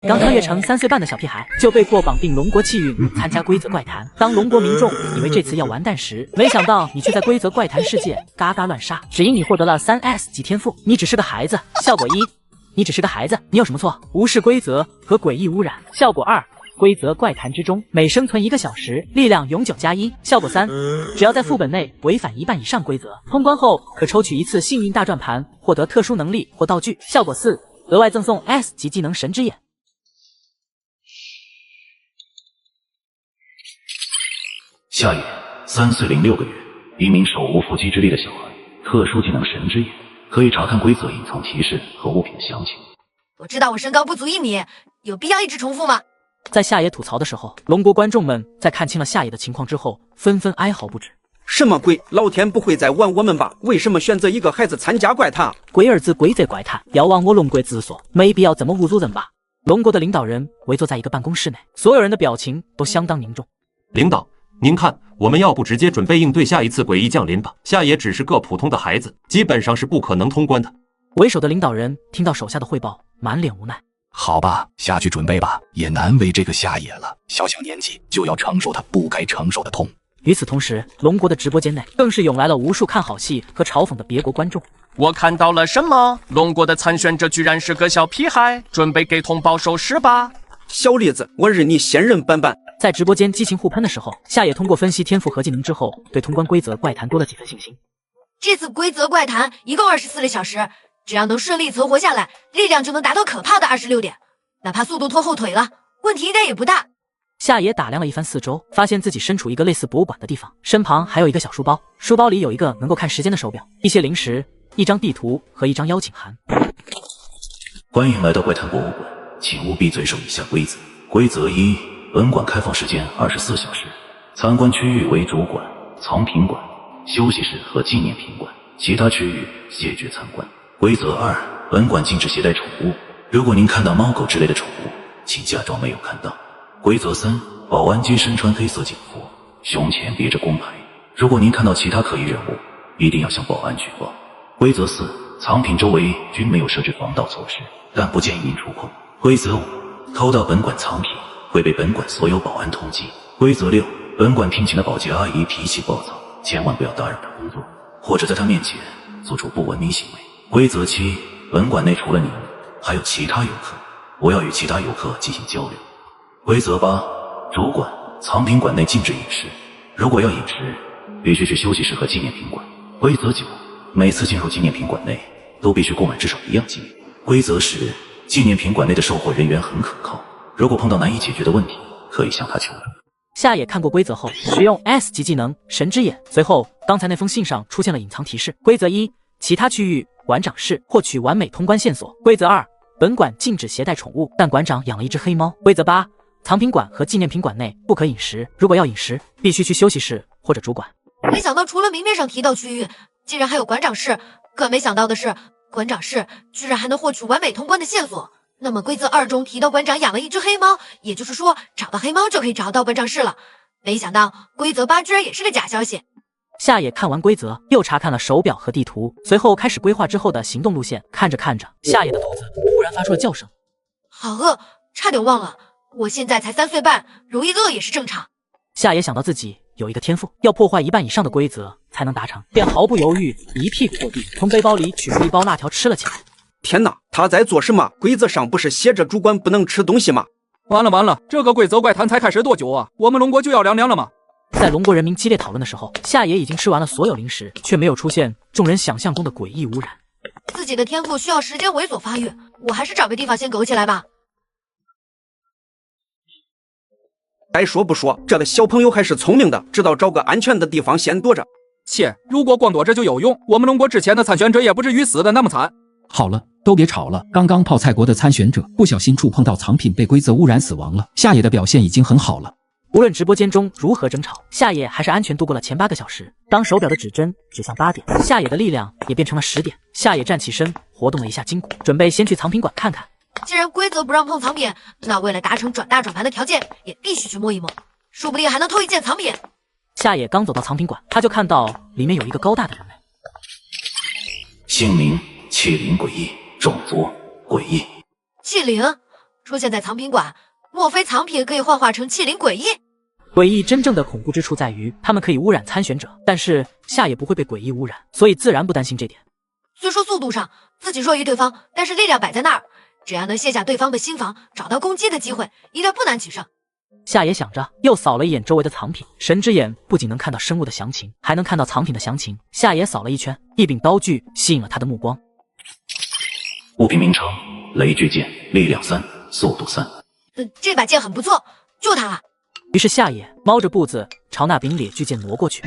刚穿越成3岁半的小屁孩，就被迫绑定龙国气运参加规则怪谈。当龙国民众以为这次要完蛋时，没想到你却在规则怪谈世界嘎嘎乱杀，只因你获得了3S 级天赋。你只是个孩子。效果1，你只是个孩子，你有什么错？无视规则和诡异污染。效果2，规则怪谈之中每生存1个小时，力量永久+1。效果3，只要在副本内违反1半以上规则，通关后可抽取1次幸运大转盘，获得特殊能力或道具。效果4，额外赠送 S 级技能神之眼。夏野3岁0.6个月，一名手无缚鸡之力的小孩，特殊技能神之眼，可以查看规则隐藏提示和物品的详情。我知道我身高不足1米，有必要一直重复吗？在夏野吐槽的时候，龙国观众们在看清了夏野的情况之后，纷纷哀嚎不止。什么鬼？老天不会在玩我们吧？为什么选择一个孩子参加怪谈？鬼儿子规则怪谈，要往我龙国治所，没必要这么侮辱人吧？龙国的领导人围坐在一个办公室内，所有人的表情都相当凝重。领导，您看，我们要不直接准备应对下一次诡异降临吧？夏野只是个普通的孩子，基本上是不可能通关的。为首的领导人听到手下的汇报，满脸无奈。好吧，下去准备吧，也难为这个夏野了，小小年纪就要承受他不该承受的痛。与此同时，龙国的直播间内更是涌来了无数看好戏和嘲讽的别国观众。我看到了什么？龙国的参选者居然是个小屁孩，准备给同胞收尸吧？小栗子，我认你仙人板板。在直播间激情互喷的时候，夏野通过分析天赋和技能之后，对通关规则怪谈多了几分信心。这次规则怪谈一共24个小时，只要能顺利存活下来，力量就能达到可怕的26点，哪怕速度拖后腿了，问题应该也不大。夏野打量了一番四周，发现自己身处一个类似博物馆的地方，身旁还有一个小书包，书包里有一个能够看时间的手表、一些零食、一张地图和一张邀请函。欢迎来到怪谈博物馆，请务必遵守以下规则。规则1，本馆开放时间24小时，参观区域为主馆、藏品馆、休息室和纪念品馆，其他区域谢绝参观。规则2，本馆禁止携带宠物，如果您看到猫狗之类的宠物，请假装没有看到。规则3，保安君身穿黑色警服，胸前别着工牌，如果您看到其他可疑人物，一定要向保安举报。规则4，藏品周围均没有设置防盗措施，但不建议您触碰。规则5，偷盗本馆藏品会被本馆所有保安通缉。规则6，本馆聘请的保洁阿姨脾气暴躁，千万不要打扰她工作，或者在她面前做出不文明行为。规则7，本馆内除了您，还有其他游客，不要与其他游客进行交流。规则8，主馆、藏品馆内禁止饮食，如果要饮食，必须去休息室和纪念品馆。规则9，每次进入纪念品馆内，都必须购买至少1样纪念。规则10，纪念品馆内的售货人员很可靠，如果碰到难以解决的问题，可以向他求助。夏野看过规则后，使用 S 级技能神之眼。随后，刚才那封信上出现了隐藏提示。规则1，其他区域馆长室获取完美通关线索。规则2，本馆禁止携带宠物，但馆长养了一只黑猫。规则8，藏品馆和纪念品馆内不可饮食，如果要饮食，必须去休息室或者主管。没想到除了明面上提到区域，竟然还有馆长室。更没想到的是，馆长室居然还能获取完美通关的线索。那么规则2中提到馆长养了一只黑猫，也就是说找到黑猫就可以找到馆长室了。没想到规则8居然也是个假消息。夏野看完规则，又查看了手表和地图，随后开始规划之后的行动路线。看着看着，夏野的肚子忽然发出了叫声，好饿，差点忘了，我现在才3岁半，容易饿也是正常。夏野想到自己有一个天赋，要破坏1半以上的规则才能达成，便毫不犹豫一屁股坐地，从背包里取出一包辣条吃了起来。天哪，他在做什么？规则上不是写着主管不能吃东西吗？完了，这个规则怪谈才开始多久啊？我们龙国就要凉了吗？在龙国人民激烈讨论的时候，夏野已经吃完了所有零食，却没有出现众人想象中的诡异污染。自己的天赋需要时间猥琐发育，我还是找个地方先苟起来吧。该说不说，这个小朋友还是聪明的，知道找个安全的地方先躲着。切，如果光躲着就有用，我们龙国之前的参选者也不至于死的那么惨。好了，都别吵了。刚刚泡菜国的参选者不小心触碰到藏品，被规则污染死亡了。夏野的表现已经很好了。无论直播间中如何争吵，夏野还是安全度过了前8个小时。当手表的指针指向8点，夏野的力量也变成了10点。夏野站起身，活动了一下筋骨，准备先去藏品馆看看。既然规则不让碰藏品，那为了达成转大转盘的条件，也必须去摸一摸，说不定还能偷一件藏品。夏野刚走到藏品馆，他就看到里面有一个高大的人类。姓名：气灵诡异，种族诡异。气灵，出现在藏品馆，莫非藏品可以幻化成气灵诡异？诡异真正的恐怖之处在于，他们可以污染参选者，但是夏野不会被诡异污染，所以自然不担心这点。虽说速度上自己弱于对方，但是力量摆在那儿，只要能卸下对方的心防，找到攻击的机会，应该不难取胜。夏野想着，又扫了一眼周围的藏品，神之眼不仅能看到生物的详情，还能看到藏品的详情。夏野扫了一圈，一柄刀具吸引了他的目光。物品名称：雷巨剑，力量3，速度3。这把剑很不错，就它了。于是夏野猫着步子朝那柄猎巨剑挪过去。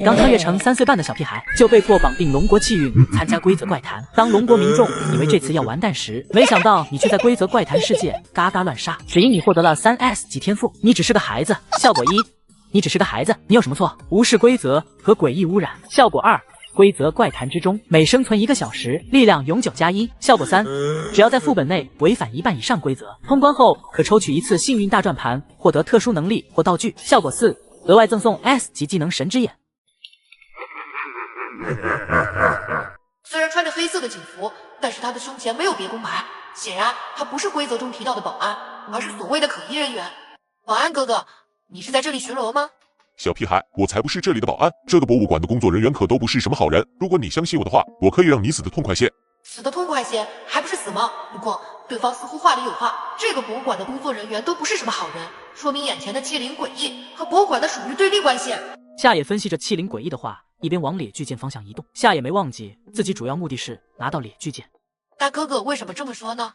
刚穿越成3岁半的小屁孩，就被迫绑定龙国气运参加规则怪谈。当龙国民众以为这次要完蛋时，没想到你却在规则怪谈世界嘎嘎乱杀，只因你获得了3S 级天赋。你只是个孩子。效果1，你只是个孩子，你有什么错？无视规则和诡异污染。效果2，规则怪谈之中每生存1个小时，力量永久+1。效果3，只要在副本内违反1半以上规则，通关后可抽取1次幸运大转盘，获得特殊能力或道具。效果4，额外赠送 S 级技能神之眼。虽然穿着黑色的警服，但是他的胸前没有别工牌，显然他不是规则中提到的保安，而是所谓的可疑人员。保安哥哥，你是在这里巡逻吗？小屁孩，我才不是这里的保安，这个博物馆的工作人员可都不是什么好人。如果你相信我的话，我可以让你死得痛快些。死得痛快些，还不是死吗？不过对方似乎话里有话，这个博物馆的工作人员都不是什么好人，说明眼前的欺凌诡异和博物馆的属于对立关系。夏野分析着欺凌诡异的话，一边往猎巨剑方向移动。夏野没忘记自己主要目的是拿到猎巨剑。大哥哥为什么这么说呢？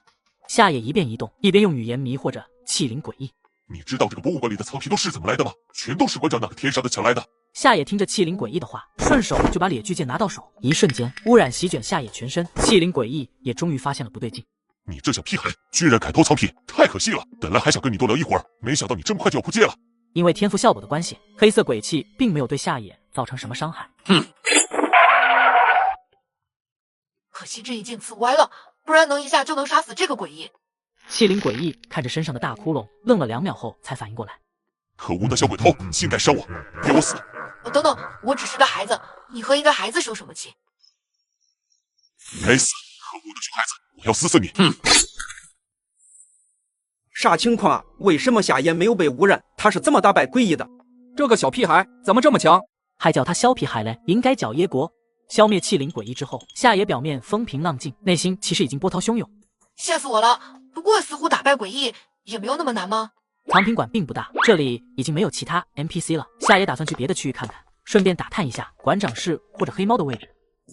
夏野一边移动，一边用语言迷惑着欺凌诡异。你知道这个博物馆里的藏品都是怎么来的吗？全都是馆长那个天杀的抢来的。夏野听着欺凌诡异的话，顺手就把猎巨剑拿到手。一瞬间，污染席卷夏野全身，欺凌诡异也终于发现了不对劲。你这小屁孩居然敢偷藏品，太可惜了！本来还想跟你多聊一会儿，没想到你这么快就要扑街了。因为天赋效果的关系，黑色鬼气并没有对夏野造成什么伤害。可惜这一剑刺歪了，不然能一下就能杀死这个诡异。欺凌诡异看着身上的大窟窿，愣了2秒后才反应过来。可恶，那小鬼头竟敢伤我，给我死！等等，我只是个孩子，你和一个孩子生什么气？该死，可恶的熊孩子，我要撕死你！啥情况啊？为什么夏野没有被污染？他是怎么打败诡异的？这个小屁孩怎么这么强？还叫他小屁孩嘞？应该叫野国。消灭欺凌诡异之后，夏野表面风平浪静，内心其实已经波涛汹涌。吓死我了！不过似乎打败诡异也没有那么难吗？藏品馆并不大，这里已经没有其他 NPC 了。夏野打算去别的区域看看，顺便打探一下馆长室或者黑猫的位置。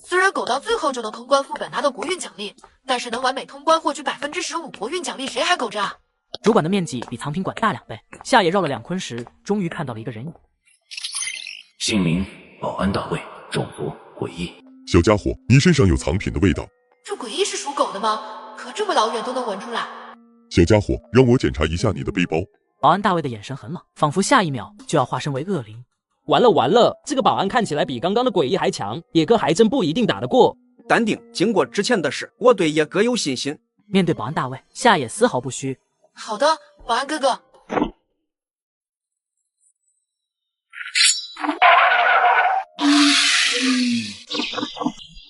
虽然苟到最后就能通关副本拿到国运奖励，但是能完美通关获取15%国运奖励，谁还苟着啊？主馆的面积比藏品馆大2倍。夏野绕了2坤时，终于看到了一个人影。姓名：保安大卫，种族：诡异。小家伙，你身上有藏品的味道。这诡异是属狗的吗？可这么老远都能闻出来。小家伙，让我检查一下你的背包。保安大卫的眼神很冷，仿佛下一秒就要化身为恶灵。完了完了，这个保安看起来比刚刚的诡异还强，野哥还真不一定打得过。淡定，经过之前的事，我对野哥有信心。面对保安大卫，夏野丝毫不虚。好的，保安哥哥。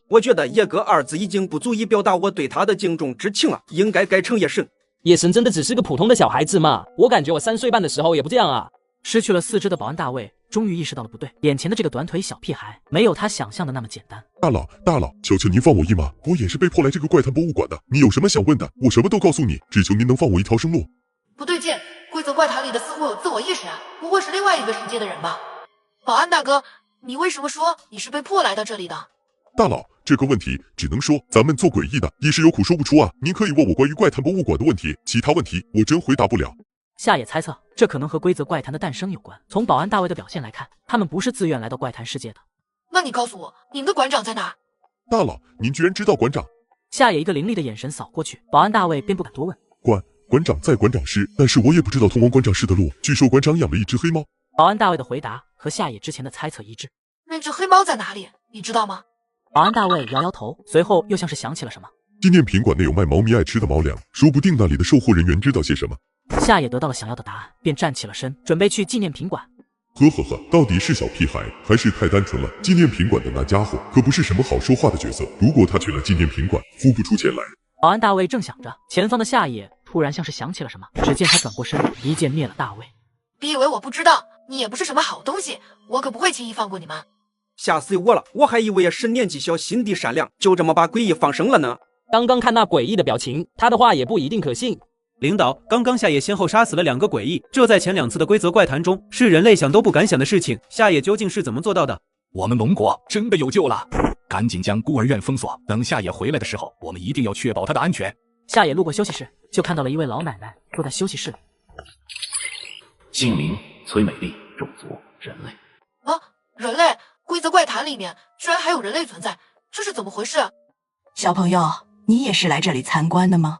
我觉得野哥2字已经不足以表达我对他的敬重之情了，应该改成野神。野神真的只是个普通的小孩子嘛？我感觉我3岁半的时候也不这样啊。失去了4肢的保安大卫终于意识到了不对，眼前的这个短腿小屁孩没有他想象的那么简单。大佬，求求您放我一马，我也是被迫来这个怪谈博物馆的。你有什么想问的，我什么都告诉你，只求您能放我一条生路。不对劲，规则怪谈里的似乎有自我意识啊，不会是另外一个世界的人吧？保安大哥，你为什么说你是被迫来到这里的？大佬，这个问题只能说咱们做诡异的一时有苦说不出啊。您可以问我关于怪谈博物馆的问题，其他问题我真回答不了。夏野猜测，这可能和规则怪谈的诞生有关。从保安大卫的表现来看，他们不是自愿来到怪谈世界的。那你告诉我，你们的馆长在哪？大佬，您居然知道馆长？夏野一个凌厉的眼神扫过去，保安大卫便不敢多问。馆长在馆长室，但是我也不知道通往馆长室的路。据说馆长养了一只黑猫。保安大卫的回答和夏野之前的猜测一致。那只黑猫在哪里？你知道吗？保安大卫摇摇头，随后又像是想起了什么。纪念品馆内有卖猫咪爱吃的猫粮，说不定那里的售货人员知道些什么。夏野得到了想要的答案，便站起了身，准备去纪念品馆。呵，到底是小屁孩还是太单纯了？纪念品馆的那家伙可不是什么好说话的角色，如果他去了纪念品馆，付不出钱来，保安大卫正想着，前方的夏野突然像是想起了什么，只见他转过身，一剑灭了大卫。别以为我不知道，你也不是什么好东西，我可不会轻易放过你们。吓死我了！我还以为是年纪小，心地善良，就这么把诡异放生了呢。刚刚看那诡异的表情，他的话也不一定可信。领导，刚刚夏野先后杀死了2个诡异，这在前2次的规则怪谈中是人类想都不敢想的事情。夏野究竟是怎么做到的？我们龙国真的有救了！赶紧将孤儿院封锁，等夏野回来的时候，我们一定要确保他的安全。夏野路过休息室，就看到了一位老奶奶坐在休息室里。姓名崔美丽，种族人类。啊，人类？规则怪谈里面居然还有人类存在，这是怎么回事？小朋友，你也是来这里参观的吗？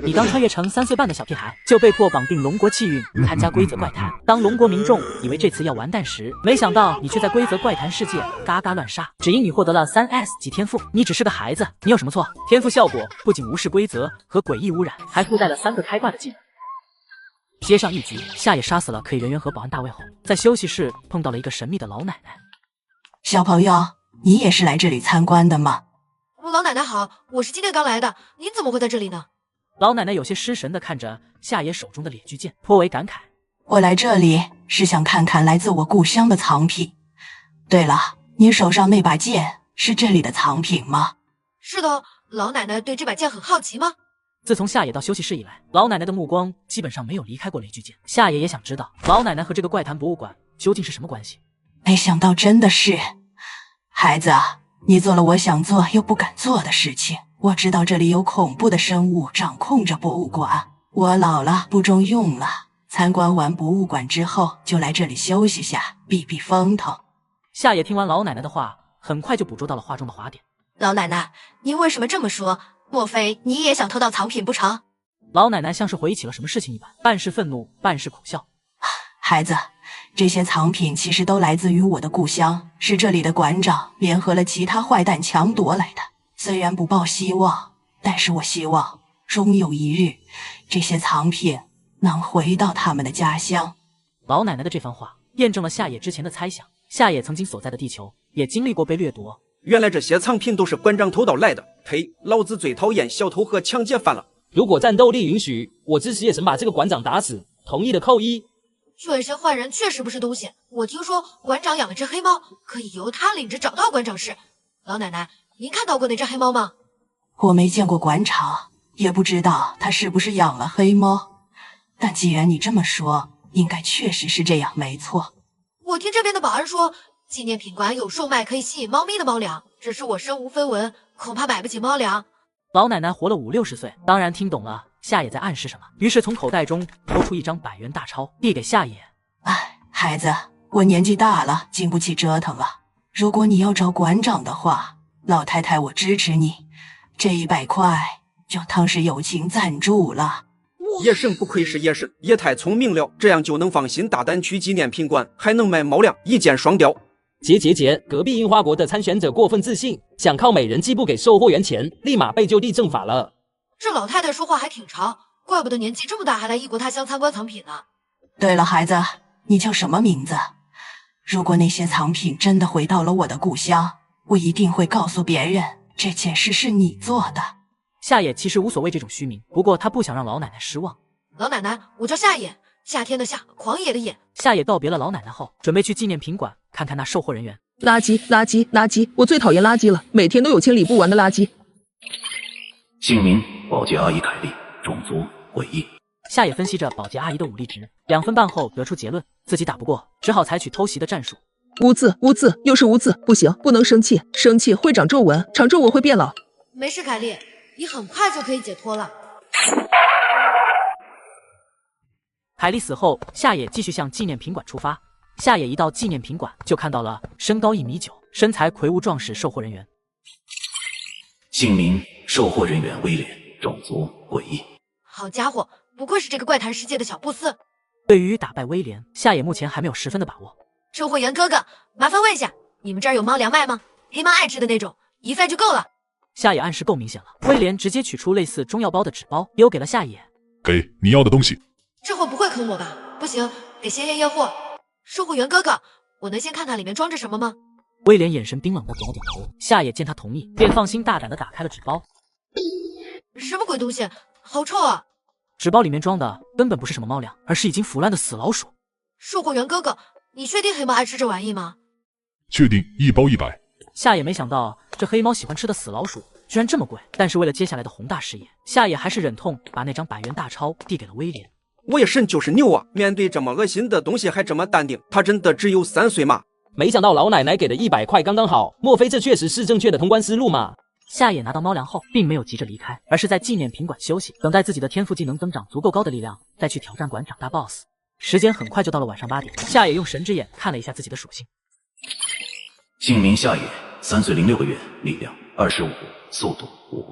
你刚穿越成3岁半的小屁孩，就被迫绑定龙国气运参加规则怪谈。当龙国民众以为这次要完蛋时，没想到你却在规则怪谈世界嘎嘎乱杀，只因你获得了3S 级天赋。你只是个孩子，你有什么错？天赋效果不仅无视规则和诡异污染，还附带了3个开挂的技能。接上一局，夏野杀死了可以人员和保安大卫后，在休息室碰到了一个神秘的老奶奶。小朋友，你也是来这里参观的吗？老奶奶好，我是今天刚来的，您怎么会在这里呢？老奶奶有些失神地看着夏野手中的猎具剑，颇为感慨。我来这里是想看看来自我故乡的藏品。对了，你手上那把剑是这里的藏品吗？是的，老奶奶对这把剑很好奇吗？自从夏野到休息室以来，老奶奶的目光基本上没有离开过雷具剑。夏野也想知道老奶奶和这个怪谈博物馆究竟是什么关系。没想到真的是。孩子，你做了我想做又不敢做的事情。我知道这里有恐怖的生物掌控着博物馆，我老了不中用了。参观完博物馆之后，就来这里休息下，避避风头。夏野听完老奶奶的话，很快就捕捉到了话中的滑点。老奶奶，您为什么这么说？莫非你也想偷盗藏品不成？老奶奶像是回忆起了什么事情一般，半是愤怒，半是苦笑。孩子，这些藏品其实都来自于我的故乡，是这里的馆长联合了其他坏蛋强夺来的。虽然不抱希望，但是我希望终有一日，这些藏品能回到他们的家乡。老奶奶的这番话验证了夏野之前的猜想，夏野曾经所在的地球也经历过被掠夺。原来这些藏品都是馆长偷盗来的，呸！老子最讨厌小偷和抢劫犯了。如果战斗力允许，我支持叶神把这个馆长打死。同意的扣1。这些坏人确实不是东西。我听说馆长养了只黑猫，可以由他领着找到馆长室。老奶奶，您看到过那只黑猫吗？我没见过馆长，也不知道他是不是养了黑猫。但既然你这么说，应该确实是这样，没错。我听这边的保安说，纪念品馆有售卖可以吸引猫咪的猫粮，只是我身无分文，恐怕买不起猫粮。老奶奶活了50、60岁，当然听懂了夏野在暗示什么，于是从口袋中掏出一张100元大钞，递给夏野。孩子，我年纪大了，经不起折腾了。如果你要找馆长的话，老太太我支持你，这100块就当是友情赞助了。叶神不愧是叶神，也太聪明了，这样就能放心大胆去纪念品馆，还能卖猫粮，一箭双雕。隔壁樱花国的参选者过分自信，想靠美人计不给售货员钱，立马被就地正法了。这老太太说话还挺长，怪不得年纪这么大还来异国他乡参观藏品呢。对了，孩子，你叫什么名字？如果那些藏品真的回到了我的故乡，我一定会告诉别人这件事是你做的。夏野其实无所谓这种虚名，不过他不想让老奶奶失望。老奶奶，我叫夏野，夏天的夏，狂野的野。夏野告别了老奶奶后，准备去纪念品馆看看那售货人员。垃圾，垃圾，垃圾！我最讨厌垃圾了，每天都有清理不完的垃圾。姓名保洁阿姨凯莉，种族诡异。夏野分析着保洁阿姨的武力值，2分半后得出结论，自己打不过，只好采取偷袭的战术。污渍，污渍，又是污渍，不行，不能生气，生气会长皱纹，长皱纹会变老。没事，凯莉，你很快就可以解脱了。凯莉死后，夏野继续向纪念品馆出发。夏野一到纪念品馆，就看到了身高1.9米、身材魁梧壮实售货人员。姓名售货人员威廉，种族诡异。好家伙，不愧是这个怪谈世界的小布斯。对于打败威廉，夏野目前还没有十分的把握。售货员哥哥，麻烦问一下，你们这儿有猫粮卖吗？黑猫爱吃的那种，一份就够了。夏野暗示够明显了，威廉直接取出类似中药包的纸包，丢给了夏野。给你要的东西。这货不会坑我吧？不行，得先验验货。售货员哥哥，我能先看看里面装着什么吗？威廉眼神冰冷的点了点头。夏野见他同意，便放心大胆的打开了纸包。什么鬼东西，好臭啊！纸包里面装的根本不是什么猫粮，而是已经腐烂的死老鼠。售货员哥哥，你确定黑猫爱吃这玩意吗？确定，1包100。夏野没想到这黑猫喜欢吃的死老鼠居然这么贵，但是为了接下来的宏大事业，夏野还是忍痛把那张100元大钞递给了威廉。我也神就是牛啊！面对这么恶心的东西还这么淡定，他真的只有3岁吗？没想到老奶奶给的100块刚刚好，莫非这确实是正确的通关思路吗？夏野拿到猫粮后，并没有急着离开，而是在纪念品馆休息，等待自己的天赋技能增长足够高的力量，再去挑战馆长大 boss。时间很快就到了晚上8点，夏野用神之眼看了一下自己的属性，姓名夏野，3岁0.6个月，力量25，速度5。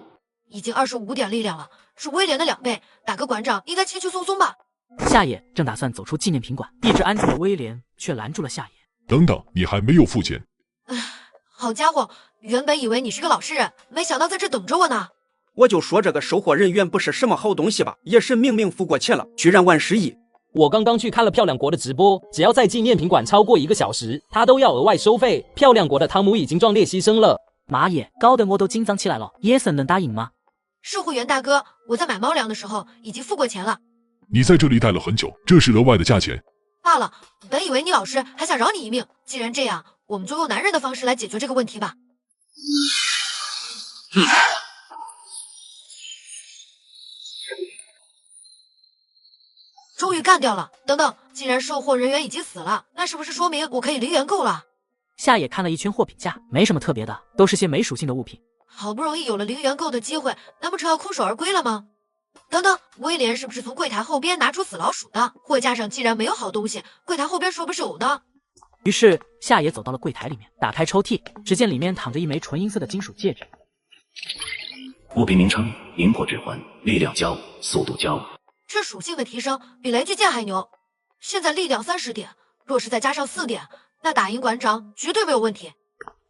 已经25点力量了，是威廉的2倍，打个馆长应该轻轻松松吧？夏野正打算走出纪念品馆，一直安住的威廉却拦住了夏野。等等，你还没有付钱。好家伙，原本以为你是个老实人，没想到在这等着我呢。我就说这个售货人员不是什么好东西吧？夜神明明付过钱了，居然玩失忆。我刚刚去看了漂亮国的直播，只要在纪念品馆超过1个小时，他都要额外收费。漂亮国的汤姆已经壮烈牺牲了。妈耶，高的我都紧张起来了。耶森能答应吗？售货员大哥，我在买猫粮的时候已经付过钱了。你在这里待了很久，这是额外的价钱。罢了，本以为你老实，还想饶你一命。既然这样，我们就用男人的方式来解决这个问题吧。终于干掉了。等等，既然售货人员已经死了，那是不是说明我可以零元购了？夏野看了一圈货品架，没什么特别的，都是些没属性的物品。好不容易有了零元购的机会，难不成要空手而归了吗？等等，威廉是不是从柜台后边拿出死老鼠的？货架上既然没有好东西，柜台后边说不是有的？于是夏野走到了柜台里面，打开抽屉，只见里面躺着一枚纯银色的金属戒指。物品名称：银魄之环，力量+5，速度+5。这属性的提升比雷击剑还牛。现在力量30点，若是再加上4点，那打赢馆长绝对没有问题。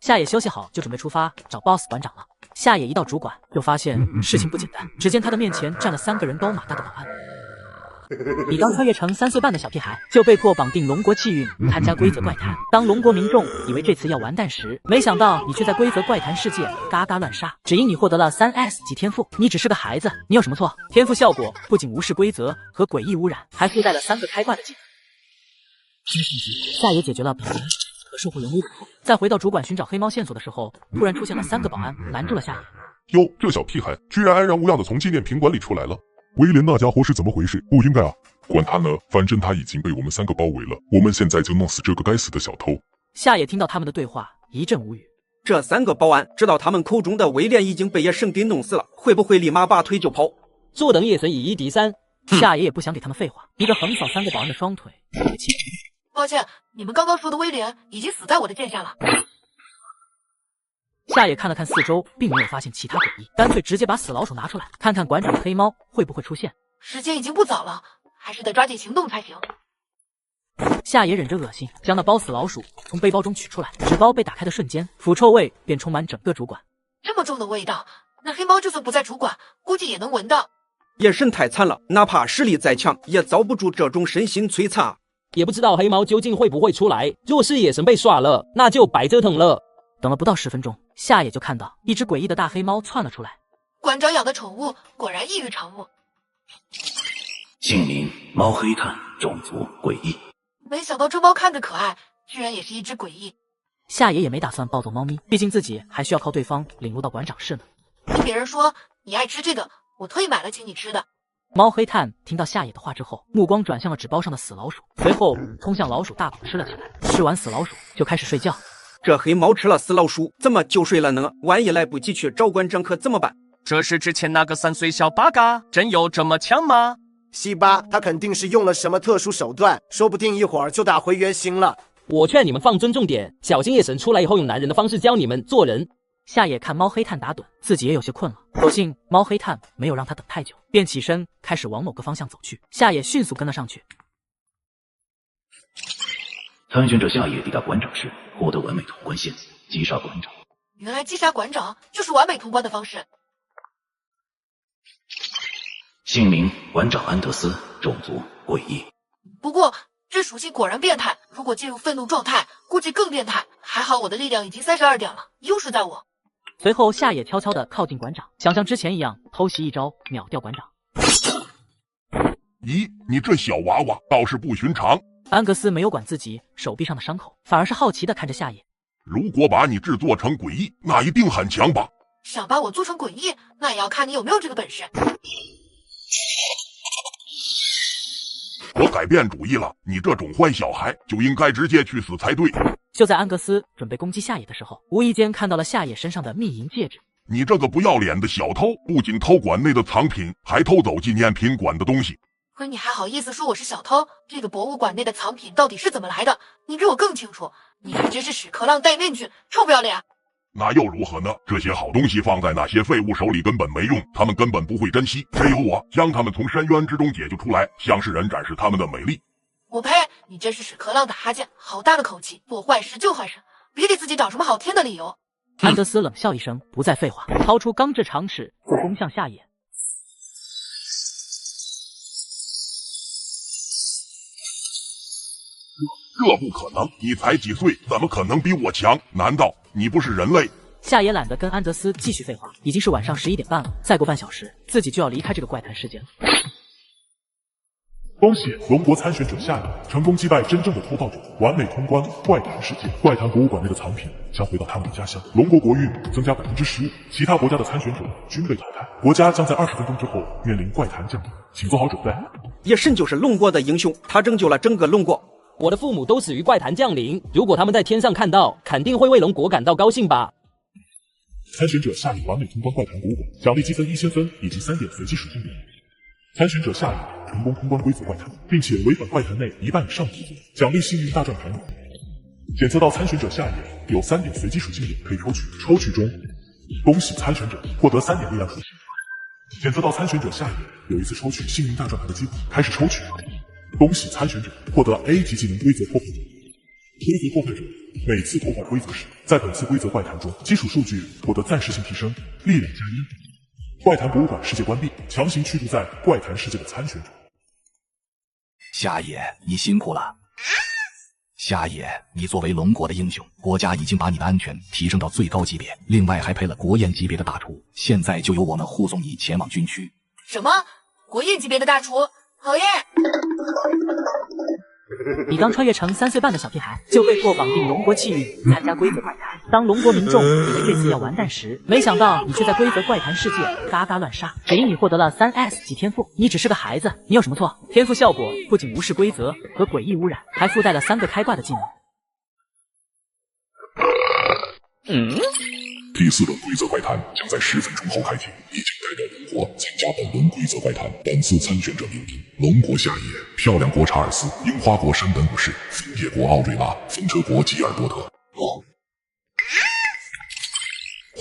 夏野休息好就准备出发找 BOSS 馆长了。夏野一到主馆就发现事情不简单，只见他的面前站了3个人高马大的保安。你刚穿越成3岁半的小屁孩，就被迫绑定龙国气运参加规则怪谈。当龙国民众以为这次要完蛋时，没想到你却在规则怪谈世界嘎嘎乱杀，只因你获得了3S 级天赋。你只是个孩子，你有什么错？天赋效果不仅无视规则和诡异污染，还附带了3个开挂的技能。夏野解决了本人和售货员威廉后，在回到主管寻找黑猫线索的时候，突然出现了3个保安拦住了夏野。哟，这小屁孩居然安然无恙的从纪念品馆里出来了。威廉那家伙是怎么回事？不应该啊！管他呢，反正他已经被我们3个包围了。我们现在就弄死这个该死的小偷。夏野听到他们的对话，一阵无语。这3个保安知道他们口中的威廉已经被野神给弄死了，会不会立马拔腿就跑？坐等野神以1敌3。夏野也不想给他们废话，一个横扫3个保安的双腿。抱歉，你们刚刚说的威廉已经死在我的剑下了。夏野看了看四周，并没有发现其他诡异，干脆直接把死老鼠拿出来，看看馆长的黑猫会不会出现。时间已经不早了，还是得抓紧行动才行。夏野忍着恶心，将那包死老鼠从背包中取出来，纸包被打开的瞬间，腐臭味便充满整个主馆。这么重的味道，那黑猫就算不在主馆，估计也能闻到。野神太惨了，哪怕实力再强，也遭不住这种身心摧残啊！也不知道黑猫究竟会不会出来，若是野神被耍了，那就白折腾了。等了不到10分钟，夏野就看到一只诡异的大黑猫窜了出来。馆长养的宠物果然异于常物。姓名：猫黑炭，种族：诡异。没想到这猫看着可爱，居然也是一只诡异。夏野也没打算抱走猫咪，毕竟自己还需要靠对方领路到馆长室呢。听别人说你爱吃这个，我特意买了请你吃的。猫黑炭听到夏野的话之后，目光转向了纸包上的死老鼠，随后冲向老鼠大口吃了起来。吃完死老鼠就开始睡觉。这黑猫吃了死老鼠，怎么就睡了呢？万一来不及去找馆长可怎么办？这是之前那个3岁小八嘎，真有这么强吗？西巴，他肯定是用了什么特殊手段，说不定一会儿就打回原形了。我劝你们放尊重点，小心夜神出来以后用男人的方式教你们做人。夏野看猫黑炭打盹，自己也有些困了，所幸猫黑炭没有让他等太久，便起身开始往某个方向走去。夏野迅速跟了上去。参选者夏野抵达馆长室，获得完美通关线索，击杀馆长。原来击杀馆长就是完美通关的方式。姓名：馆长安德斯，种族：诡异。不过这属性果然变态，如果进入愤怒状态，估计更变态。还好我的力量已经32点了，优势在我。随后夏野悄悄地靠近馆长，想像之前一样偷袭一招秒掉馆长。咦，你这小娃娃倒是不寻常。安格斯没有管自己手臂上的伤口，反而是好奇地看着夏野。如果把你制作成诡异，那一定很强吧？想把我做成诡异，那也要看你有没有这个本事。我改变主意了，你这种坏小孩就应该直接去死才对。就在安格斯准备攻击夏野的时候，无意间看到了夏野身上的密银戒指。你这个不要脸的小偷，不仅偷馆内的藏品，还偷走纪念品馆的东西。可你还好意思说我是小偷？这个博物馆内的藏品到底是怎么来的？你比我更清楚。你还真是屎壳郎戴面具，臭不要脸！那又如何呢？这些好东西放在那些废物手里根本没用，他们根本不会珍惜。只有我将他们从深渊之中解救出来，向世人展示他们的美丽。我呸！你真是屎壳郎打哈欠，好大的口气！做坏事就坏事，别给自己找什么好听的理由。安德斯冷笑一声，不再废话，掏出钢制长尺就攻向夏野。这不可能！你才几岁，怎么可能比我强？难道你不是人类？夏野懒得跟安德斯继续废话，已经是晚上11点半了，再过半小时，自己就要离开这个怪谈世界了。恭喜龙国参选者夏野成功击败真正的偷盗者，完美通关怪谈世界。怪谈博物馆内的藏品将回到他们的家乡。龙国国运增加15%，其他国家的参选者均被淘汰。国家将在20分钟之后面临怪谈降临，请做好准备。叶慎就是龙国的英雄，他拯救了整个龙国。我的父母都死于怪谈降临，如果他们在天上看到，肯定会为龙国感到高兴吧。参选者夏野完美通关怪谈博物馆，奖励积分1000分以及3点随机属性点。参选者夏野成功通关规则怪谈，并且违反怪谈内1半以上的规则，奖励幸运大转盘。检测到参选者夏野有3点随机属性点可以抽取，抽取中恭喜参选者获得3点力量属性。检测到参选者夏野有一次抽取幸运大转盘的机会，开始抽取。恭喜参选者获得 A 级技能规则破坏者。规则破坏者每次破坏规则时，在本次规则怪谈中，基础数据获得暂时性提升，力量加1。怪谈博物馆世界关闭，强行驱逐在怪谈世界的参选者。夏野，你辛苦了。夏野，你作为龙国的英雄，国家已经把你的安全提升到最高级别，另外还配了国宴级别的大厨，现在就由我们护送你前往军区。什么？国宴级别的大厨？好耶！你刚穿越成3岁半的小屁孩，就被迫绑定龙国气运参加规则怪谈。当龙国民众以为这次要完蛋时，没想到你却在规则怪谈世界嘎嘎乱杀，只因你获得了3S 级天赋。你只是个孩子，你有什么错？天赋效果不仅无视规则和诡异污染，还附带了3个开挂的技能。第4轮规则怪谈将在10分钟后开启，已经代表龙国参加本轮规则怪谈。本次参选者名单：龙国夏野、漂亮国查尔斯、樱花国山本武士、枫叶国奥瑞拉、风车国吉尔伯特。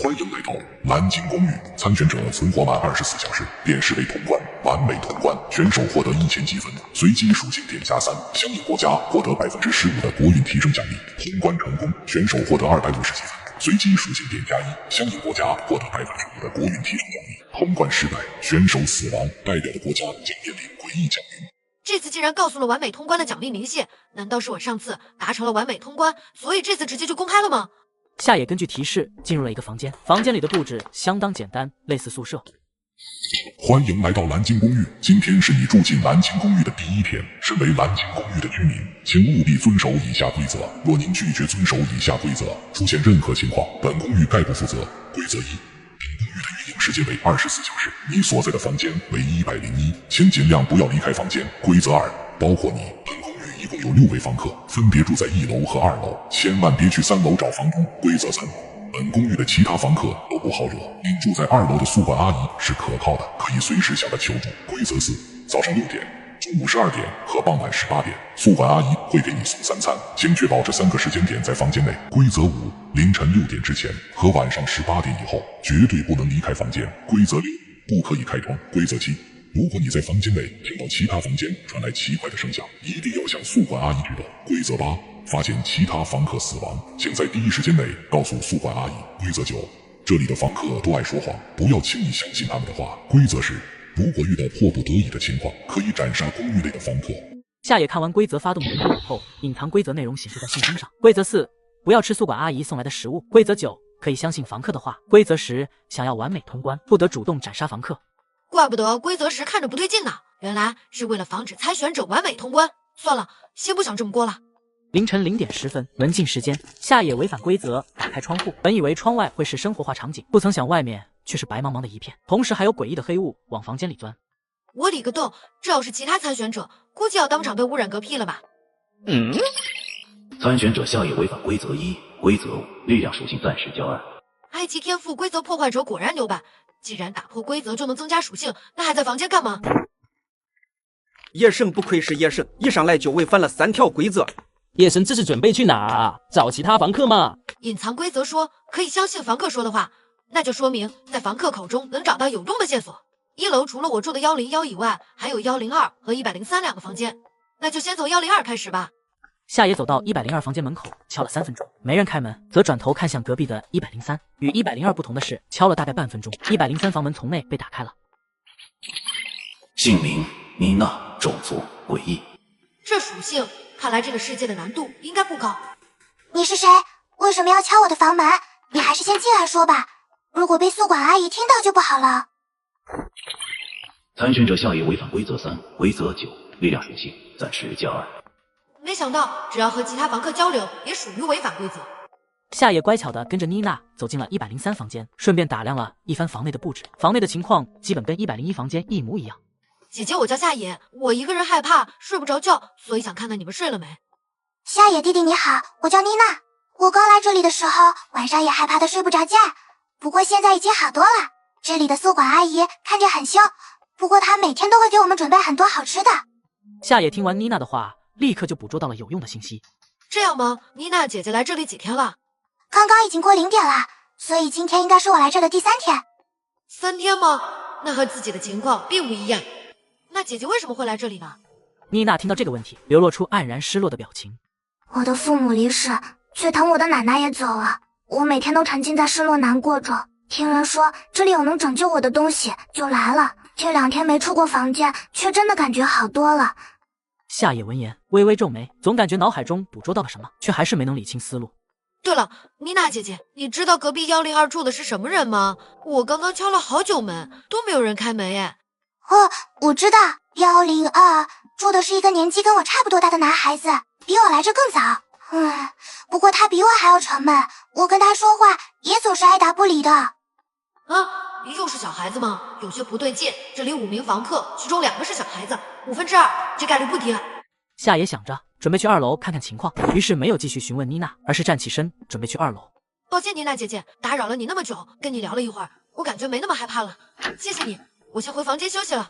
欢迎来到蓝鲸公寓，参选者存活满24小时便视为通关，完美通关，选手获得1000积分，随机属性点加3，相应国家获得15%的国运提升奖励。通关成功，选手获得250积分。随机属性点加1，相应国家获得5%的国运提升奖励。通关失败，选手死亡，代表的国家将面临诡异降临。这次竟然告诉了完美通关的奖励明细，难道是我上次达成了完美通关，所以这次直接就公开了吗？夏野根据提示进入了一个房间，房间里的布置相当简单，类似宿舍。欢迎来到蓝鲸公寓，今天是你住进蓝鲸公寓的第1天。身为蓝鲸公寓的居民，请务必遵守以下规则。若您拒绝遵守以下规则，出现任何情况，本公寓概不负责。规则1：本公寓的运营时间为24小时，你所在的房间为101，请尽量不要离开房间。规则2：包括你，本公寓一共有6位房客，分别住在1楼和2楼，千万别去3楼找房东。规则3：本公寓的其他房客都不好惹，您住在2楼的宿管阿姨是可靠的，可以随时向她求助。规则4：早上6点、中午12点和傍晚18点，宿管阿姨会给你送3餐，请确保这3个时间点在房间内。规则5：凌晨6点之前和晚上18点以后，绝对不能离开房间。规则6：不可以开窗。规则7：如果你在房间内听到其他房间传来奇怪的声响，一定要向宿管阿姨举报。规则8：发现其他房客死亡，请在第一时间内告诉宿管阿姨。规则9：这里的房客都爱说谎，不要轻易相信他们的话。规则10：如果遇到迫不得已的情况，可以斩杀公寓内的房客。夏野看完规则发动人头以后，隐藏规则内容显示在信封上。规则4：不要吃宿管阿姨送来的食物。规则9：可以相信房客的话。规则10，想要完美通关，不得主动斩杀房客。怪不得规则10看着不对劲呢，原来是为了防止参选者完美通关。算了，先不想这么过了。凌晨0点10分，门禁时间，夏野违反规则，打开窗户。本以为窗外会是生活化场景，不曾想外面却是白茫茫的一片，同时还有诡异的黑雾往房间里钻。我理个洞，这要是其他参选者，估计要当场被污染嗝屁了吧？参选者夏野违反规则1，规则5，力量属性暂时交2。埃及天赋规则破坏者果然牛掰，既然打破规则就能增加属性，那还在房间干嘛？叶圣不愧是叶圣，一上来就违反了3条规则。叶神这是准备去哪啊？找其他房客吗？隐藏规则说可以相信房客说的话，那就说明在房客口中能找到有用的线索。1楼除了我住的101以外，还有102和103两个房间，那就先从102开始吧。夏野走到102房间门口，敲了3分钟，没人开门，则转头看向隔壁的103。与102不同的是，敲了大概半分钟，103房门从内被打开了。姓名：妮娜，种族：诡异。这属性，看来这个世界的难度应该不高。你是谁？为什么要敲我的房门？你还是先进来说吧，如果被宿管阿姨听到就不好了。参选者夏野违反规则3，规则9，力量属性暂时加2。没想到只要和其他房客交流，也属于违反规则。夏野乖巧地跟着妮娜走进了103房间，顺便打量了一番房内的布置。房内的情况基本跟101房间一模一样。姐姐，我叫夏野，我一个人害怕睡不着觉，所以想看看你们睡了没。夏野弟弟你好，我叫妮娜。我刚来这里的时候，晚上也害怕的睡不着觉，不过现在已经好多了。这里的宿管阿姨看着很凶，不过她每天都会给我们准备很多好吃的。夏野听完妮娜的话，立刻就捕捉到了有用的信息。这样吗？妮娜姐姐来这里几天了？刚刚已经过0点了，所以今天应该是我来这的第3天。3天吗？那和自己的情况并不一样。那姐姐为什么会来这里呢？妮娜听到这个问题，流露出黯然失落的表情。我的父母离世，最疼我的奶奶也走了，我每天都沉浸在失落难过中。听人说这里有能拯救我的东西，就来了。这2天没出过房间，却真的感觉好多了。夏野闻言微微皱眉，总感觉脑海中捕捉到了什么，却还是没能理清思路。对了，妮娜姐姐，你知道隔壁102住的是什么人吗？我刚刚敲了好久门，都没有人开门耶。我知道102住的是一个年纪跟我差不多大的男孩子，比我来这更早。不过他比我还要沉闷，我跟他说话也总是爱答不理的。又是小孩子吗？有些不对劲。这里5名房客，其中2个是小孩子，2/5，这概率不低。夏野想着，准备去2楼看看情况，于是没有继续询问妮娜，而是站起身准备去2楼。抱歉，妮娜姐姐，打扰了你那么久，跟你聊了一会儿，我感觉没那么害怕了。谢谢你，我先回房间休息了。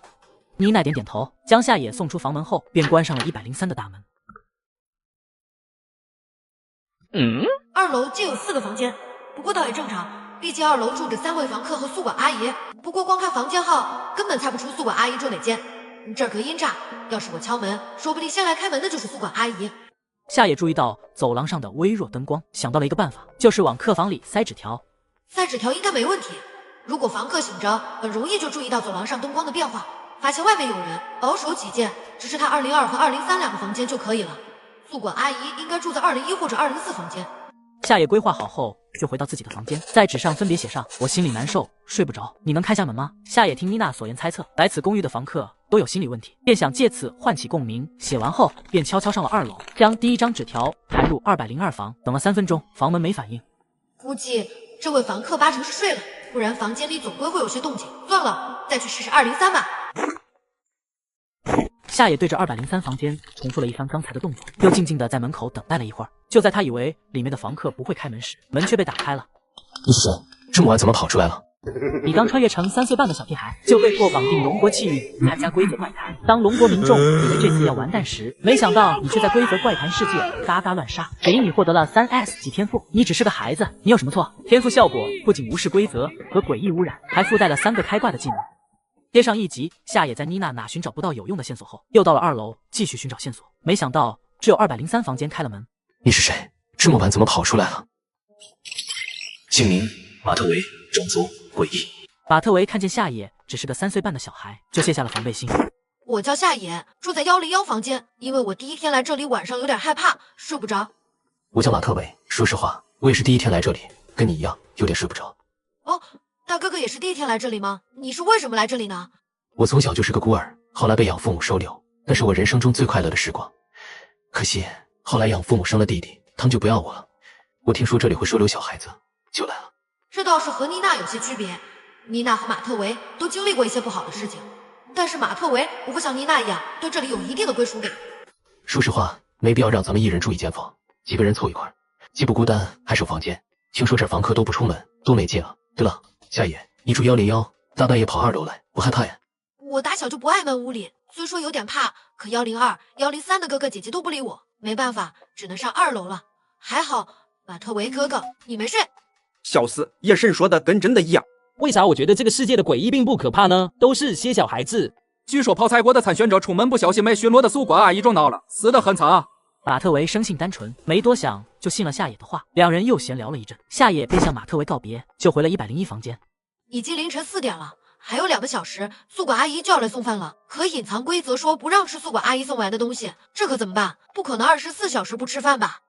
妮娜点点头，将夏野送出房门后，便关上了103的大门。2楼竟有4个房间，不过倒也正常，毕竟2楼住着3位房客和宿管阿姨。不过光看房间号，根本猜不出宿管阿姨住哪间。这儿隔音炸，要是我敲门，说不定先来开门的就是宿管阿姨。夏野注意到走廊上的微弱灯光，想到了一个办法，就是往客房里塞纸条。塞纸条应该没问题，如果房客醒着，很容易就注意到走廊上灯光的变化，发现外面有人。保守起见，只是他202和203两个房间就可以了。宿管阿姨应该住在201或者204房间。夏野规划好后，就回到自己的房间，在纸上分别写上：我心里难受，睡不着，你能开下门吗？夏野听妮娜所言猜测，来此公寓的房客都有心理问题，便想借此唤起共鸣。写完后，便悄悄上了2楼，将第1张纸条弹入202房。等了3分钟，房门没反应，估计这位房客8成是睡了，不然房间里总归会有些动静。算了，再去试试203吧。夏野对着203房间重复了一番刚才的动作，又静静地在门口等待了一会儿。就在他以为里面的房客不会开门时，门却被打开了。你是谁？这么晚怎么跑出来了？你刚穿越成3岁半的小屁孩，就被迫绑定龙国气运，参加规则怪谈。当龙国民众以为这次要完蛋时，没想到你却在规则怪谈世界嘎嘎乱杀，只因你获得了3S 级天赋。你只是个孩子，你有什么错？天赋效果不仅无视规则和诡异污染，还附带了3个开挂的技能。接上一集，夏野在妮娜哪寻找不到有用的线索后，又到了2楼继续寻找线索。没想到只有203房间开了门。你是谁？这么晚怎么跑出来了？姓名：马特维，种族：诡异。马特维看见夏野只是个3岁半的小孩，就卸下了防备心。我叫夏野，住在101房间，因为我第1天来这里晚上有点害怕，睡不着。我叫马特维，说实话，我也是第1天来这里，跟你一样有点睡不着。哦，大哥哥也是第一天来这里吗？你是为什么来这里呢？我从小就是个孤儿，后来被养父母收留，那是我人生中最快乐的时光。可惜后来养父母生了弟弟，他们就不要我了。我听说这里会收留小孩子，就来了。这倒是和妮娜有些区别。妮娜和马特维都经历过一些不好的事情，但是马特维不会像妮娜一样对这里有一定的归属感。说实话，没必要让咱们一人住一间房，几个人凑一块，既不孤单，还省房间。听说这房客都不出门，多没劲啊！对了，夏野，你住101，大半夜跑2楼来，不害怕呀？我打小就不爱闷屋里，虽说有点怕，可102、103的哥哥姐姐都不理我，没办法，只能上2楼了。还好，马特维哥哥，你没睡。笑死，叶神说的跟真的一样。为啥我觉得这个世界的诡异并不可怕呢？都是些小孩子。据说泡菜国的参选者出门不小心被巡逻的宿管阿姨撞到了，死得很惨啊。马特维生性单纯，没多想就信了夏野的话，两人又闲聊了一阵。夏野便向马特维告别，就回了101房间。已经凌晨4点了，还有2个小时，宿管阿姨就要来送饭了。可隐藏规则说不让吃宿管阿姨送来的东西，这可怎么办？不可能24小时不吃饭吧？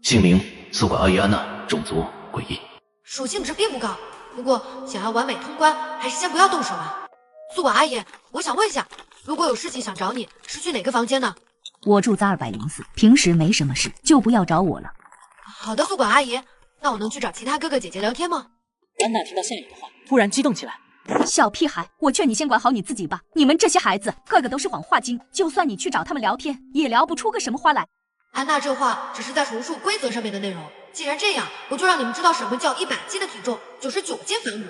姓名：宿管阿姨安娜，种族：诡异，属性值并不高，不过想要完美通关，还是先不要动手吧。宿管阿姨，我想问一下，如果有事情想找你，是去哪个房间呢？我住在204，平时没什么事，就不要找我了。好的，宿管阿姨，那我能去找其他哥哥姐姐聊天吗？安娜听到夏野的话，突然激动起来。小屁孩，我劝你先管好你自己吧。你们这些孩子，个个都是谎话精，就算你去找他们聊天，也聊不出个什么花来。安娜这话只是在重述规则上面的内容。既然这样，我就让你们知道什么叫100斤的体重就是9斤反骨。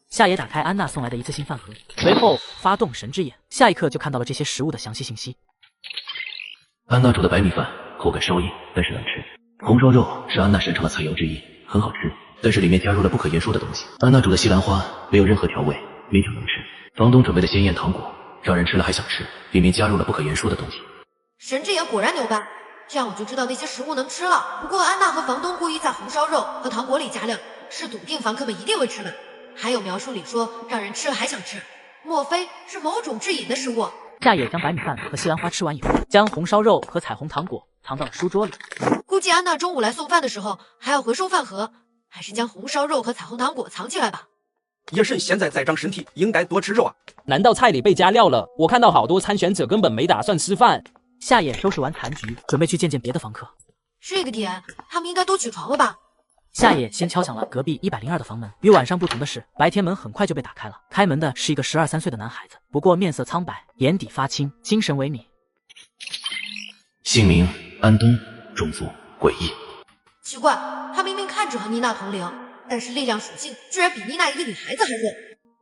夏野打开安娜送来的一次性饭盒，随后发动神之眼，下一刻就看到了这些食物的详细信息。安娜煮的白米饭口感稍硬，但是能吃。红烧肉是安娜擅长的菜肴之一，很好吃，但是里面加入了不可言说的东西。安娜煮的西兰花没有任何调味，勉强能吃。房东准备的鲜艳糖果让人吃了还想吃，里面加入了不可言说的东西。神之眼果然牛掰，这样我就知道那些食物能吃了。不过安娜和房东故意在红烧肉和糖果里加料，是笃定房客们一定会吃的。还有描述里说让人吃了还想吃，莫非是某种致瘾的食物？夏野将白米饭和西兰花吃完以后，将红烧肉和彩虹糖果藏到了书桌里。估计安娜中午来送饭的时候还要回收饭盒，还是将红烧肉和彩虹糖果藏起来吧。叶神现在在长身体，应该多吃肉啊。难道菜里被加料了？我看到好多参选者根本没打算吃饭。夏野收拾完残局，准备去见见别的房客。这个点，他们应该都起床了吧？夏野先敲响了隔壁102的房门。与晚上不同的是，白天门很快就被打开了。开门的是一个12、13岁的男孩子，不过面色苍白，眼底发青，精神萎靡。姓名：安东，种族：诡异。奇怪，他明明看着和妮娜同龄，但是力量属性居然比妮娜一个女孩子还弱。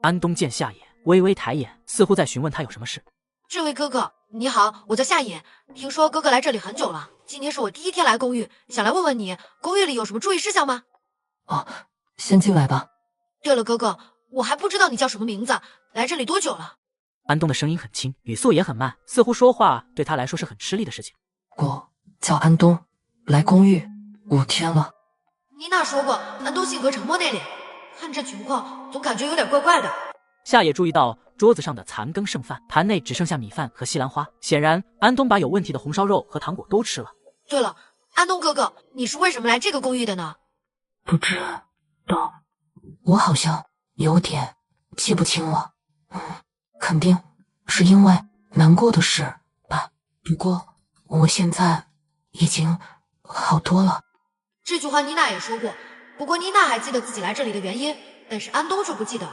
安东见夏野，微微抬眼，似乎在询问他有什么事。这位哥哥，你好，我叫夏野，听说哥哥来这里很久了，今天是我第一天来公寓，想来问问你，公寓里有什么注意事项吗？哦，先进来吧。对了，哥哥，我还不知道你叫什么名字，来这里多久了？安东的声音很轻，语速也很慢，似乎说话对他来说是很吃力的事情。我叫安东，来公寓5天了。妮娜说过，安东性格沉默内敛，看这情况，总感觉有点怪怪的。夏野注意到桌子上的残羹剩饭，盘内只剩下米饭和西兰花，显然安东把有问题的红烧肉和糖果都吃了。对了，安东哥哥，你是为什么来这个公寓的呢？不知道，我好像有点记不清了。肯定是因为难过的事吧。不过我现在已经好多了。这句话妮娜也说过，不过妮娜还记得自己来这里的原因，但是安东却不记得。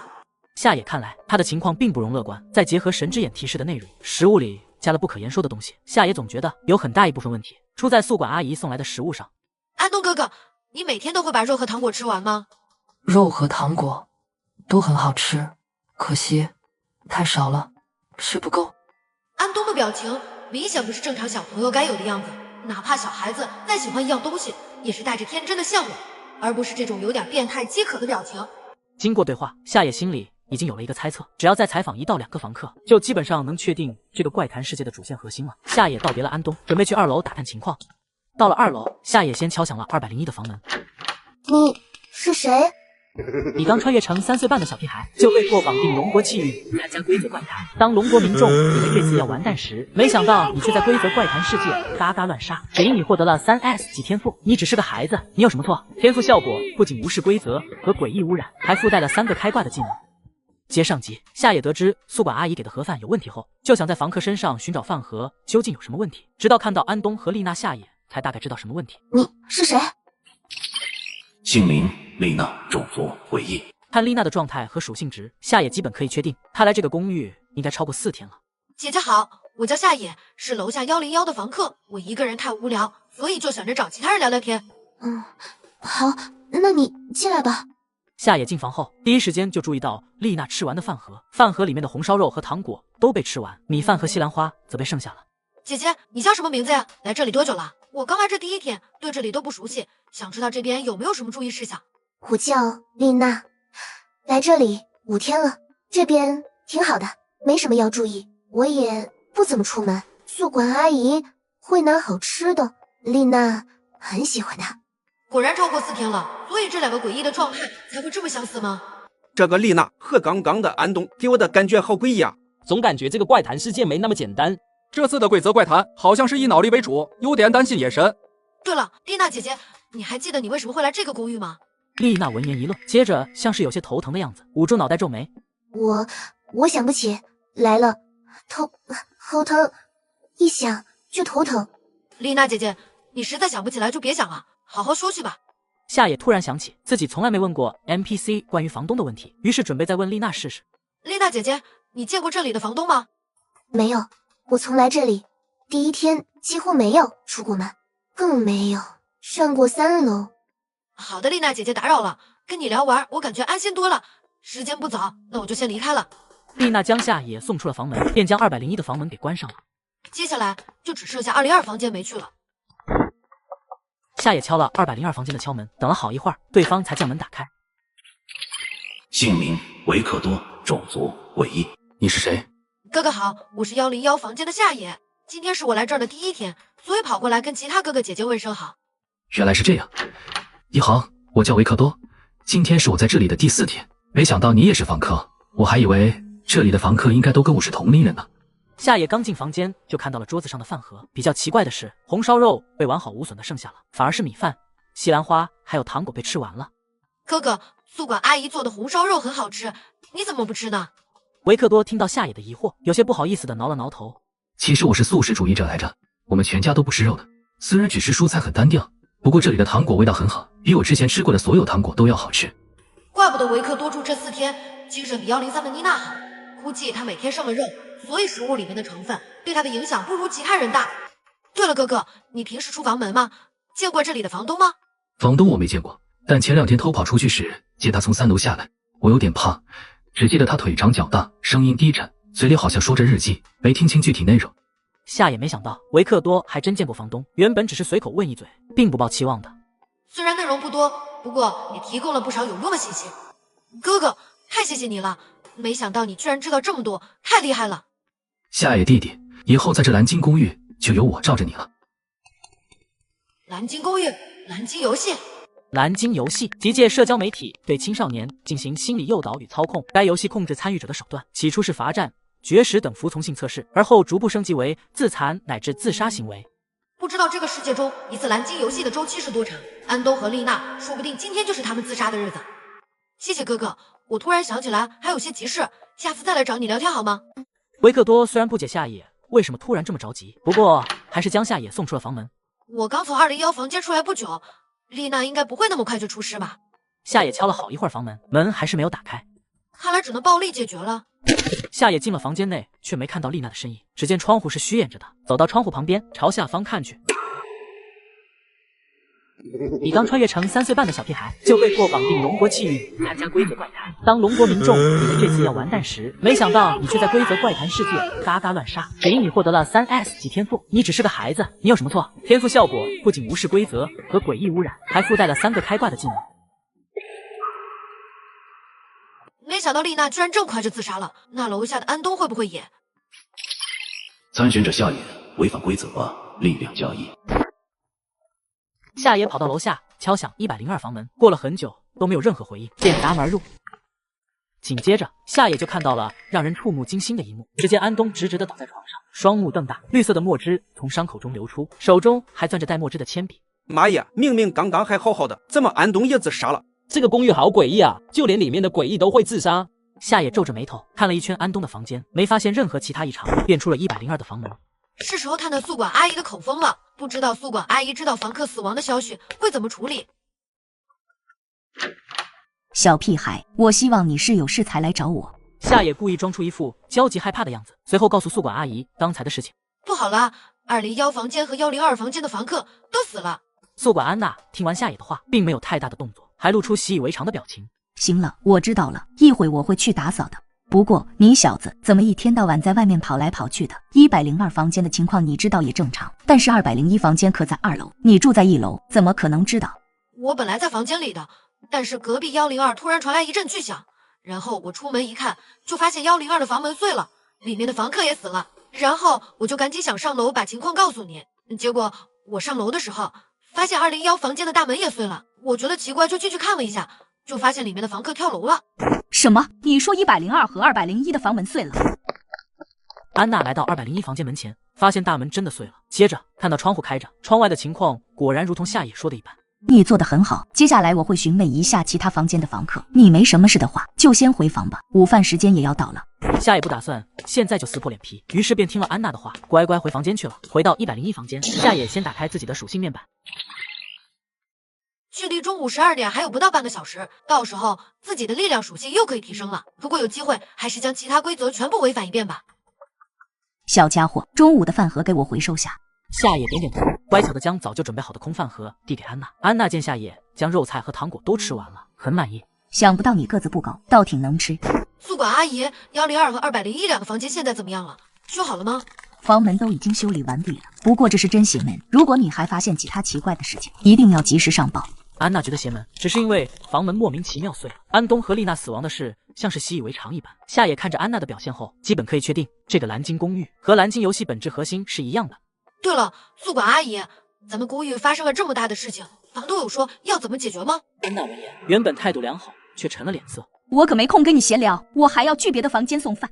夏野看来他的情况并不容乐观，再结合神之眼提示的内容，食物里加了不可言说的东西，夏野总觉得有很大一部分问题出在宿管阿姨送来的食物上。安东哥哥，你每天都会把肉和糖果吃完吗？肉和糖果都很好吃，可惜太少了，吃不够。安东的表情明显不是正常小朋友该有的样子，哪怕小孩子再喜欢一样东西，也是带着天真的向往，而不是这种有点变态饥渴的表情。经过对话，夏野心里已经有了一个猜测，只要再采访1到2个房客，就基本上能确定这个怪谈世界的主线核心了。夏野道别了安东，准备去2楼打探情况。到了2楼，夏野先敲响了201的房门。你是谁？你刚穿越成3岁半的小屁孩，就被迫绑定龙国气运，参加规则怪谈。当龙国民众以为这次要完蛋时，没想到你却在规则怪谈世界嘎嘎乱杀，只因你获得了3S 级天赋。你只是个孩子，你有什么错？天赋效果不仅无视规则和诡异污染，还附带了3个开挂的技能。接上集，夏野得知宿管阿姨给的盒饭有问题后，就想在房客身上寻找饭盒究竟有什么问题，直到看到安东和丽娜夏野，才大概知道什么问题。你是谁？姓名丽娜，种族诡异。看丽娜的状态和属性值，夏野基本可以确定，她来这个公寓应该超过4天了。姐姐好，我叫夏野，是楼下101的房客。我一个人太无聊，所以就想着找其他人聊聊天。好，那你进来吧。夏野进房后，第一时间就注意到丽娜吃完的饭盒，饭盒里面的红烧肉和糖果都被吃完，米饭和西兰花则被剩下了。姐姐，你叫什么名字呀？来这里多久了？我刚来这第1天，对这里都不熟悉，想知道这边有没有什么注意事项。我叫丽娜，来这里5天了，这边挺好的，没什么要注意。我也不怎么出门，宿管阿姨会拿好吃的，丽娜很喜欢她。果然超过4天了，所以这2个诡异的状态才会这么相似吗？这个丽娜和刚刚的安东给我的感觉好诡异啊，总感觉这个怪谈世界没那么简单。这次的规则怪谈好像是以脑力为主，有点担心野神。对了，丽娜姐姐，你还记得你为什么会来这个公寓吗？丽娜闻言一愣，接着像是有些头疼的样子，捂住脑袋皱眉。我想不起来了，头疼，一想就头疼。丽娜姐姐，你实在想不起来就别想了，好好休息吧。夏野突然想起自己从来没问过 NPC 关于房东的问题，于是准备再问丽娜试试。丽娜姐姐，你见过这里的房东吗？没有，我从来这里第1天几乎没有出过门，更没有上过3楼。好的，丽娜姐姐打扰了，跟你聊完我感觉安心多了。时间不早，那我就先离开了。丽娜将夏野送出了房门，便将201的房门给关上了。接下来就只剩下202房间没去了。夏野敲了202房间的敲门，等了好一会儿，对方才将门打开。姓名维克多，种族诡异。你是谁？哥哥好，我是101房间的夏野，今天是我来这儿的第1天，所以跑过来跟其他哥哥姐姐问声好。原来是这样。你好，我叫维克多，今天是我在这里的第4天，没想到你也是房客，我还以为这里的房客应该都跟我是同龄人呢。夏野刚进房间就看到了桌子上的饭盒，比较奇怪的是，红烧肉被完好无损的剩下了，反而是米饭、西兰花还有糖果被吃完了。哥哥，宿管阿姨做的红烧肉很好吃，你怎么不吃呢？维克多听到夏野的疑惑，有些不好意思的挠了挠头。其实我是素食主义者来着，我们全家都不吃肉的，虽然只吃蔬菜很单调，不过这里的糖果味道很好，比我之前吃过的所有糖果都要好吃。怪不得维克多住这4天，精神比103的妮娜好，估计他每天剩了肉，所以食物里面的成分对他的影响不如其他人大。对了，哥哥，你平时出房门吗？见过这里的房东吗？房东我没见过，但前2天偷跑出去时，见他从3楼下来，我有点怕，只记得他腿长脚大，声音低沉，嘴里好像说着日记，没听清具体内容。夏野没想到维克多还真见过房东，原本只是随口问一嘴，并不抱期望的。虽然内容不多，不过也提供了不少有用的信息。哥哥，太谢谢你了，没想到你居然知道这么多，太厉害了。夏野弟弟，以后在这蓝鲸公寓就由我罩着你了。蓝鲸公寓，蓝鲸游戏。蓝鲸游戏即借社交媒体对青少年进行心理诱导与操控，该游戏控制参与者的手段，起初是罚站、绝食等服从性测试，而后逐步升级为自残乃至自杀行为。不知道这个世界中一次蓝鲸游戏的周期是多长？安东和丽娜，说不定今天就是他们自杀的日子。谢谢哥哥，我突然想起来还有些急事，下次再来找你聊天好吗？维克多虽然不解夏野为什么突然这么着急，不过还是将夏野送出了房门。我刚从201房间出来不久，丽娜应该不会那么快就出事吧？夏野敲了好一会儿房门，门还是没有打开，看来只能暴力解决了。夏野进了房间内，却没看到丽娜的身影。只见窗户是虚掩着的，走到窗户旁边，朝下方看去。你刚穿越成3岁半的小屁孩，就被迫绑定龙国气运，参加规则怪谈。当龙国民众以为这次要完蛋时，没想到你却在规则怪谈世界嘎嘎乱杀，只因你获得了3S 级天赋。你只是个孩子，你有什么错？天赋效果不仅无视规则和诡异污染，还附带了3个开挂的技能。没想到丽娜居然这么快就自杀了，那楼下的安东会不会也？参选者夏野违反规则，力量加1。夏野跑到楼下敲响102房门，过了很久都没有任何回应，便砸门而入。紧接着，夏野就看到了让人触目惊心的一幕。只见安东直直地倒在床上，双目瞪大，绿色的墨汁从伤口中流出，手中还攥着带墨汁的铅笔。妈呀，明明刚刚还好好的，怎么安东也自杀了？这个公寓好诡异啊，就连里面的诡异都会自杀。夏野皱着眉头看了一圈安东的房间，没发现任何其他异常，便出了102的房门。是时候探探宿管阿姨的口风了，不知道宿管阿姨知道房客死亡的消息会怎么处理。小屁孩，我希望你是有事才来找我。夏野故意装出一副焦急害怕的样子，随后告诉宿管阿姨刚才的事情。不好了，201房间和102房间的房客都死了。宿管安娜听完夏野的话，并没有太大的动作，还露出习以为常的表情。行了，我知道了，一会我会去打扫的。不过你小子怎么一天到晚在外面跑来跑去的？102房间的情况你知道也正常，但是201房间可在2楼，你住在1楼，怎么可能知道？我本来在房间里的，但是隔壁102突然传来一阵巨响，然后我出门一看，就发现102的房门碎了，里面的房客也死了。然后我就赶紧想上楼把情况告诉你，结果我上楼的时候发现201房间的大门也碎了，我觉得奇怪就进去看了一下，就发现里面的房客跳楼了。什么？你说102和201的房门碎了？安娜来到201房间门前，发现大门真的碎了，接着看到窗户开着，窗外的情况果然如同夏野说的一般。你做得很好，接下来我会询问一下其他房间的房客，你没什么事的话就先回房吧，午饭时间也要到了。夏野不打算现在就撕破脸皮，于是便听了安娜的话，乖乖回房间去了。回到101房间，夏野先打开自己的属性面板。距离中午12点还有不到半个小时，到时候自己的力量属性又可以提升了。如果有机会，还是将其他规则全部违反一遍吧。小家伙，中午的饭盒给我回收下。夏野点点头，乖巧的将早就准备好的空饭盒递给安娜。安娜见夏野将肉菜和糖果都吃完了，很满意。想不到你个子不高，倒挺能吃。宿管阿姨，102和201两个房间现在怎么样了？修好了吗？房门都已经修理完毕了，不过这是真邪门，如果你还发现其他奇怪的事情，一定要及时上报。安娜觉得邪门，只是因为房门莫名其妙碎了。安东和丽娜死亡的事像是习以为常一般。夏野看着安娜的表现后，基本可以确定这个蓝鲸公寓和蓝鲸游戏本质核心是一样的。对了，宿管阿姨，咱们公寓发生了这么大的事情，房东有说要怎么解决吗？安娜闻言，原本态度良好，却沉了脸色。我可没空跟你闲聊，我还要去别的房间送饭。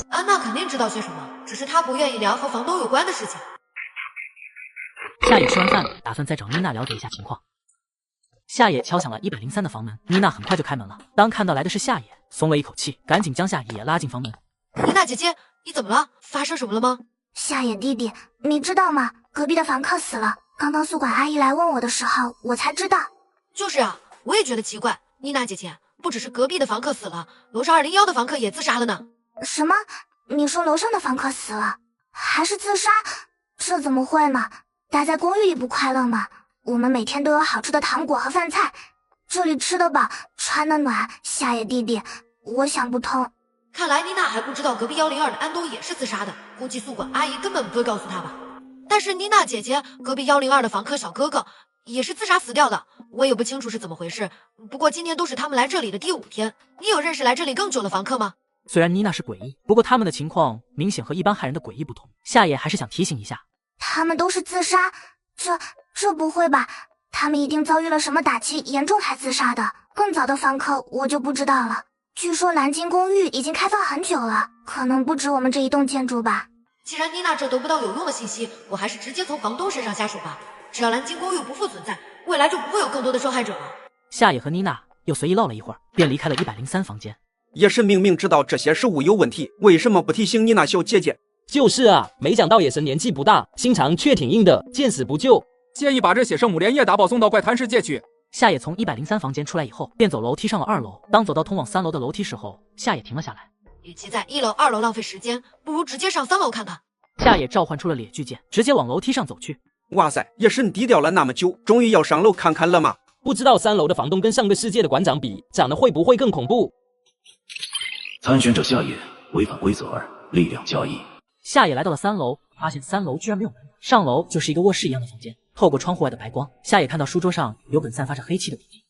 安娜肯定知道些什么，只是她不愿意聊和房东有关的事情。夏野吃完饭，打算再找妮娜了解一下情况。夏野敲响了103的房门，妮娜很快就开门了。当看到来的是夏野，松了一口气，赶紧将夏野拉进房门。妮娜姐姐，你怎么了？发生什么了吗？夏野弟弟，你知道吗？隔壁的房客死了。刚刚宿管阿姨来问我的时候，我才知道。就是啊，我也觉得奇怪。妮娜姐姐，不只是隔壁的房客死了，楼上201的房客也自杀了呢。什么？你说楼上的房客死了，还是自杀？这怎么会嘛？待在公寓里不快乐吗？我们每天都有好吃的糖果和饭菜，这里吃得饱，穿得暖。夏野弟弟，我想不通。看来妮娜还不知道隔壁102的安东也是自杀的，估计宿管阿姨根本不会告诉她吧。但是妮娜姐姐，隔壁102的房客小哥哥也是自杀死掉的，我也不清楚是怎么回事。不过今天都是他们来这里的第5天，你有认识来这里更久的房客吗？虽然妮娜是诡异，不过他们的情况明显和一般害人的诡异不同。夏野还是想提醒一下，他们都是自杀，这不会吧？他们一定遭遇了什么打击严重才自杀的。更早的房客我就不知道了。据说蓝鲸公寓已经开放很久了，可能不止我们这一栋建筑吧。既然妮娜这得不到有用的信息，我还是直接从房东身上下手吧。只要蓝鲸公寓不复存在，未来就不会有更多的受害者了。夏野和妮娜又随意唠了一会儿，便离开了103房间。也是明明知道这些事物有问题，为什么不提醒妮娜小姐姐？就是啊，没想到野神年纪不大，心肠却挺硬的，见死不救。建议把这血圣母连夜打包送到怪谈世界去。夏野从103房间出来以后，便走楼梯上了2楼。当走到通往3楼的楼梯时候，夏野停了下来。与其在1楼、2楼浪费时间，不如直接上3楼看看。夏野召唤出了猎巨剑，直接往楼梯上走去。哇塞，野神低调了那么久，终于要上楼看看了吗？不知道3楼的房东跟上个世界的馆长比，长得会不会更恐怖？参选者夏野违反规则2，力量加1。夏野来到了3楼，发现3楼居然没有门，上楼就是一个卧室一样的房间。透过窗户外的白光，夏野看到书桌上有本散发着黑气的笔记。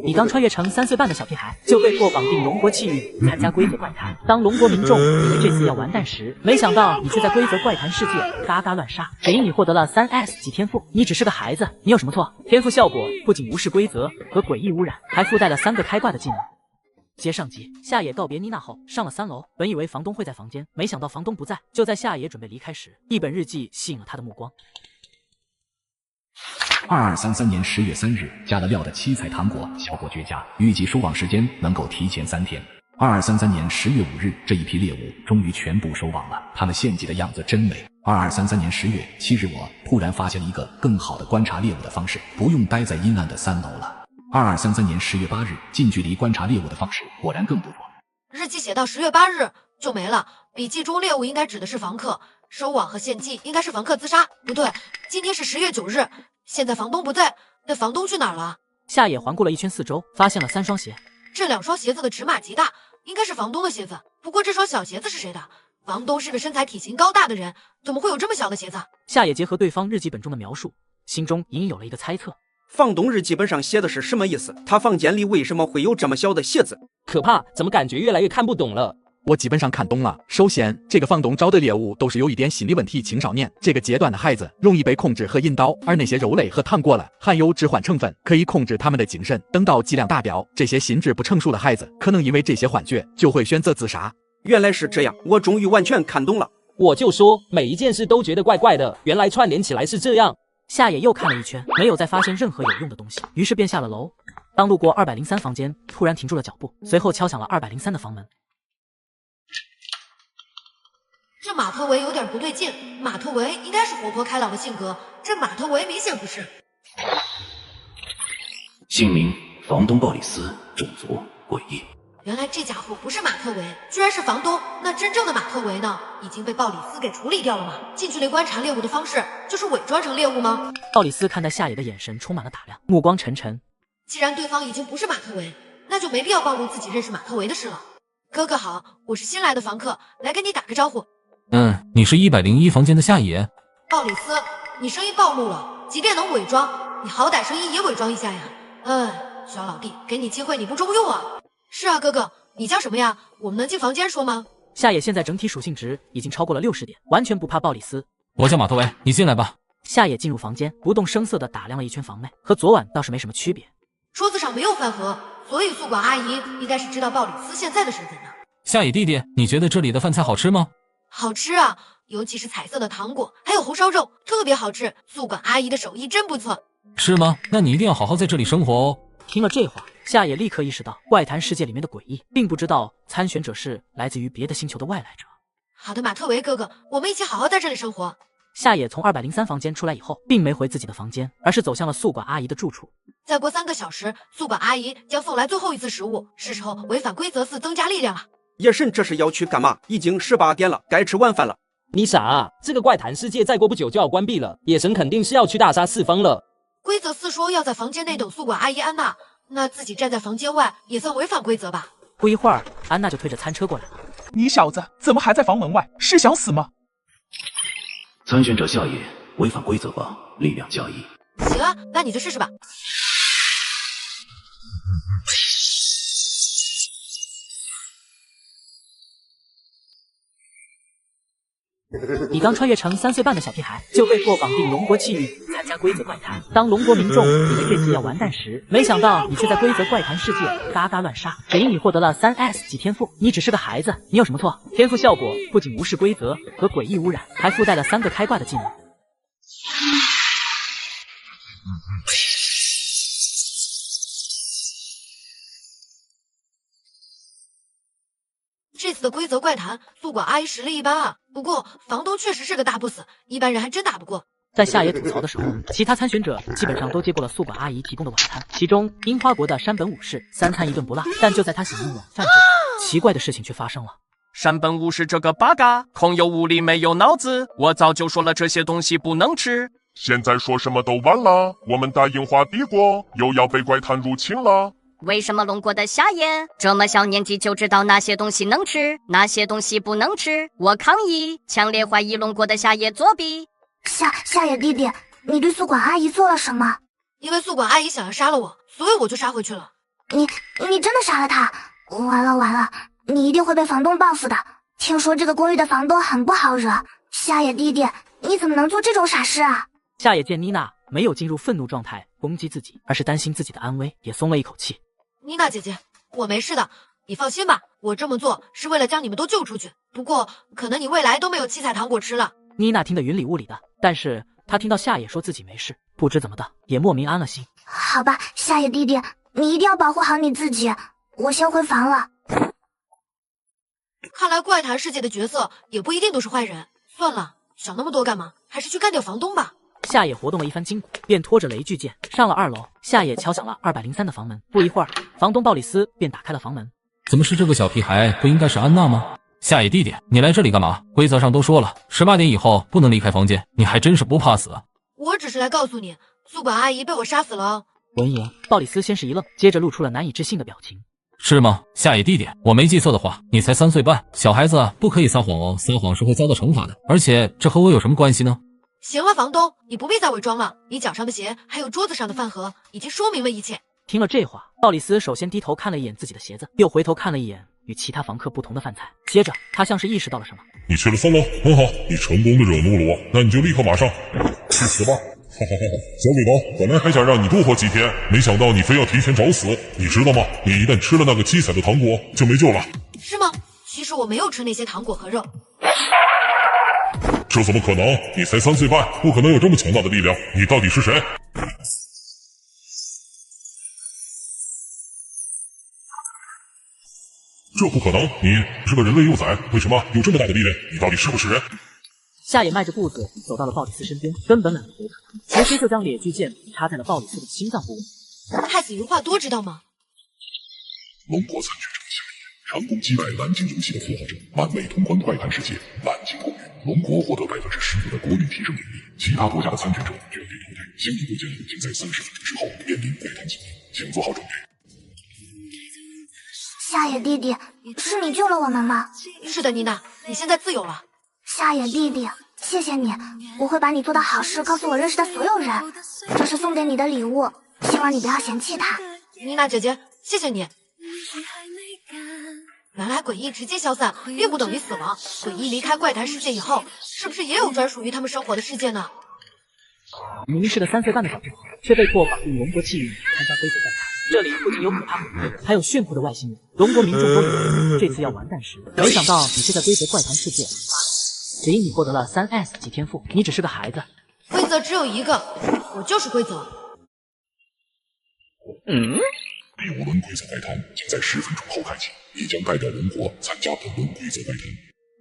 你刚穿越成3岁半的小屁孩，就被迫绑定龙国气运参加规则怪谈。当龙国民众以为这次要完蛋时，没想到你却在规则怪谈世界嘎嘎乱杀，只因你获得了3S 级天赋。你只是个孩子，你有什么错？天赋效果不仅无视规则和诡异污染，还附带了3个开挂的技能。接上集，夏野告别妮娜后上了3楼，本以为房东会在房间，没想到房东不在。就在夏野准备离开时，一本日记吸引了他的目光。2233年10月3日，加了料的7彩糖果效果绝佳，预计收网时间能够提前3天。2233年10月5日，这一批猎物终于全部收网了，它们献祭的样子真美。2233年10月7日，我突然发现了一个更好的观察猎物的方式，不用待在阴暗的3楼了。2233年10月8日，近距离观察猎物的方式果然更不错。日记写到10月8日就没了，笔记中猎物应该指的是房客，收网和献祭应该是房客自杀。不对，今天是10月9日，现在房东不在，那房东去哪儿了？夏野环顾了一圈四周，发现了3双鞋。这2双鞋子的尺码极大，应该是房东的鞋子。不过这双小鞋子是谁的？房东是个身材体型高大的人，怎么会有这么小的鞋子？夏野结合对方日记本中的描述，心中隐隐有了一个猜测。房东日记本上写的是什么意思？他房间里为什么会有这么小的鞋子？可怕，怎么感觉越来越看不懂了？我基本上看懂了。首先，这个房东招的猎物都是有一点心理问题青少年，这个阶段的孩子容易被控制和引导，而那些肉类和糖果了含有致幻成分，可以控制他们的精神。等到剂量达标，这些心智不成熟的孩子可能因为这些幻觉就会选择自杀。原来是这样，我终于完全看懂了。我就说每一件事都觉得怪怪的，原来串联起来是这样。夏野又看了一圈，没有再发现任何有用的东西，于是便下了楼。当路过203房间，突然停住了脚步，随后敲响了203的房门。这马特维有点不对劲，马特维应该是活泼开朗的性格，这马特维明显不是。姓名：房东鲍里斯，种族：诡异。原来这家伙不是马特维，居然是房东。那真正的马特维呢？已经被鲍里斯给处理掉了吗？近距离观察猎物的方式就是伪装成猎物吗？鲍里斯看待夏野的眼神充满了打量，目光沉沉。既然对方已经不是马特维，那就没必要暴露自己认识马特维的事了。哥哥好，我是新来的房客，来跟你打个招呼。你是101房间的夏野。鲍里斯，你声音暴露了，即便能伪装，你好歹声音也伪装一下呀。小老弟，给你机会你不中用啊。是啊，哥哥，你叫什么呀？我们能进房间说吗？夏野现在整体属性值已经超过了60点，完全不怕鲍里斯。我叫马特维，你进来吧。夏野进入房间，不动声色地打量了一圈房内，和昨晚倒是没什么区别。桌子上没有饭盒，所以宿管阿姨应该是知道鲍里斯现在的身份的。夏野弟弟，你觉得这里的饭菜好吃吗？好吃啊，尤其是彩色的糖果，还有红烧肉，特别好吃。宿管阿姨的手艺真不错。是吗？那你一定要好好在这里生活哦。听了这话，夏野立刻意识到怪谈世界里面的诡异，并不知道参选者是来自于别的星球的外来者。好的，马特维哥哥，我们一起好好在这里生活。夏野从203房间出来以后，并没回自己的房间，而是走向了宿管阿姨的住处。再过3个小时，宿管阿姨将送来最后一次食物，是时候违反规则4增加力量了。夜神这是要去干嘛？已经18点了，该吃晚饭了。你傻啊，这个怪谈世界再过不久就要关闭了，野神肯定是要去大杀四方了。规则4说要在房间内等宿管阿姨安娜，那自己站在房间外也算违反规则吧。不一会儿，安娜就推着餐车过来了。你小子怎么还在房门外？是想死吗？参选者夏野违反规则吧，力量加1。行啊，那你就试试吧。你刚穿越成3岁半的小屁孩，就被迫绑定龙国气运参加规则怪谈。当龙国民众以为这次要完蛋时，没想到你却在规则怪谈世界嘎嘎乱杀，只因你获得了3S 级天赋。你只是个孩子，你有什么错？天赋效果不仅无视规则和诡异污染，还附带了3个开挂的技能。这次的规则怪谈，宿管阿姨实力一般啊。不过房东确实是个大 boss， 一般人还真打不过。在夏野吐槽的时候，其他参选者基本上都接过了宿管阿姨提供的晚餐。其中，樱花国的山本武士3餐1顿不落，但就在他醒用晚饭时，奇怪的事情却发生了。山本武士这个八嘎，空有无力没有脑子，我早就说了这些东西不能吃。现在说什么都晚了，我们大樱花帝国又要被怪谈入侵了。为什么龙国的夏野这么小年纪就知道哪些东西能吃，哪些东西不能吃？我抗议，强烈怀疑龙国的夏野作弊。夏野弟弟，你对宿管阿姨做了什么？因为宿管阿姨想要杀了我，所以我就杀回去了。你真的杀了他？完了，你一定会被房东报复的。听说这个公寓的房东很不好惹，夏野弟弟，你怎么能做这种傻事啊？夏野见妮娜没有进入愤怒状态攻击自己，而是担心自己的安危，也松了一口气。妮娜姐姐，我没事的，你放心吧。我这么做是为了将你们都救出去。不过，可能你未来都没有七彩糖果吃了。妮娜听得云里雾里的，但是她听到夏野说自己没事，不知怎么的，也莫名安了心。好吧，夏野弟弟，你一定要保护好你自己。我先回房了。看来怪谈世界的角色也不一定都是坏人。算了，想那么多干嘛？还是去干掉房东吧。夏野活动了一番筋骨，便拖着雷巨剑上了2楼。夏野敲响了203的房门，不一会儿，房东鲍里斯便打开了房门。怎么是这个小屁孩？不应该是安娜吗？夏野弟弟，你来这里干嘛？规则上都说了，18点以后不能离开房间，你还真是不怕死啊！我只是来告诉你，宿管阿姨被我杀死了哦。闻言，鲍里斯先是一愣，接着露出了难以置信的表情。是吗？夏野弟弟，我没记错的话，你才3岁半，小孩子不可以撒谎哦，撒谎是会遭到惩罚的。而且这和我有什么关系呢？行了，房东，你不必再伪装了。你脚上的鞋，还有桌子上的饭盒，已经说明了一切。听了这话，鲍里斯首先低头看了一眼自己的鞋子，又回头看了一眼与其他房客不同的饭菜，接着他像是意识到了什么。你去了3楼，很好，你成功的惹怒了我，那你就立刻马上去死吧！哈哈哈！小鬼宝，本来还想让你多活几天，没想到你非要提前找死，你知道吗？你一旦吃了那个7彩的糖果，就没救了。是吗？其实我没有吃那些糖果和肉。这怎么可能？你才3岁半，不可能有这么强大的力量。你到底是谁？这不可能！你是个人类幼崽，为什么有这么大的力量？你到底是不是人？夏野迈着步子走到了鲍里斯身边，根本懒得回他，直接就将猎巨剑插在了鲍里斯的心脏部位。太子如话多，知道吗？龙国参选者夏野成功击败蓝鲸游戏的富豪者，完美通关怪谈世界蓝鲸公寓。龙国获得15%的国运提升能力，其他国家的参选者全被淘汰。相关国家将在30分钟之后面临怪谈锁定，请做好准备。夏野弟弟，是你救了我们吗？是的，妮娜，你现在自由了。夏野弟弟，谢谢你，我会把你做的好事告诉我认识的所有人。这是送给你的礼物，希望你不要嫌弃它。妮娜姐姐，谢谢你。原来诡异直接消散，并不等于死亡。诡异离开怪谈世界以后，是不是也有专属于他们生活的世界呢？明明是个3岁半的小朋友，却被迫绑定龙国气运参加规则怪谈。这里不仅有可怕恐怖，还有炫酷的外星人。龙国民众都以为这次要完蛋时，没想到你却在规则怪谈世界。只因你获得了3S 级天赋，你只是个孩子。规则只有一个，我就是规则。第5轮规则怪谈将在10分钟后开启，你将代表龙国参加本轮规则怪谈。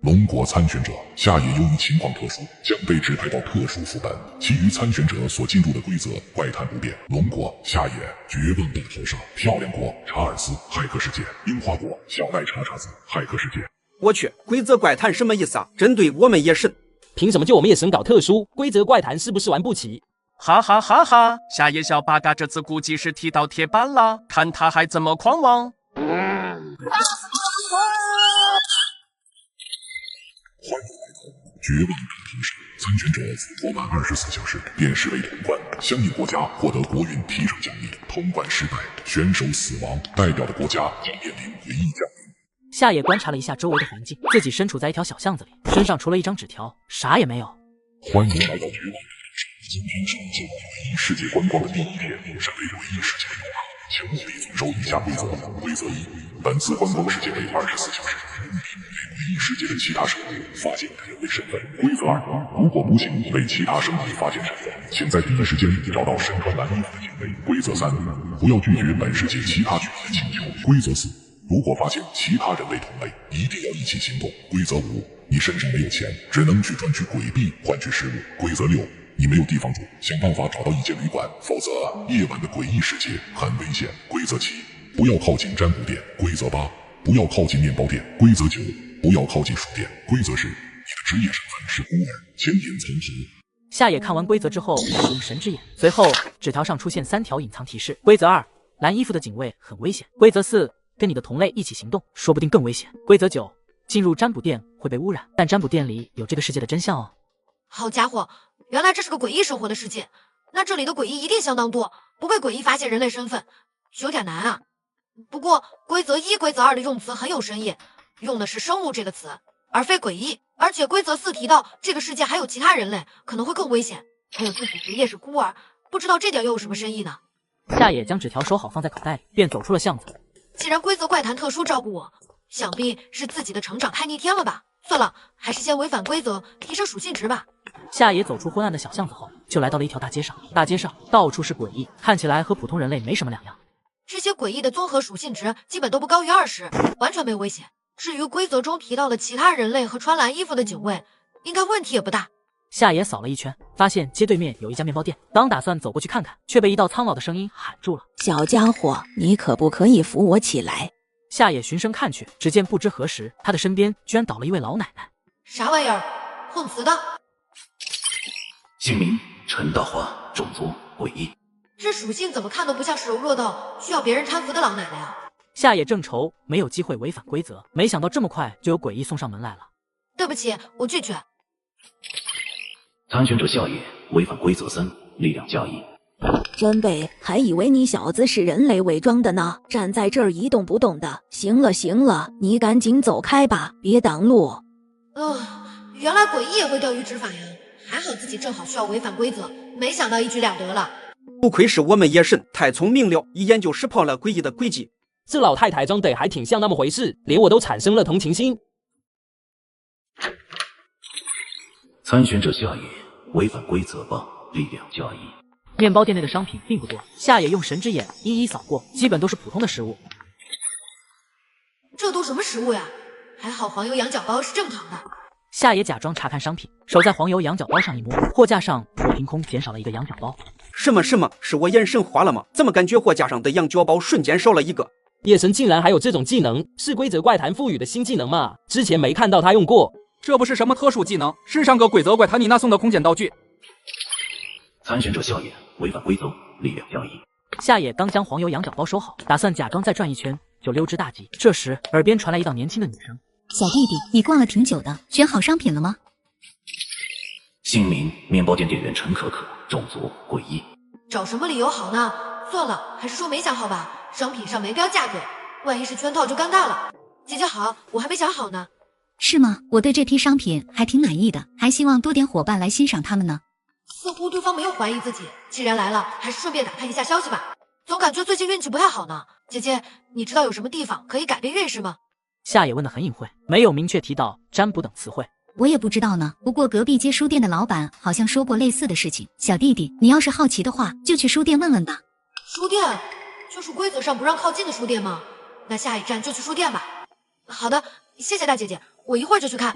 龙国参选者夏野由于情况特殊，将被指派到特殊副本，其余参选者所进入的规则怪谈不变。龙国夏野绝望大逃杀，漂亮国查尔斯骇客世界，樱花国小奈查查子骇客世界。我去，规则怪谈什么意思啊？针对我们野神？凭什么就我们野神搞特殊？规则怪谈是不是玩不起？哈哈哈哈！夏野小八嘎这次估计是踢到铁板了，看他还怎么狂妄！欢迎来到绝望大逃杀，参选者活满24小时便视为通关，相应国家获得国运提升奖励。通关失败，选手死亡，代表的国家将面临诡异奖励。夏野观察了一下周围的环境，自己身处在一条小巷子里，身上除了一张纸条，啥也没有。欢迎来到绝望大逃杀，今天是进入诡异世界观光的第1天，身为诡异世界的游客，请务必遵守以下规则。规则1：本次观光时间为24小时，务必不对诡异世界的其他生物发现人类身份。规则2：如果不幸为其他生物发现身份，请在第一时间找到身穿蓝衣服的警卫。规则3：不要拒绝本世界其他居民的请求。规则4：如果发现其他人类同类，一定要一起行动。规则5：你身上没有钱，只能去赚取鬼币换取食物。规则6：你没有地方住，想办法找到一间旅馆，否则夜晚的诡异世界很危险。规则7：不要靠近占卜店。规则8：不要靠近面包店。规则9：不要靠近书店。规则10：你的职业身份是孤儿，请隐藏起。夏野看完规则之后使用神之眼，随后纸条上出现3条隐藏提示。规则2：蓝衣服的警卫很危险。规则4：跟你的同类一起行动，说不定更危险。规则9：进入占卜店会被污染，但占卜店里有这个世界的真相哦。好家伙，原来这是个诡异生活的世界。那这里的诡异一定相当多，不被诡异发现人类身份，有点难啊。不过规则1、规则2的用词很有深意，用的是生物这个词，而非诡异。而且规则4提到这个世界还有其他人类，可能会更危险。还有自己爷爷是孤儿，不知道这点又有什么深意呢？夏野将纸条收好放在口袋里，便走出了巷子。既然规则怪谈特殊照顾我，想必是自己的成长太逆天了吧？算了，还是先违反规则，提升属性值吧。夏野走出昏暗的小巷子后，就来到了一条大街上。大街上到处是诡异，看起来和普通人类没什么两样。这些诡异的综合属性值基本都不高于20，完全没危险。至于规则中提到了其他人类和穿蓝衣服的警卫，应该问题也不大。夏野扫了一圈，发现街对面有一家面包店，刚打算走过去看看，却被一道苍老的声音喊住了：“小家伙，你可不可以扶我起来？”夏野循声看去，只见不知何时，他的身边居然倒了一位老奶奶。啥玩意儿？碰瓷的？姓名陈大花，种族诡异。这属性怎么看都不像是柔弱到需要别人搀扶的老奶奶啊！夏野正愁没有机会违反规则，没想到这么快就有诡异送上门来了。对不起，我拒绝。参选者夏野违反规则3，力量+1。真背，还以为你小子是人类伪装的呢，站在这儿一动不动的。行了行了，你赶紧走开吧，别挡路。原来诡异也会钓鱼执法呀！还好自己正好需要违反规则，没想到一举两得了。不愧是我们野神，太聪明了，一眼就识破了诡异的诡计。这老太太装得还挺像那么回事，连我都产生了同情心。参选者夏野违反规则8，力量+1。面包店内的商品并不多，夏野用神之眼一一扫过，基本都是普通的食物。这都什么食物呀？还好黄油羊角包是正常的。夏野假装查看商品，手在黄油羊角包上一摸，货架上凭空减少了一个羊角包。什么？是我眼神花了吗？怎么感觉货架上的羊角包瞬间少了一个？夜神竟然还有这种技能，是规则怪谈赋予的新技能吗？之前没看到他用过。这不是什么特殊技能，是上个规则怪谈妮娜送的空间道具。参选者夏野违反规则，力量+1。夏野刚将黄油羊角包收好，打算假装再转一圈就溜之大吉。这时耳边传来一道年轻的女声：“小弟弟，你逛了挺久的，选好商品了吗？”姓名面包店店员陈可可，种族诡异。找什么理由好呢？算了，还是说没想好吧。商品上没标价格，万一是圈套就尴尬了。姐姐好，我还没想好呢。是吗？我对这批商品还挺满意的，还希望多点伙伴来欣赏他们呢。似乎对方没有怀疑自己，既然来了，还是顺便打探一下消息吧。总感觉最近运气不太好呢。姐姐，你知道有什么地方可以改变运势吗？夏野问得很隐晦，没有明确提到占卜等词汇。我也不知道呢，不过隔壁街书店的老板好像说过类似的事情。小弟弟，你要是好奇的话，就去书店问问吧。书店？就是规则上不让靠近的书店吗？那下一站就去书店吧。好的，谢谢大姐姐，我一会儿就去看。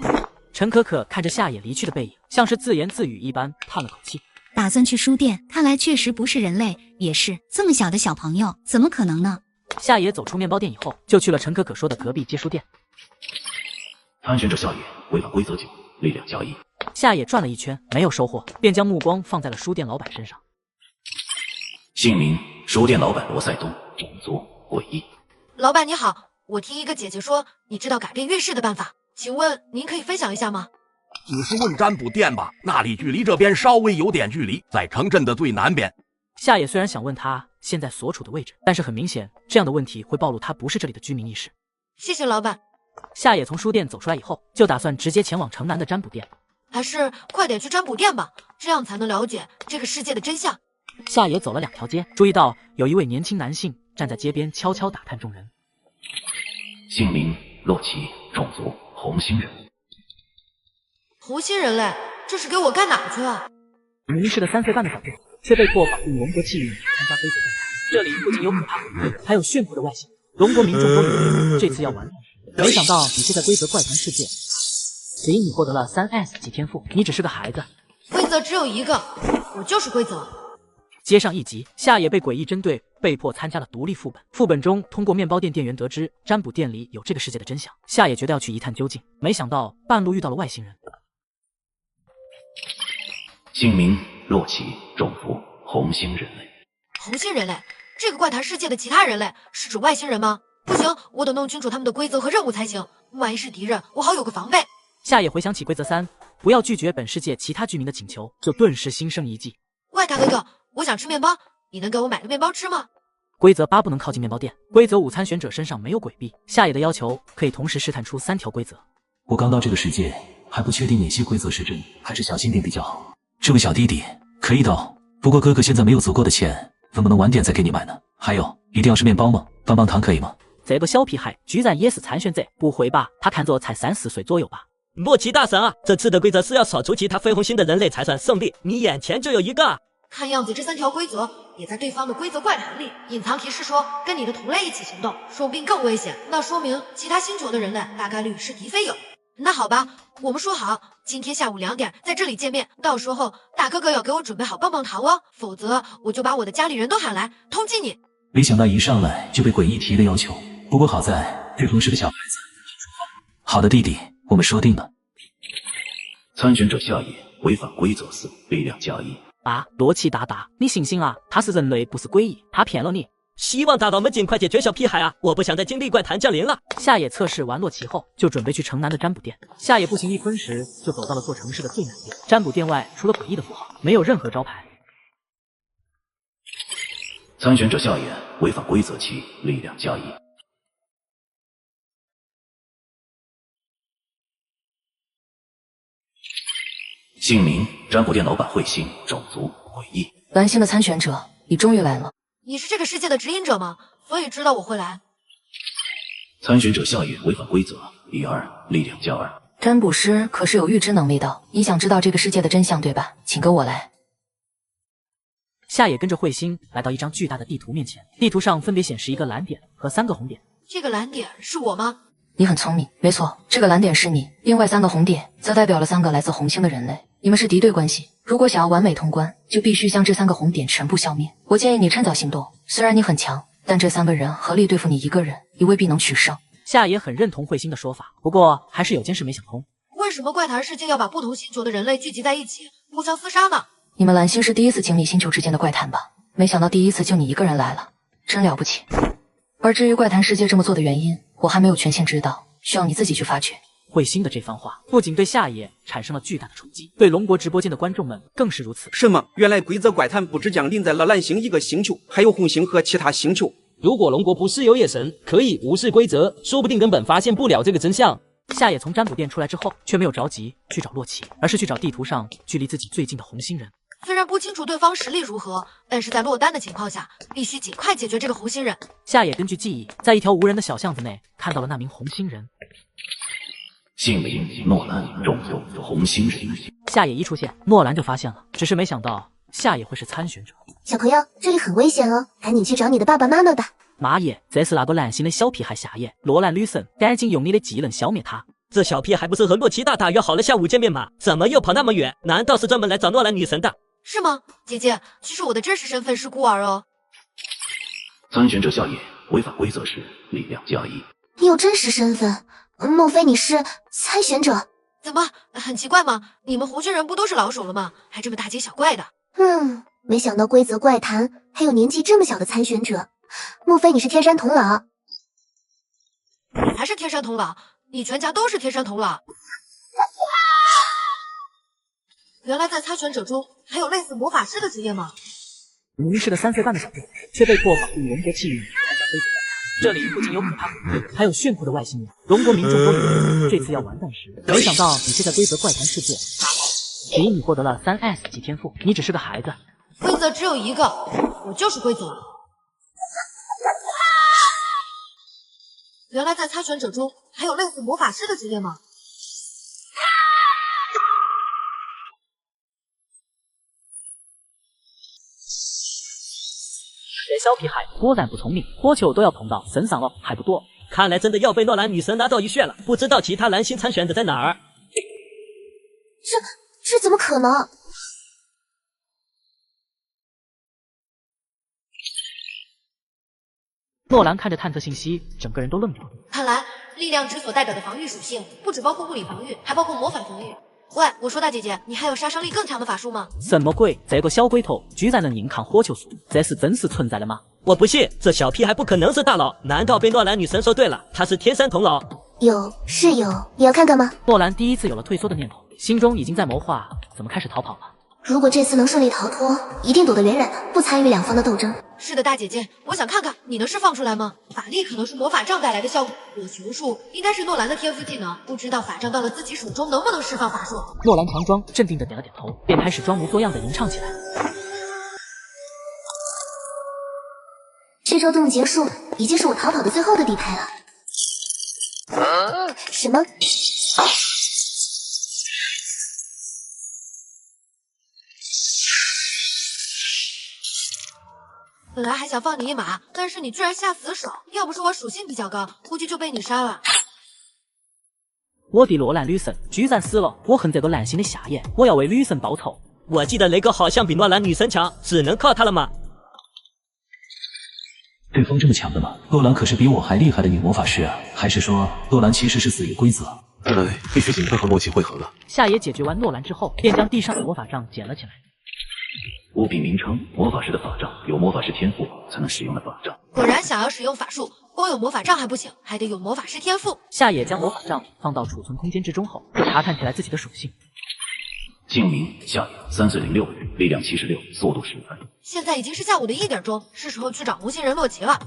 陈可可看着夏野离去的背影，像是自言自语一般，叹了口气。打算去书店，看来确实不是人类，也是这么小的小朋友，怎么可能呢？夏野走出面包店以后，就去了陈可可说的隔壁街书店。参选者夏野违反规则9，力量+1。夏野转了一圈，没有收获，便将目光放在了书店老板身上。姓名书店老板罗塞东，种族诡异。老板你好，我听一个姐姐说你知道改变运势的办法，请问您可以分享一下吗？你是问占卜店吧？那里距离这边稍微有点距离，在城镇的最南边。夏野虽然想问他现在所处的位置，但是很明显，这样的问题会暴露他不是这里的居民意识。谢谢老板。夏野从书店走出来以后，就打算直接前往城南的占卜店。还是快点去占卜店吧，这样才能了解这个世界的真相。夏野走了2条街，注意到有一位年轻男性站在街边悄悄打探众人。姓名洛奇，种族红星人。红星人类，这是给我干哪去啊？迷失了3岁半的小弟却被迫绑定龙国气运参加规则怪谈。这里不仅有可怕诡异，还有炫酷的外形。龙国民众都以为这次要完蛋时，没想到你却在规则怪谈世界，只因你获得了3S 级天赋，你只是个孩子。规则只有一个，我就是规则。接上一集，夏野被诡异针对，被迫参加了独立副本。副本中，通过面包店店员得知占卜店里有这个世界的真相。夏野觉得要去一探究竟，没想到半路遇到了外星人。姓名洛奇，种族红星人类。红星人类，这个怪谈世界的其他人类是指外星人吗？不行，我得弄清楚他们的规则和任务才行。万一是敌人，我好有个防备。夏野回想起规则3，不要拒绝本世界其他居民的请求，就顿时心生一计。怪大哥哥，我想吃面包，你能给我买个面包吃吗？规则8不能靠近面包店。规则5参选者身上没有鬼币，夏野的要求可以同时试探出3条规则。我刚到这个世界，还不确定哪些规则是真，还是小心点比较好。这位小弟弟，可以的，不过哥哥现在没有足够的钱，能不能晚点再给你买呢？还有，一定要是面包吗？棒棒糖可以吗？这个小屁孩居然也是参选者，不会吧？他看着才3、4岁左右吧？莫奇大神啊，这次的规则是要扫除其他绯红星的人类才算胜利，你眼前就有一个。看样子这3条规则也在对方的规则怪谈里。隐藏提示说，跟你的同类一起行动，说不定更危险。那说明其他星球的人类大概率是敌非友。那好吧，我们说好，今天下午2点在这里见面。到时候大哥哥要给我准备好棒棒糖哦，否则我就把我的家里人都喊来通缉你。没想到一上来就被诡异提了要求，不过好在对方是个小孩子。好的，弟弟，我们说定了。参选者夏野违反规则4，力量加1。啊，罗奇大大，你醒醒啊！他是人类，不是诡异，他骗了你。希望大佬们尽快解决小屁孩啊！我不想再经历怪谈降临了。夏野测试完洛奇后，就准备去城南的占卜店。夏野步行1分时，就走到了座城市的最南边。占卜店外除了诡异的符号，没有任何招牌。参选者夏野违反规则7，力量加1。姓名：占卜店老板彗星，种族：诡异。蓝星的参选者，你终于来了。你是这个世界的指引者吗？所以知道我会来。参选者夏野违反规则1、2，力量加2。占卜师可是有预知能力的，你想知道这个世界的真相对吧？请跟我来。夏野跟着彗星来到一张巨大的地图面前，地图上分别显示一个蓝点和3个红点。这个蓝点是我吗？你很聪明，没错，这个蓝点是你，另外3个红点则代表了3个来自红星的人类，你们是敌对关系。如果想要完美通关，就必须将这3个红点全部消灭。我建议你趁早行动，虽然你很强，但这3个人合力对付你一个人，你未必能取胜。夏野很认同彗星的说法，不过还是有件事没想通。为什么怪谈世界要把不同星球的人类聚集在一起，互相厮杀呢？你们蓝星是第一次经历星球之间的怪谈吧？没想到第一次就你一个人来了，真了不起。而至于怪谈世界这么做的原因，我还没有全线知道，需要你自己去发掘。彗星的这番话不仅对夏野产生了巨大的冲击，对龙国直播间的观众们更是如此。什么？原来规则怪谈不只降临在了蓝星一个星球，还有红星和其他星球。如果龙国不是有野神，可以无视规则，说不定根本发现不了这个真相。夏野从占卜店出来之后，却没有着急去找洛奇，而是去找地图上距离自己最近的红星人。虽然不清楚对方实力如何，但是在落单的情况下，必须尽快解决这个红星人。夏野根据记忆，在一条无人的小巷子内看到了那名红星人。姓名：诺兰，种族：红星人。夏野一出现，诺兰就发现了，只是没想到夏野会是参选者。小朋友，这里很危险哦，赶紧去找你的爸爸妈妈吧。妈耶，这是那个蓝星的小屁孩夏野，诺兰女神，赶紧用你的技能消灭他。这小屁还不是和洛奇大大约好了下午见面吗？怎么又跑那么远？难道是专门来找诺兰女神的？是吗？姐姐，其实我的真实身份是孤儿哦。参选者夏野违反规则时，力量加1。你有真实身份？莫非你是参选者？怎么，很奇怪吗？你们红星人不都是老手了吗？还这么大惊小怪的。没想到规则怪谈还有年纪这么小的参选者，莫非你是天山童姥？你才是天山童姥，你全家都是天山童姥。原来在参选者中还有类似魔法师的职业吗？明明是个3岁半的小屁孩，却被迫绑定龙国气运参加规则怪谈。这里不仅有可怕恐惧，还有炫酷的外星人。龙国民众都以为这次要完蛋时，没想到你却在规则怪谈世界杀爆。只因你获得了3S 级天赋，你只是个孩子。规则只有一个，我就是规则。原来在参选者中还有类似魔法师的职业吗？这小屁孩果然不聪明，火球都要碰到身上了还不躲。看来真的要被诺兰女神拿到一血了，不知道其他蓝星参选者在哪儿。这怎么可能？诺兰看着探测信息，整个人都愣住了。看来力量值所代表的防御属性不只包括物理防御，还包括魔法防御。喂，我说大姐姐，你还有杀伤力更强的法术吗？什么鬼？这个小龟头居然能硬抗火球术，这是真实存在的吗？我不信，这小屁还不可能是大佬，难道被诺兰女神说对了，他是天山童姥？是有，你要看看吗？诺兰第一次有了退缩的念头，心中已经在谋划怎么开始逃跑了。如果这次能顺利逃脱，一定躲得远远的，不参与两方的斗争。是的，大姐姐，我想看看你能释放出来吗？法力可能是魔法杖带来的效果，我球术应该是诺兰的天赋技能，不知道法杖到了自己手中能不能释放法术。诺兰强装镇定的点了点头，便开始装模作样的吟唱起来。这周动结束，已经是我逃跑的最后的底牌了。什么？本来还想放你一马，但是你居然下死手，要不是我属性比较高，估计就被你杀了。我的罗兰女神居然死了！我恨这个蓝心的夏野，我要为女神报仇。我记得雷哥好像比诺兰女神强，只能靠他了吗？对方这么强的吗？洛兰可是比我还厉害的女魔法师啊！还是说洛兰其实是死于规则？看来必须尽快和洛奇会合了。夏野解决完诺兰之后，便将地上的魔法杖捡了起来。物品名称：魔法师的法杖，有魔法师天赋才能使用的法杖。果然，想要使用法术，光有魔法杖还不行，还得有魔法师天赋。夏野将魔法杖放到储存空间之中后，查看起来自己的属性。姓名：夏野，3岁06个月，力量76，速度10分。现在已经是下午的1点钟，是时候去找无心人洛奇了。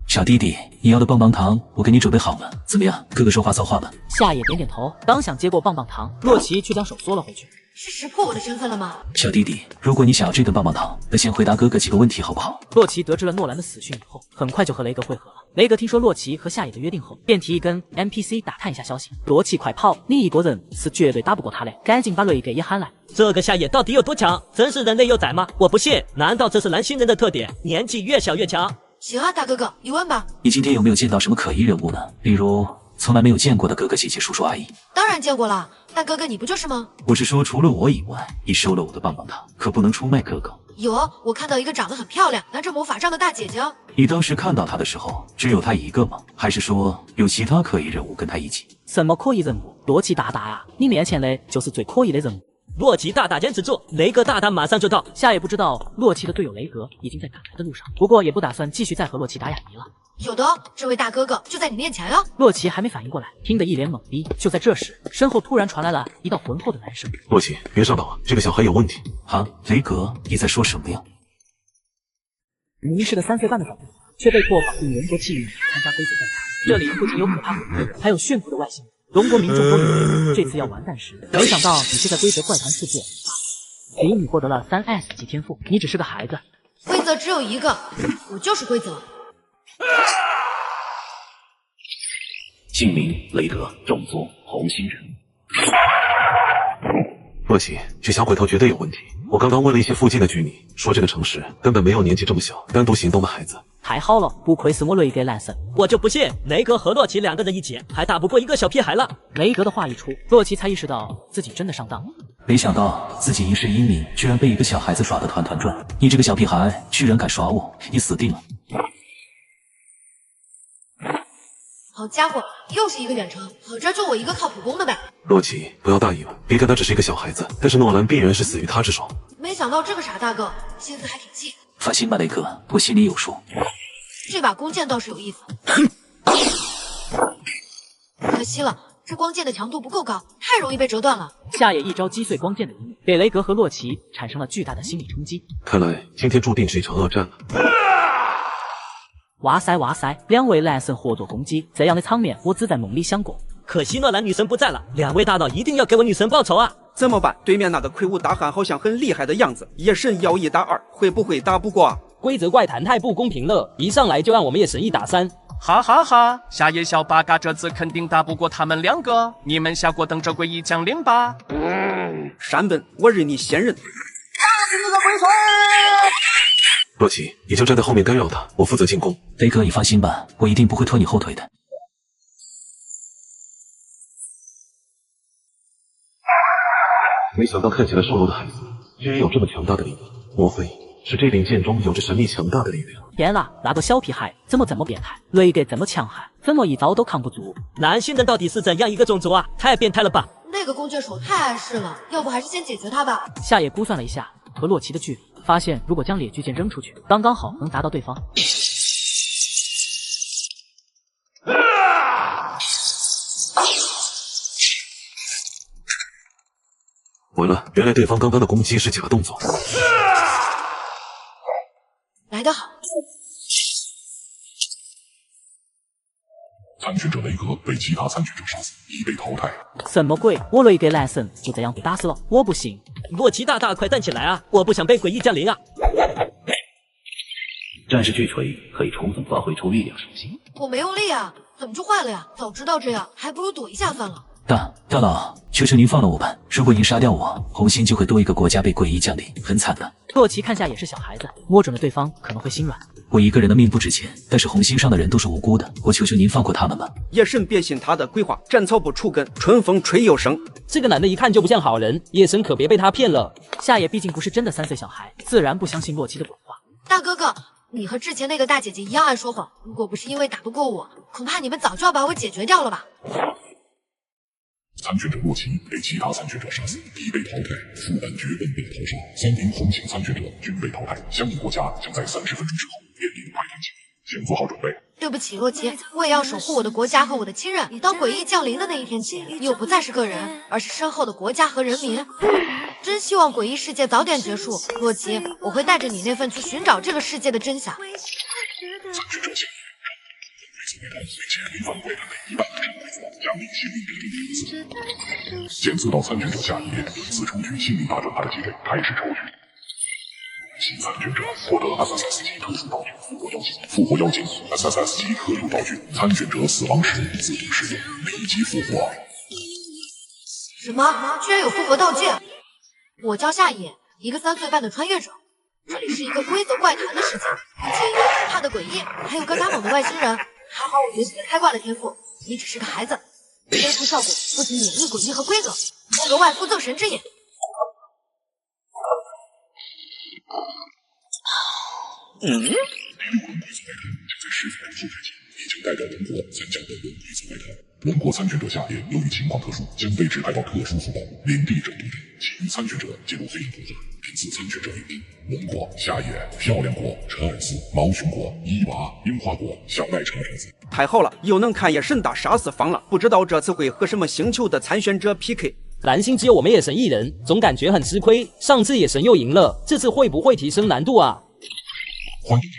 小弟弟，你要的棒棒糖我给你准备好了，怎么样？哥哥说话算话吧。夏野点点头，刚想接过棒棒糖，洛奇却将手缩了回去。是识破我的身份了吗？小弟弟，如果你想要这顿棒棒糖，那先回答哥哥几个问题好不好？洛奇得知了诺兰的死讯以后，很快就和雷格会合了。雷格听说洛奇和夏野的约定后，便提议跟 NPC 打探一下消息。洛奇快跑，你一个人是绝对打不过他的，赶紧把雷格也喊来。这个夏野到底有多强？真是人类幼崽吗？我不信，难道这是蓝星人的特点？年纪越小越强？行啊，大哥哥，你问吧。你今天有没有见到什么可疑人物呢？例如从来没有见过的哥哥姐姐叔叔阿姨。当然见过了，大哥哥你不就是吗？我是说除了我以外，你收了我的棒棒糖，可不能出卖哥哥。有，我看到一个长得很漂亮拿着魔法杖的大姐姐。你当时看到她的时候只有她一个吗？还是说有其他可疑人物跟她一起？什么可疑人物？洛奇大大啊，你面前的就是最可疑的人物。洛奇大大坚持住，雷格大大马上就到。夏野不知道洛奇的队友雷格已经在赶来的路上，不过也不打算继续再和洛奇打哑谜了。有的，这位大哥哥就在你面前啊！洛奇还没反应过来，听得一脸懵逼。就在这时，身后突然传来了一道浑厚的男声：“洛奇，别上当啊，这个小孩有问题。”啊，雷格，你在说什么呀？迷失的3岁半的小弟却被迫绑定龙国气运参加规则赛谈。这里不仅有可怕恐怖，还有炫酷的外形。龙国民众都以为这次要完蛋时，没想到你却在规则怪谈世界。只因你获得了3S 级天赋，你只是个孩子。规则只有一个，我就是规则。姓名：雷德，种族：红心人。洛奇，这小鬼头绝对有问题。我刚刚问了一些附近的居民，说这个城市根本没有年纪这么小单独行动的孩子。太好了，不愧是我雷格男神。我就不信雷格和洛奇2个人一起还打不过一个小屁孩了。雷格的话一出，洛奇才意识到自己真的上当了。没想到自己一世英名，居然被一个小孩子耍得团团转。你这个小屁孩，居然敢耍我，你死定了！好家伙，又是一个远程，好这就我一个靠谱攻的呗。洛奇，不要大意了，别看他只是一个小孩子，但是诺兰必然是死于他之手。没想到这个傻大个心思还挺细。放心吧，雷哥，我心里有数。这把弓箭倒是有意思，可惜了，这光剑的强度不够高，太容易被折断了。夏野一招击碎光剑的一幕，给雷格和洛奇产生了巨大的心理冲击。看来今天注定是一场恶战了。哇塞哇塞，两位男神合作攻击，这样的场面我只在梦里想过。可惜诺兰女神不在了，两位大佬一定要给我女神报仇啊！怎么办？对面那个魁梧大汉好像很厉害的样子，夜神要1打2，会不会打不过啊？规则怪谈太不公平了，一上来就让我们夜神1打3。哈哈哈！夏野小八嘎这次肯定打不过他们2个，你们下锅等着诡异降临吧！山本，我认你先人。洛奇，你就站在后面干扰他，我负责进攻。雷哥，你放心吧，我一定不会拖你后腿的。没想到看起来瘦弱的孩子，居然有这么强大的力量，莫非是这柄剑中有着神秘强大的力量？天啦，那个小屁孩怎么这么变态？雷格这么强悍，怎么一招都扛不住？男性人到底是怎样一个种族啊？太变态了吧！那个弓箭手太碍事了，要不还是先解决他吧。夏野估算了一下和洛奇的距离，发现如果将猎巨剑扔出去，刚刚好能打到对方。毁了，原来对方刚刚的攻击是假动作。来得好。参选者雷格被其他参选者杀死，已被淘汰。什么鬼？我雷格蓝神就这样被打死了，我不信。洛奇大大，快站起来啊！我不想被诡异降临啊！战士巨锤可以充分发挥出力量属性。我没用力啊，怎么就坏了呀？早知道这样，还不如躲一下算了。大佬，求求您放了我吧！如果您杀掉我，红星就会多一个国家被诡异降临，很惨的。洛奇看下也是小孩子，摸准了对方可能会心软。我一个人的命不值钱，但是红星上的人都是无辜的，我求求您放过他们吧。叶神别信他的鬼话，斩草不除根，春风吹又生。这个男的一看就不像好人，叶神可别被他骗了。夏野毕竟不是真的3岁小孩，自然不相信洛奇的鬼话。大哥哥，你和之前那个大姐姐一样爱说谎，如果不是因为打不过我，恐怕你们早就要把我解决掉了吧。参选者洛奇被其他参选者杀死，已被淘汰。副本绝本被淘杀，3名红星参选者均被淘汰。相应国家将在30分钟之后面临快团结，请做好准备。对不起，洛奇，我也要守护我的国家和我的亲人。当诡异降临的那一天起，你又不再是个人，而是身后的国家和人民。真希望诡异世界早点结束，洛奇，我会带着你那份去寻找这个世界的真相。参选者夏野，规则外谈，随且违反外谈的一半以上规则，奖励心灵大转盘子。检测到参选者夏野对此抽取心灵大转盘的机会，开始抽取。新参选者获得 SSS 级特殊道具复活妖精，复活妖精 SSS 级特殊道具，参选者死亡时自动使用，立即复活。什么？居然有复活道具！我叫夏野，一个3岁半的穿越者。这里是一个规则怪谈的世界，不仅有可怕的诡异，还有更加猛的外星人。还好我学习了开挂的天赋，你只是个孩子。天赋效果不仅免疫诡异和规则，额外附赠神之眼。第6轮规则外谈将在10分钟后开启，你将代表龙国参加本轮规则外谈。龙国参选者夏野由于情况特殊，将被指派到特殊副本领地争夺战，其余参选者进入黑暗国家。凭此参选者名单：龙国夏野、漂亮国查尔斯、毛熊国伊娃、樱花国小奈查查子。太好了，又能看夜神打杀死方了，不知道这次会和什么星球的参选者 PK。蓝星只有我们野神一人，总感觉很吃亏。上次野神又赢了，这次会不会提升难度啊？欢迎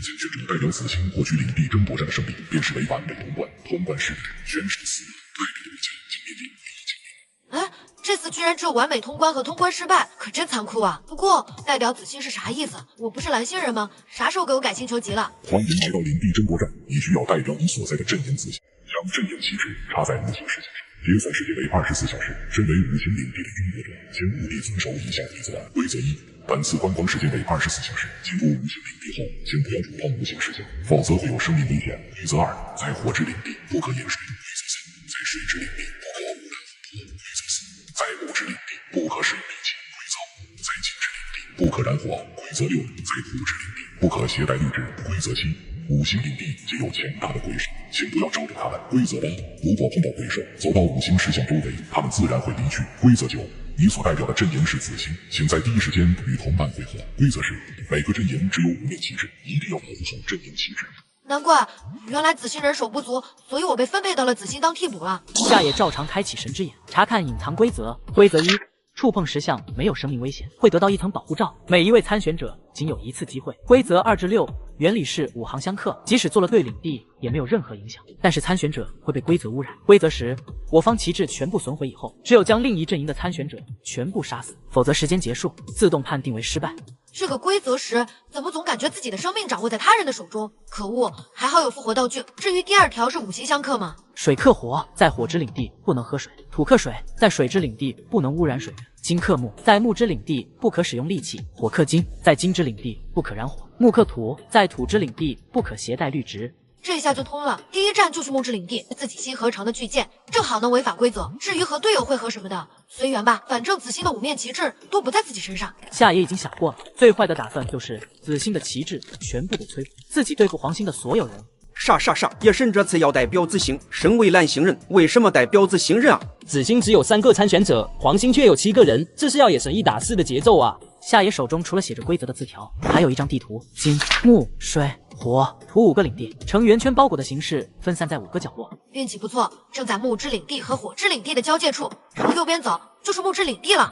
参选者代表紫星获取领地争夺战的胜利，便是为完美通关。通关失败，全市死，代表的国家将面临诡异降临。哎，这次居然只有完美通关和通关失败，可真残酷啊！不过代表紫星是啥意思？我不是蓝星人吗？啥时候给我改星球籍了？欢迎来到领地争夺战，你需要代表你所在的阵营紫星，将阵营旗帜插在5星世界上。决赛时间为24小时。身为5星领地的争夺者，请务必遵守以下规则。规则1：本次观光时间为24小时。进入5星领地后，请不要触碰5星世界，否则会有生命危险。规则2：在火之领地不可饮水。规则3：在水之领地不可污染风波。规则4：在木之领地不可使用利器。规则5：在金之领地不可燃火。规则6：在土之领地不可携带绿植。规则7：5星领地皆有强大的鬼兽，请不要招惹他们。规则8：如果碰到鬼兽，走到5星石像周围，他们自然会离去。规则9：你所代表的阵营是紫星，请在第一时间与同伴会合。规则10：每个阵营只有5面旗帜，一定要保护好阵营旗帜。难怪，原来紫星人手不足，所以我被分配到了紫星当替补了。夏野照常开启神之眼，查看隐藏规则。规则1：触碰石像没有生命危险，会得到1层保护罩。每一位参选者仅有1次机会。规则2至6：原理是5行相克，即使做了对领地也没有任何影响，但是参选者会被规则污染。规则10：我方旗帜全部损毁以后，只有将另一阵营的参选者全部杀死，否则时间结束，自动判定为失败。这个规则10怎么总感觉自己的生命掌握在他人的手中？可恶，还好有复活道具。至于第2条是5行相克吗？水克火，在火之领地不能喝水；土克水，在水之领地不能污染水源；金克木，在木之领地不可使用利器；火克金，在金之领地不可燃火；木克土，在土之领地不可携带绿植。这下就通了，第一站就是木之领地，自己新合成的巨剑，正好能违反规则。至于和队友会合什么的，随缘吧，反正紫星的5面旗帜都不在自己身上。夏野已经想过了，最坏的打算就是紫星的旗帜全部被摧毁，自己对付黄星的所有人。傻，夜神这次要代表紫星，身为蓝星人，为什么代表紫星人啊？紫星只有3个参选者，黄星却有7个人，这是要野神1打4的节奏啊！夏野手中除了写着规则的字条，还有一张地图。金、木、水、火土5个领地，呈圆圈包裹的形式分散在5个角落。运气不错，正在木之领地和火之领地的交界处，朝右边走就是木之领地了。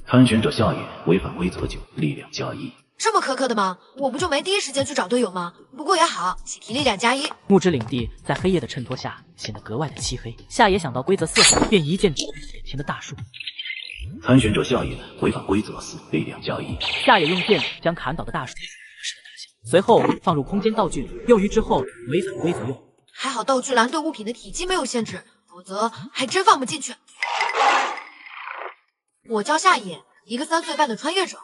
参选者夏野违反规则9，力量+1。这么苛刻的吗？我不就没第一时间去找队友吗？不过也好，喜提力量+1。木之领地在黑夜的衬托下显得格外的漆黑。夏野想到规则4后，便一剑指向眼前的大树。参选者夏野违反规则4，力量+1。夏野用剑将砍倒的大树是的大小，随后放入空间道具，用于之后违反规则用。还好道具栏对物品的体积没有限制，否则还真放不进去。我叫夏野，一个3岁半的穿越者。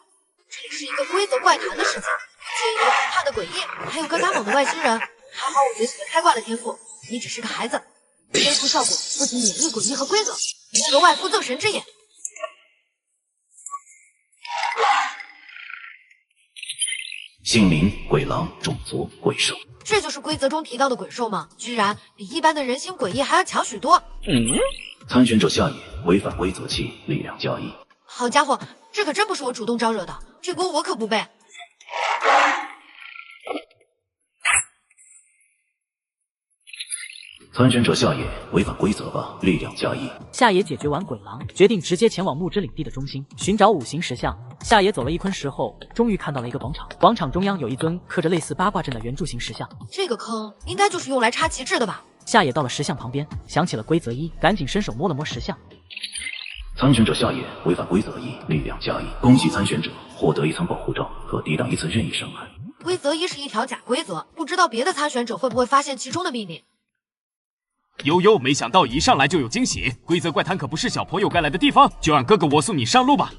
这里是一个规则怪谈的世界，介于怕的诡异，还有个打猛的外星人。还好我学习了开挂的天赋，你只是个孩子。颠覆效果不仅免疫诡异和规则，额外附赠神之眼。姓名：鬼狼，种族：鬼兽。这就是规则中提到的鬼兽吗？居然比一般的人形诡异还要强许多。参选者夏野违反规则7，力量+1。好家伙，这可真不是我主动招惹的，这锅我可不背。参选者夏野违反规则8，力量+1。夏野解决完鬼狼，决定直接前往木之领地的中心，寻找5行石像。夏野走了1坤石后，终于看到了一个广场。广场中央有一尊刻着类似八卦阵的圆柱形石像。这个坑应该就是用来插旗帜的吧？夏野到了石像旁边，想起了规则1，赶紧伸手摸了摸石像。参选者夏野违反规则1，力量+1。恭喜参选者获得1层保护罩，可抵挡1次任意伤害。规则1是一条假规则，不知道别的参选者会不会发现其中的秘密。悠悠，没想到一上来就有惊喜，规则怪谈可不是小朋友该来的地方，就让哥哥我送你上路吧。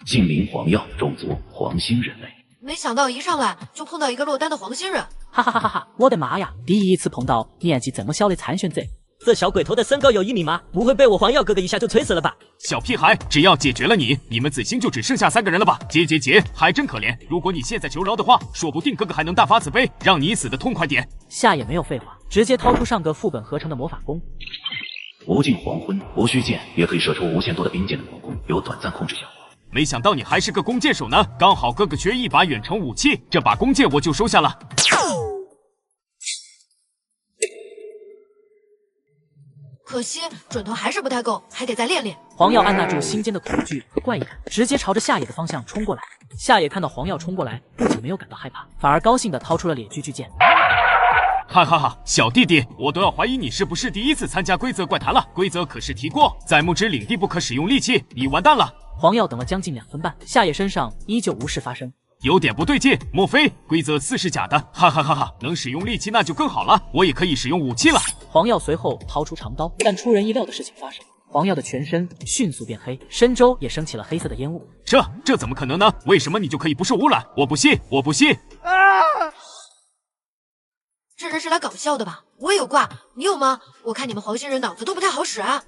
姓名：黄耀，种族：黄星人类。没想到一上来就碰到一个落单的黄星人，哈哈哈哈哈！我的妈呀，第一次碰到年纪这么小的参选者。这小鬼头的身高有1米吗？不会被我黄耀哥哥一下就锤死了吧？小屁孩，只要解决了你，你们紫星就只剩下3个人了吧？结，还真可怜。如果你现在求饶的话，说不定哥哥还能大发慈悲，让你死得痛快点。夏野没有废话，直接掏出上个副本合成的魔法弓。无尽黄昏，无需剑也可以射出无限多的冰箭的魔弓，有短暂控制效果。没想到你还是个弓箭手呢，刚好哥哥缺一把远程武器，这把弓箭我就收下了。可惜准头还是不太够，还得再练练。黄耀按捺住心间的恐惧和怪异感，直接朝着夏野的方向冲过来。夏野看到黄耀冲过来，不仅没有感到害怕，反而高兴地掏出了猎锯巨剑。哈哈哈，小弟弟，我都要怀疑你是不是第1次参加规则怪谈了。规则可是提过，在木之领地不可使用利器，你完蛋了。黄耀等了将近2分半，夏野身上依旧无事发生。有点不对劲，莫非规则4是假的？哈哈哈哈！能使用利器那就更好了，我也可以使用武器了。黄耀随后掏出长刀，但出人意料的事情发生，黄耀的全身迅速变黑，身周也升起了黑色的烟雾。这怎么可能呢？为什么你就可以不受污染？我不信！这人是来搞笑的吧？我也有挂，你有吗？我看你们黄星人脑子都不太好使啊。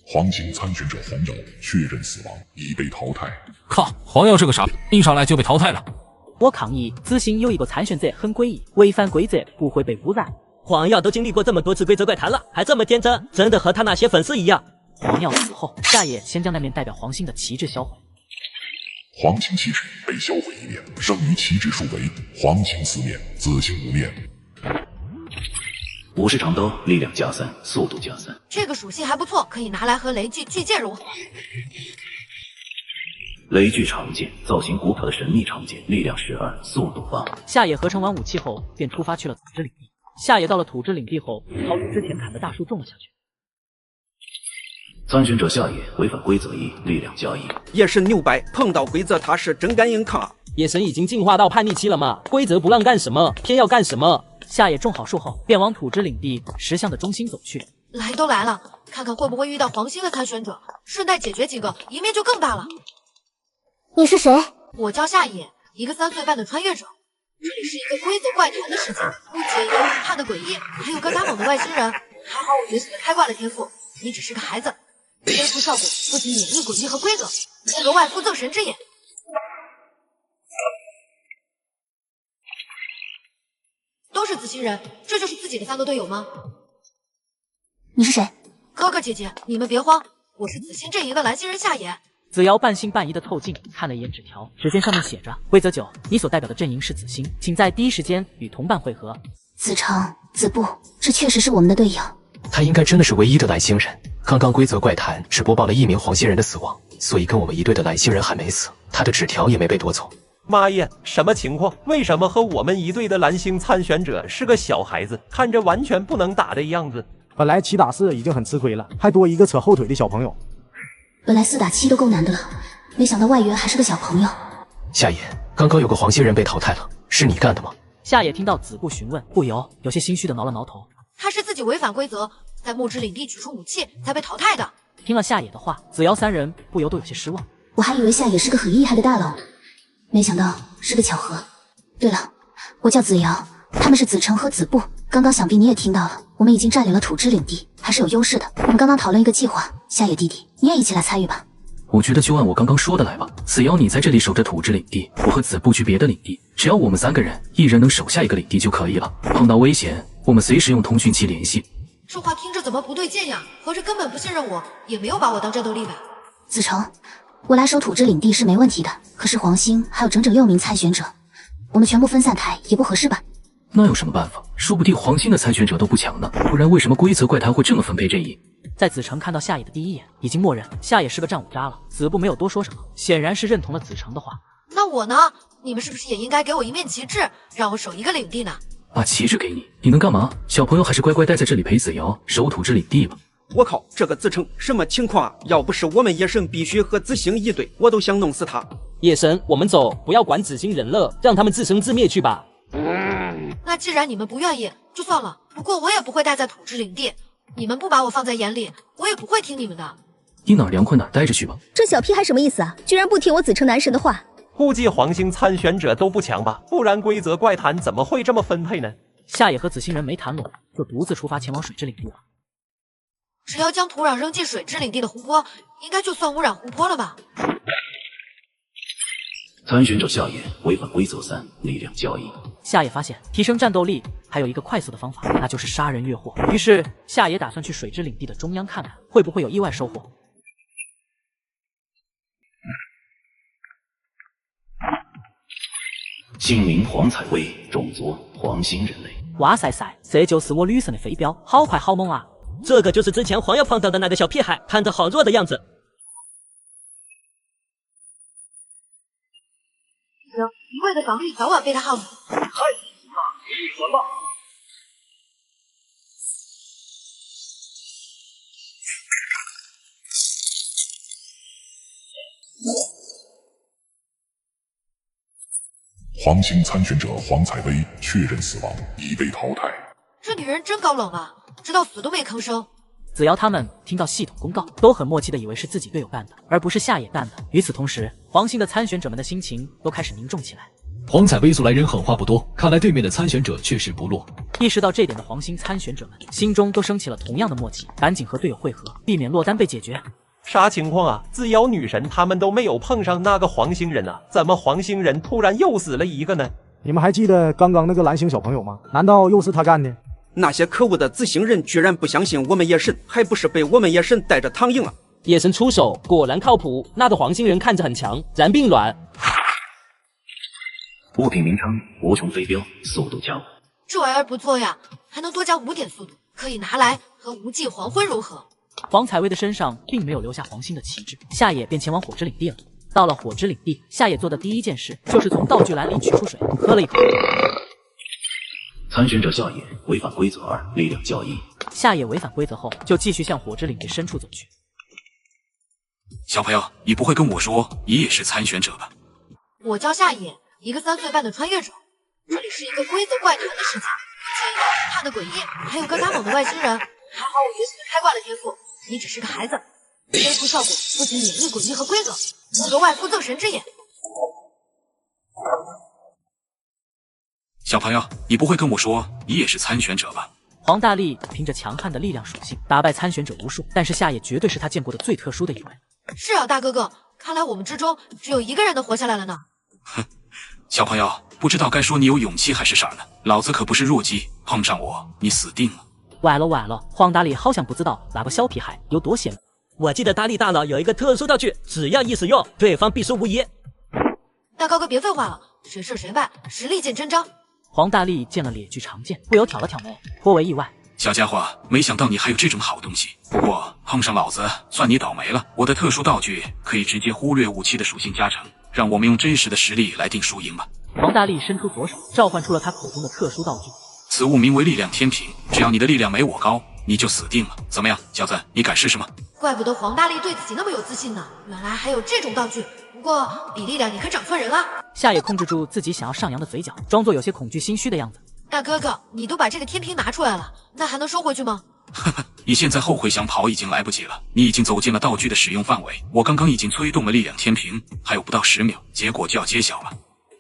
黄星参选者黄耀确认死亡，已被淘汰。靠，黄耀是个傻逼，一上来就被淘汰了。我抗议，此行有一个参选者很诡异，违反规则不会被污染。黄耀都经历过这么多次规则怪谈了，还这么天真，真的和他那些粉丝一样。黄耀死后，夏野先将那面代表黄星的旗帜销毁。黄星旗帜被销毁1面，剩余旗帜数为黄星4面，紫星5面。武士长刀，力量+3，速度+3。这个属性还不错，可以拿来和雷锯巨剑融合。雷锯长剑，造型古朴的神秘长剑，力量12，速度8。夏野合成完武器后，便出发去了土之领地。夏野到了土之领地后，掏出之前砍的大树种了下去。参选者夏野违反规则1，力量+1。夜神牛掰，碰到规则他是真敢硬扛。夜神已经进化到叛逆期了嘛？规则不让干什么，偏要干什么。夏野种好树后，便往土之领地石像的中心走去。来都来了，看看会不会遇到黄星的参选者，顺带解决几个，赢面就更大了。你是谁？我叫夏野，一个3岁半的穿越者。这里是一个规则怪谈的世界，不仅有怕的诡异，还有个打猛的外星人。还好我学习了开挂的天赋，你只是个孩子。颠覆效果不仅免疫诡异和规则，额外附赠神之眼。都是紫星人，这就是自己的3个队友吗？你是谁？哥哥姐姐，你们别慌，我是紫星阵营的蓝星人夏野。子瑶半信半疑的凑近看了一眼纸条，只见上面写着：规则9，你所代表的阵营是紫星，请在第一时间与同伴会合。子成、子布，这确实是我们的队友。他应该真的是唯一的蓝星人。刚刚规则怪谈只播报了1名黄星人的死亡，所以跟我们一队的蓝星人还没死，他的纸条也没被夺走。妈呀，什么情况？为什么和我们一队的蓝星参选者是个小孩子，看着完全不能打的样子？本来7打4已经很吃亏了，还多一个扯后腿的小朋友。本来4打7都够难的了，没想到外援还是个小朋友。夏野，刚刚有个黄星人被淘汰了，是你干的吗？夏野听到子布询问，不由有些心虚的挠了挠头。他是自己违反规则，在木之领地取出武器才被淘汰的。听了夏野的话，子瑶3人不由都有些失望。我还以为夏野是个很厉害的大佬，没想到是个巧合。对了，我叫子瑶，他们是子成和子布。刚刚想必你也听到了，我们已经占领了土之领地，还是有优势的。我们刚刚讨论一个计划，夏野弟弟，你也一起来参与吧。我觉得就按我刚刚说的来吧，子瑶你在这里守着土之领地，我和子布去别的领地，只要我们3个人一人能守下一个领地就可以了。碰到危险，我们随时用通讯器联系。这话听着怎么不对劲呀？合着根本不信任我，也没有把我当战斗力吧？子成，我来守土之领地是没问题的，可是黄星还有整整6名参选者，我们全部分散开也不合适吧？那有什么办法？说不定黄星的参选者都不强呢，不然为什么规则怪谈会这么分配阵营？在子成看到夏野的第一眼，已经默认夏野是个战五渣了。子布没有多说什么，显然是认同了子成的话。那我呢？你们是不是也应该给我一面旗帜，让我守一个领地呢？把旗帜给你，你能干嘛？小朋友还是乖乖待在这里陪子瑶守土之领地吧。我靠，这个子成什么情况啊？要不是我们夜神必须和子星一队，我都想弄死他。夜神，我们走，不要管紫星人了，让他们自生自灭去吧。那既然你们不愿意，就算了。不过我也不会待在土之领地，你们不把我放在眼里，我也不会听你们的。你哪儿凉快哪儿待着去吧。这小屁孩什么意思啊？居然不听我子成男神的话。估计黄星参选者都不强吧，不然规则怪谈怎么会这么分配呢？夏野和紫星人没谈拢，就独自出发前往水之领地了。只要将土壤扔进水之领地的湖泊，应该就算污染湖泊了吧？参选者夏野违反规则3，力量交易。夏野发现提升战斗力还有一个快速的方法，那就是杀人越货。于是夏野打算去水之领地的中央看看，会不会有意外收获。姓名黄采薇，种族黄星人类。哇塞塞，这就是我旅程的飞镖，好快好猛啊！这个就是之前黄药碰到的那个小屁孩，看着好弱的样子。行，一味的防御早晚被他耗死。嗨，那一环吧。黄星参选者黄采薇确认死亡，已被淘汰。这女人真高冷啊，直到死都没吭声。子瑶他们听到系统公告，都很默契的以为是自己队友干的，而不是夏野干的。与此同时，黄星的参选者们的心情都开始凝重起来。黄采薇素来人狠话不多，看来对面的参选者确实不弱。意识到这点的黄星参选者们心中都升起了同样的默契，赶紧和队友会合，避免落单被解决。啥情况啊？自瑶女神他们都没有碰上那个黄星人啊，怎么黄星人突然又死了一个呢？你们还记得刚刚那个蓝星小朋友吗？难道又是他干的？那些可恶的紫星人居然不相信我们夜神，还不是被我们夜神带着躺赢啊！夜神出手果然靠谱，那个黄星人看着很强，然并卵。物品名称：无穷飞镖，速度加5。这玩意儿不错呀，还能多加5点速度，可以拿来和无尽黄昏融合。黄采薇的身上并没有留下黄星的旗帜，夏野便前往火之领地了。到了火之领地，夏野做的第一件事就是从道具篮里取出水，喝了一口。参选者夏野违反规则2，力量交易。夏野违反规则后，就继续向火之领地深处走去。小朋友，你不会跟我说你也是参选者吧？我叫夏野，一个3岁半的穿越者。这里是一个规则怪谈的世界，他的诡异，还有更加猛的外星人。还好我允许开挂的天赋，你只是个孩子。天赋效果不仅免疫诡异和规则，额外附赠神之眼。小朋友，你不会跟我说你也是参选者吧？黄大力凭着强悍的力量属性打败参选者无数，但是夏野绝对是他见过的最特殊的一位。是啊，大哥哥，看来我们之中只有一个人能活下来了呢。哼，小朋友，不知道该说你有勇气还是啥呢？老子可不是弱鸡，碰上我你死定了。崴了崴了，黄大力好像不知道那个小屁孩有多险恶。我记得大力大佬有一个特殊道具，只要一使用，对方必输无疑。大高哥别废话了，谁胜谁败，实力见真章。黄大力见了列具长剑，不由挑了挑眉，颇为意外。小家伙，没想到你还有这种好东西。不过碰上老子，算你倒霉了。我的特殊道具可以直接忽略武器的属性加成，让我们用真实的实力来定输赢吧。黄大力伸出左手，召唤出了他口中的特殊道具。此物名为力量天平，只要你的力量没我高，你就死定了。怎么样，小子，你敢试试吗？怪不得黄大力对自己那么有自信呢，原来还有这种道具。不过比力量你可长错人了。夏野控制住自己想要上扬的嘴角，装作有些恐惧心虚的样子。大哥哥，你都把这个天平拿出来了，那还能收回去吗？呵呵，你现在后悔想跑已经来不及了，你已经走进了道具的使用范围。我刚刚已经催动了力量天平，还有不到10秒，结果就要揭晓了。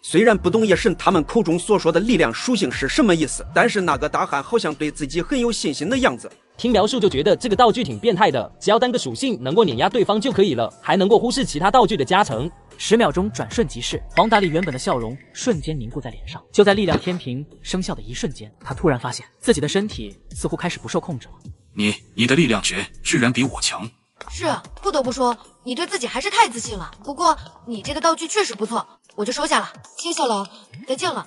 虽然不懂夜神他们口中所说的力量属性是什么意思，但是那个大汉好像对自己很有信心的样子。听描述就觉得这个道具挺变态的，只要单个属性能够碾压对方就可以了，还能够忽视其他道具的加成。10秒钟转瞬即逝，黄大力原本的笑容瞬间凝固在脸上。就在力量天平生效的一瞬间，他突然发现自己的身体似乎开始不受控制了。你的力量值居然比我强。是，不得不说，你对自己还是太自信了。不过你这个道具确实不错，我就收下了。接下来再见了。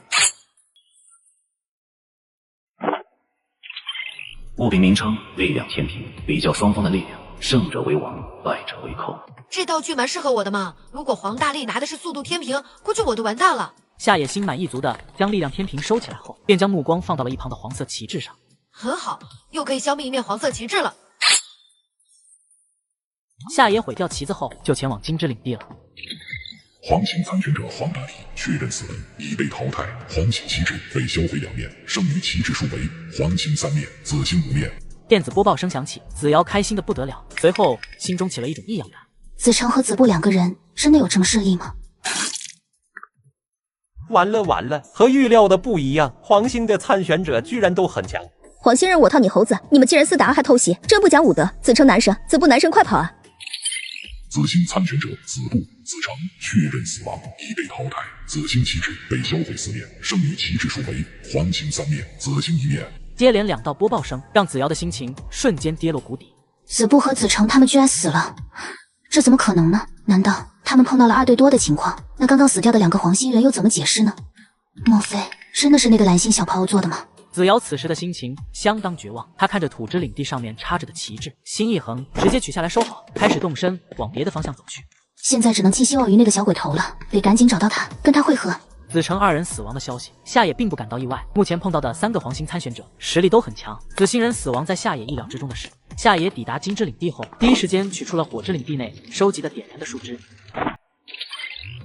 物品名称：力量天平，比较双方的力量，胜者为王，败者为寇。这道具蛮适合我的嘛。如果黄大力拿的是速度天平，估计我都完蛋了。夏野心满意足的将力量天平收起来后，便将目光放到了一旁的黄色旗帜上。很好，又可以消灭一面黄色旗帜了。夏野毁掉旗子后，就前往金之领地了。黄星参选者黄大力确认死亡，已被淘汰。黄星旗帜被销毁2面，剩余旗帜数为黄星3面，紫星5面。电子播报声响起，子瑶开心的不得了，随后心中起了一种异样感。子成和子布2个人真的有这么势利吗？完了，和预料的不一样，黄星的参选者居然都很强。黄星人我套你猴子，你们竟然4打2还偷袭，真不讲武德！子成男神，子布男神，快跑啊！紫星参选者子布、子成确认死亡，已被淘汰。紫星旗帜被销毁4面，剩余旗帜数为黄星3面，紫星1面。接连2道播报声，让子瑶的心情瞬间跌落谷底。子布和子成他们居然死了，这怎么可能呢？难道他们碰到了2对多的情况？那刚刚死掉的2个黄星人又怎么解释呢？莫非真的是那个蓝星小朋友做的吗？子瑶此时的心情相当绝望，他看着土之领地上面插着的旗帜，心一横，直接取下来收好，开始动身往别的方向走去。现在只能寄希望于那个小鬼头了，得赶紧找到他，跟他会合。子成2人死亡的消息，夏野并不感到意外。目前碰到的3个黄星参选者实力都很强，紫星人死亡在夏野意料之中的事。夏野抵达金之领地后，第一时间取出了火之领地内收集的点燃的树枝。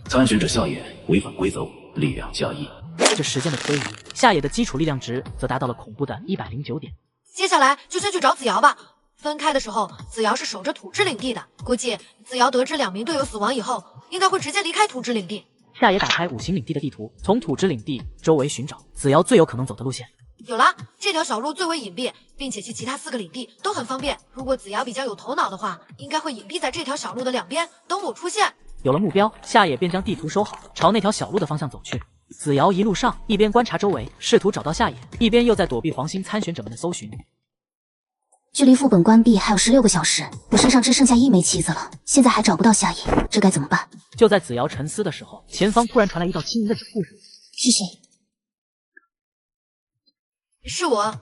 参选者夏野违反规则，力量加1。这时间的推移，夏野的基础力量值则达到了恐怖的109点。接下来就先去找子瑶吧。分开的时候，子瑶是守着土之领地的，估计子瑶得知2名队友死亡以后，应该会直接离开土之领地。夏野打开5行领地的地图，从土之领地周围寻找子瑶最有可能走的路线。有了，这条小路最为隐蔽，并且去其他4个领地都很方便。如果子瑶比较有头脑的话，应该会隐蔽在这条小路的2边，等我出现。有了目标，夏野便将地图收好，朝那条小路的方向走去。子瑶一路上一边观察周围，试图找到夏野，一边又在躲避黄星参选者们的搜寻。距离副本关闭还有16个小时，我身上只剩下1枚旗子了，现在还找不到夏野，这该怎么办？就在子瑶沉思的时候，前方突然传来一道轻盈的指呼声。是谁？是我。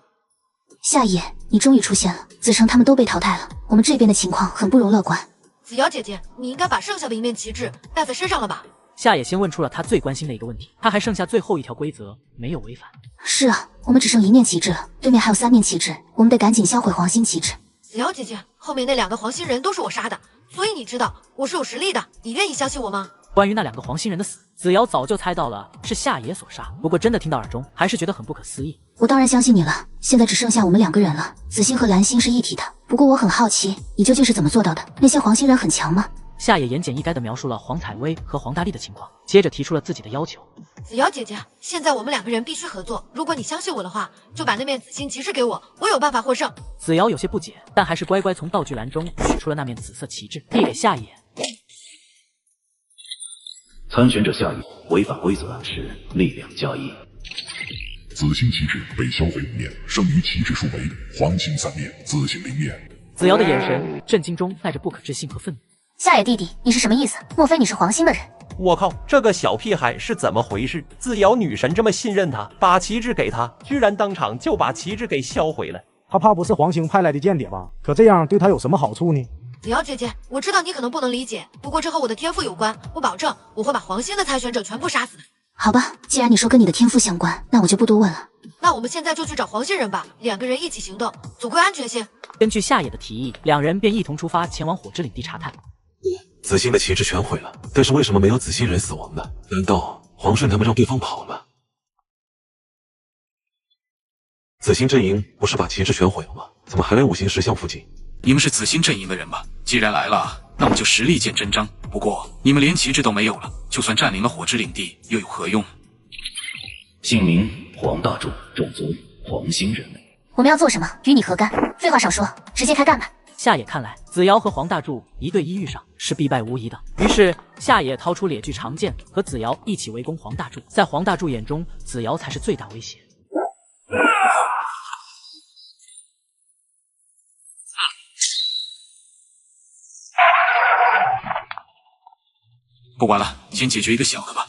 夏野，你终于出现了。子成他们都被淘汰了，我们这边的情况很不容乐观。子瑶姐姐，你应该把剩下的1面旗帜带在身上了吧？夏野先问出了他最关心的一个问题，他还剩下最后一条规则没有违反。是啊，我们只剩1面旗帜了，对面还有3面旗帜，我们得赶紧销毁黄星旗帜。子瑶姐姐，后面那2个黄星人都是我杀的，所以你知道我是有实力的，你愿意相信我吗？关于那2个黄星人的死，子瑶早就猜到了是夏野所杀，不过真的听到耳中，还是觉得很不可思议。我当然相信你了，现在只剩下我们2个人了，紫星和蓝星是一体的。不过我很好奇，你究竟是怎么做到的？那些黄星人很强吗？夏野言简意赅地描述了黄采薇和黄大力的情况，接着提出了自己的要求。子瑶姐姐，现在我们2个人必须合作，如果你相信我的话，就把那面紫星旗帜给我，我有办法获胜。子瑶有些不解，但还是乖乖从道具栏中取出了那面紫色旗帜，递给夏野。参选者夏野违反规则是力量加1。紫星旗帜被销毁5面，剩余旗帜数为黄星3面，紫星0面。子瑶的眼神震惊中带着不可置信和愤怒。夏野弟弟，你是什么意思？莫非你是黄兴的人？我靠，这个小屁孩是怎么回事？子瑶女神这么信任他，把旗帜给他，居然当场就把旗帜给销毁了。他怕不是黄兴派来的间谍吧？可这样对他有什么好处呢？子瑶姐姐，我知道你可能不能理解，不过这和我的天赋有关，我保证我会把黄兴的参选者全部杀死。好吧，既然你说跟你的天赋相关，那我就不多问了。那我们现在就去找黄兴人吧，2个人一起行动，总归安全些。根据夏野的提议，2人便一同出发前往火之领地查探。子欣的旗帜全毁了，但是为什么没有子欣人死亡呢？难道黄顺他们让对方跑了？子欣阵营不是把旗帜全毁了吗？怎么还来5行石像附近？你们是子欣阵营的人吧？既然来了，那么就实力见真章。不过你们连旗帜都没有了，就算占领了火之领地，又有何用？姓名黄大柱，种族黄兴人。我们要做什么？与你何干？废话少说，直接开干吧。夏野看来，子瑶和黄大柱1对1遇上是必败无疑的。于是夏野掏出猎具长剑，和子瑶一起围攻黄大柱。在黄大柱眼中，子瑶才是最大威胁。不管了，先解决一个小的吧。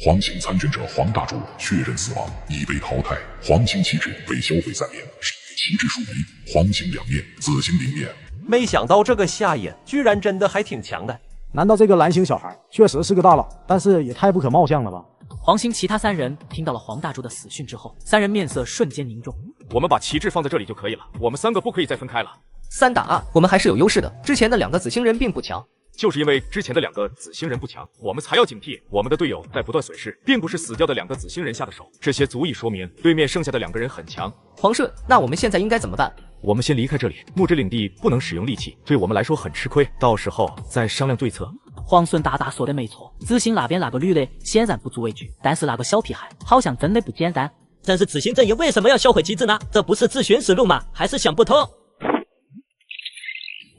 黄兴参选者黄大柱确认死亡，已被淘汰。黄兴旗帜被销毁3面，剩余旗帜数为黄兴2面，子欣0面。没想到这个夏野居然真的还挺强的。难道这个蓝星小孩确实是个大佬？但是也太不可貌相了吧！黄兴其他3人听到了黄大柱的死讯之后，3人面色瞬间凝重。我们把旗帜放在这里就可以了，我们3个不可以再分开了。3打2，我们还是有优势的。之前的2个子星人并不强。就是因为之前的2个子星人不强，我们才要警惕我们的队友在不断损失，并不是死掉的2个子星人下的手，这些足以说明对面剩下的2个人很强。黄顺，那我们现在应该怎么办？我们先离开这里，木之领地不能使用利器，对我们来说很吃亏，到时候再商量对策。黄顺大大说的没错，子欣那边那个女的显然不足为惧，但是那个小屁孩好像真的不简单。但是子欣阵营为什么要销毁旗帜呢？这不是自寻死路吗？还是想不通？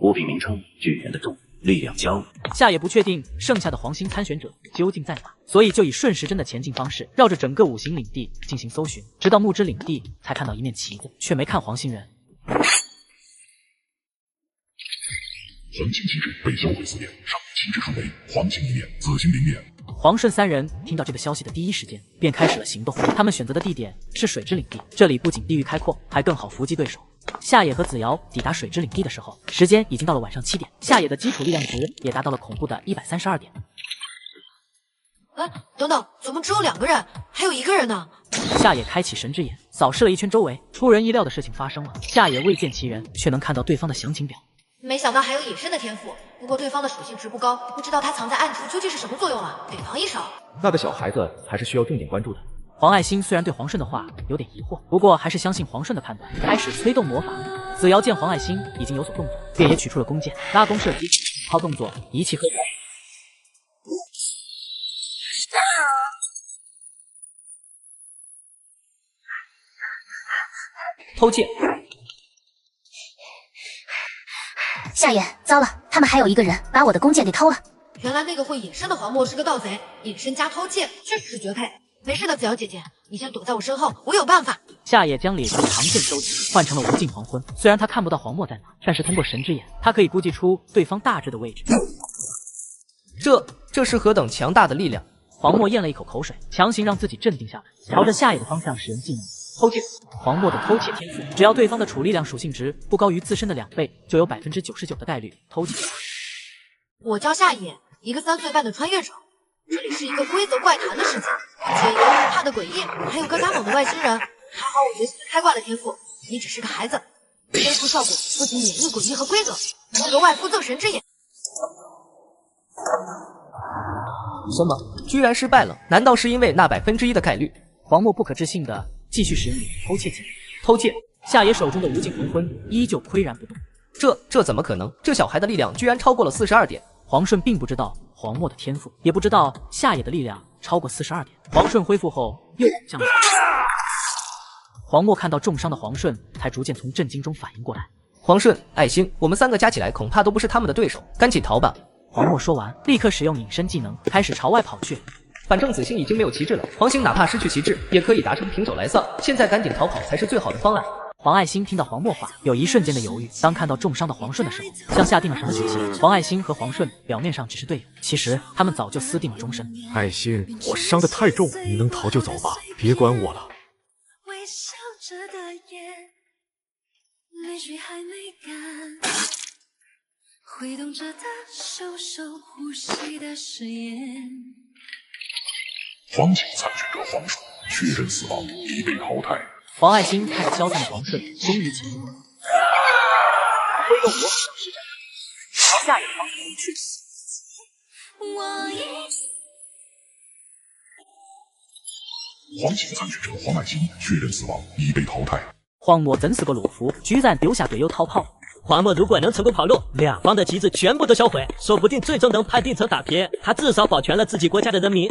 物品名称：巨人的众。力量交。夏野不确定剩下的黄星参选者究竟在哪，所以就以顺时针的前进方式绕着整个5行领地进行搜寻，直到木之领地才看到一面旗子，却没看黄星人。黄星旗帜被销毁4面，剩余旗帜数为黄星1面，子欣0面。黄顺3人听到这个消息的第一时间便开始了行动，他们选择的地点是水之领地，这里不仅地域开阔，还更好伏击对手。夏野和子瑶抵达水之领地的时候，时间已经到了晚上7点，夏野的基础力量值也达到了恐怖的132点。哎，等等，怎么只有2个人，还有1个人呢？夏野开启神之眼，扫视了一圈周围，出人意料的事情发生了。夏野未见其人，却能看到对方的详情表。没想到还有隐身的天赋，不过对方的属性值不高，不知道他藏在暗处究竟是什么作用啊，得防一手。那个小孩子还是需要重点关注的。黄爱心虽然对黄顺的话有点疑惑，不过还是相信黄顺的判断，开始催动魔法。子瑶见黄爱心已经有所动作，便也取出了弓箭，拉弓射击，靠动作一气呵成。偷窃！夏野，糟了，他们还有1个人把我的弓箭给偷了。原来那个会隐身的黄墨是个盗贼，隐身加偷窃，确实是绝配。没事的，子瑶姐姐，你先躲在我身后，我有办法。夏野将猎具长剑收起，换成了无尽黄昏。虽然他看不到黄墨在哪，但是通过神之眼，他可以估计出对方大致的位置。这是何等强大的力量！黄墨咽了一口口水，强行让自己镇定下来，朝着夏野的方向使用技能偷窃。黄墨的偷窃天赋，只要对方的处力量属性值不高于自身的2倍，就有99%的概率偷窃。我叫夏野，一个3岁半的穿越者。这里是一个规则怪谈的世界，且有可怕的诡异，还有个加猛的外星人。还好我学习了开挂的天赋，你只是个孩子。天赋效果不仅免疫诡异和规则，还额外附赠神之眼。什么？居然失败了？难道是因为那1%的概率？黄墨不可置信的继续使用偷窃技能。偷窃！夏野手中的无尽黄昏依旧岿然不动。这怎么可能？这小孩的力量居然超过了42点。黄顺并不知道黄墨的天赋，也不知道夏野的力量超过42点。黄顺恢复后又降了。黄墨看到重伤的黄顺，才逐渐从震惊中反应过来。黄顺、爱心，我们3个加起来恐怕都不是他们的对手，赶紧逃吧！黄墨说完，立刻使用隐身技能，开始朝外跑去。反正子欣已经没有旗帜了，黄兴哪怕失去旗帜，也可以达成平手来丧。现在赶紧逃跑才是最好的方案。黄爱欣听到黄墨话，有一瞬间的犹豫。当看到重伤的黄顺的时候，像下定了什么决心。黄爱欣和黄顺表面上只是队友，其实他们早就私定了终身。爱欣，我伤得太重，你能逃就走吧，别管我了。微笑着的眼，泪水还没干，挥动着的手手呼吸的誓言。黄金参选者黄顺确认死亡，已被淘汰。黄爱欣看着焦炭的黄顺，终于起怒了，挥动魔法杖施展，朝下一个方向去。黄金参选者黄爱欣确认死亡，已被淘汰。黄墨整死个懦夫，居然丢下队友逃跑。黄墨如果能成功跑路，两方的旗帜全部都销毁，说不定最终能判定成打撇，他至少保全了自己国家的人民。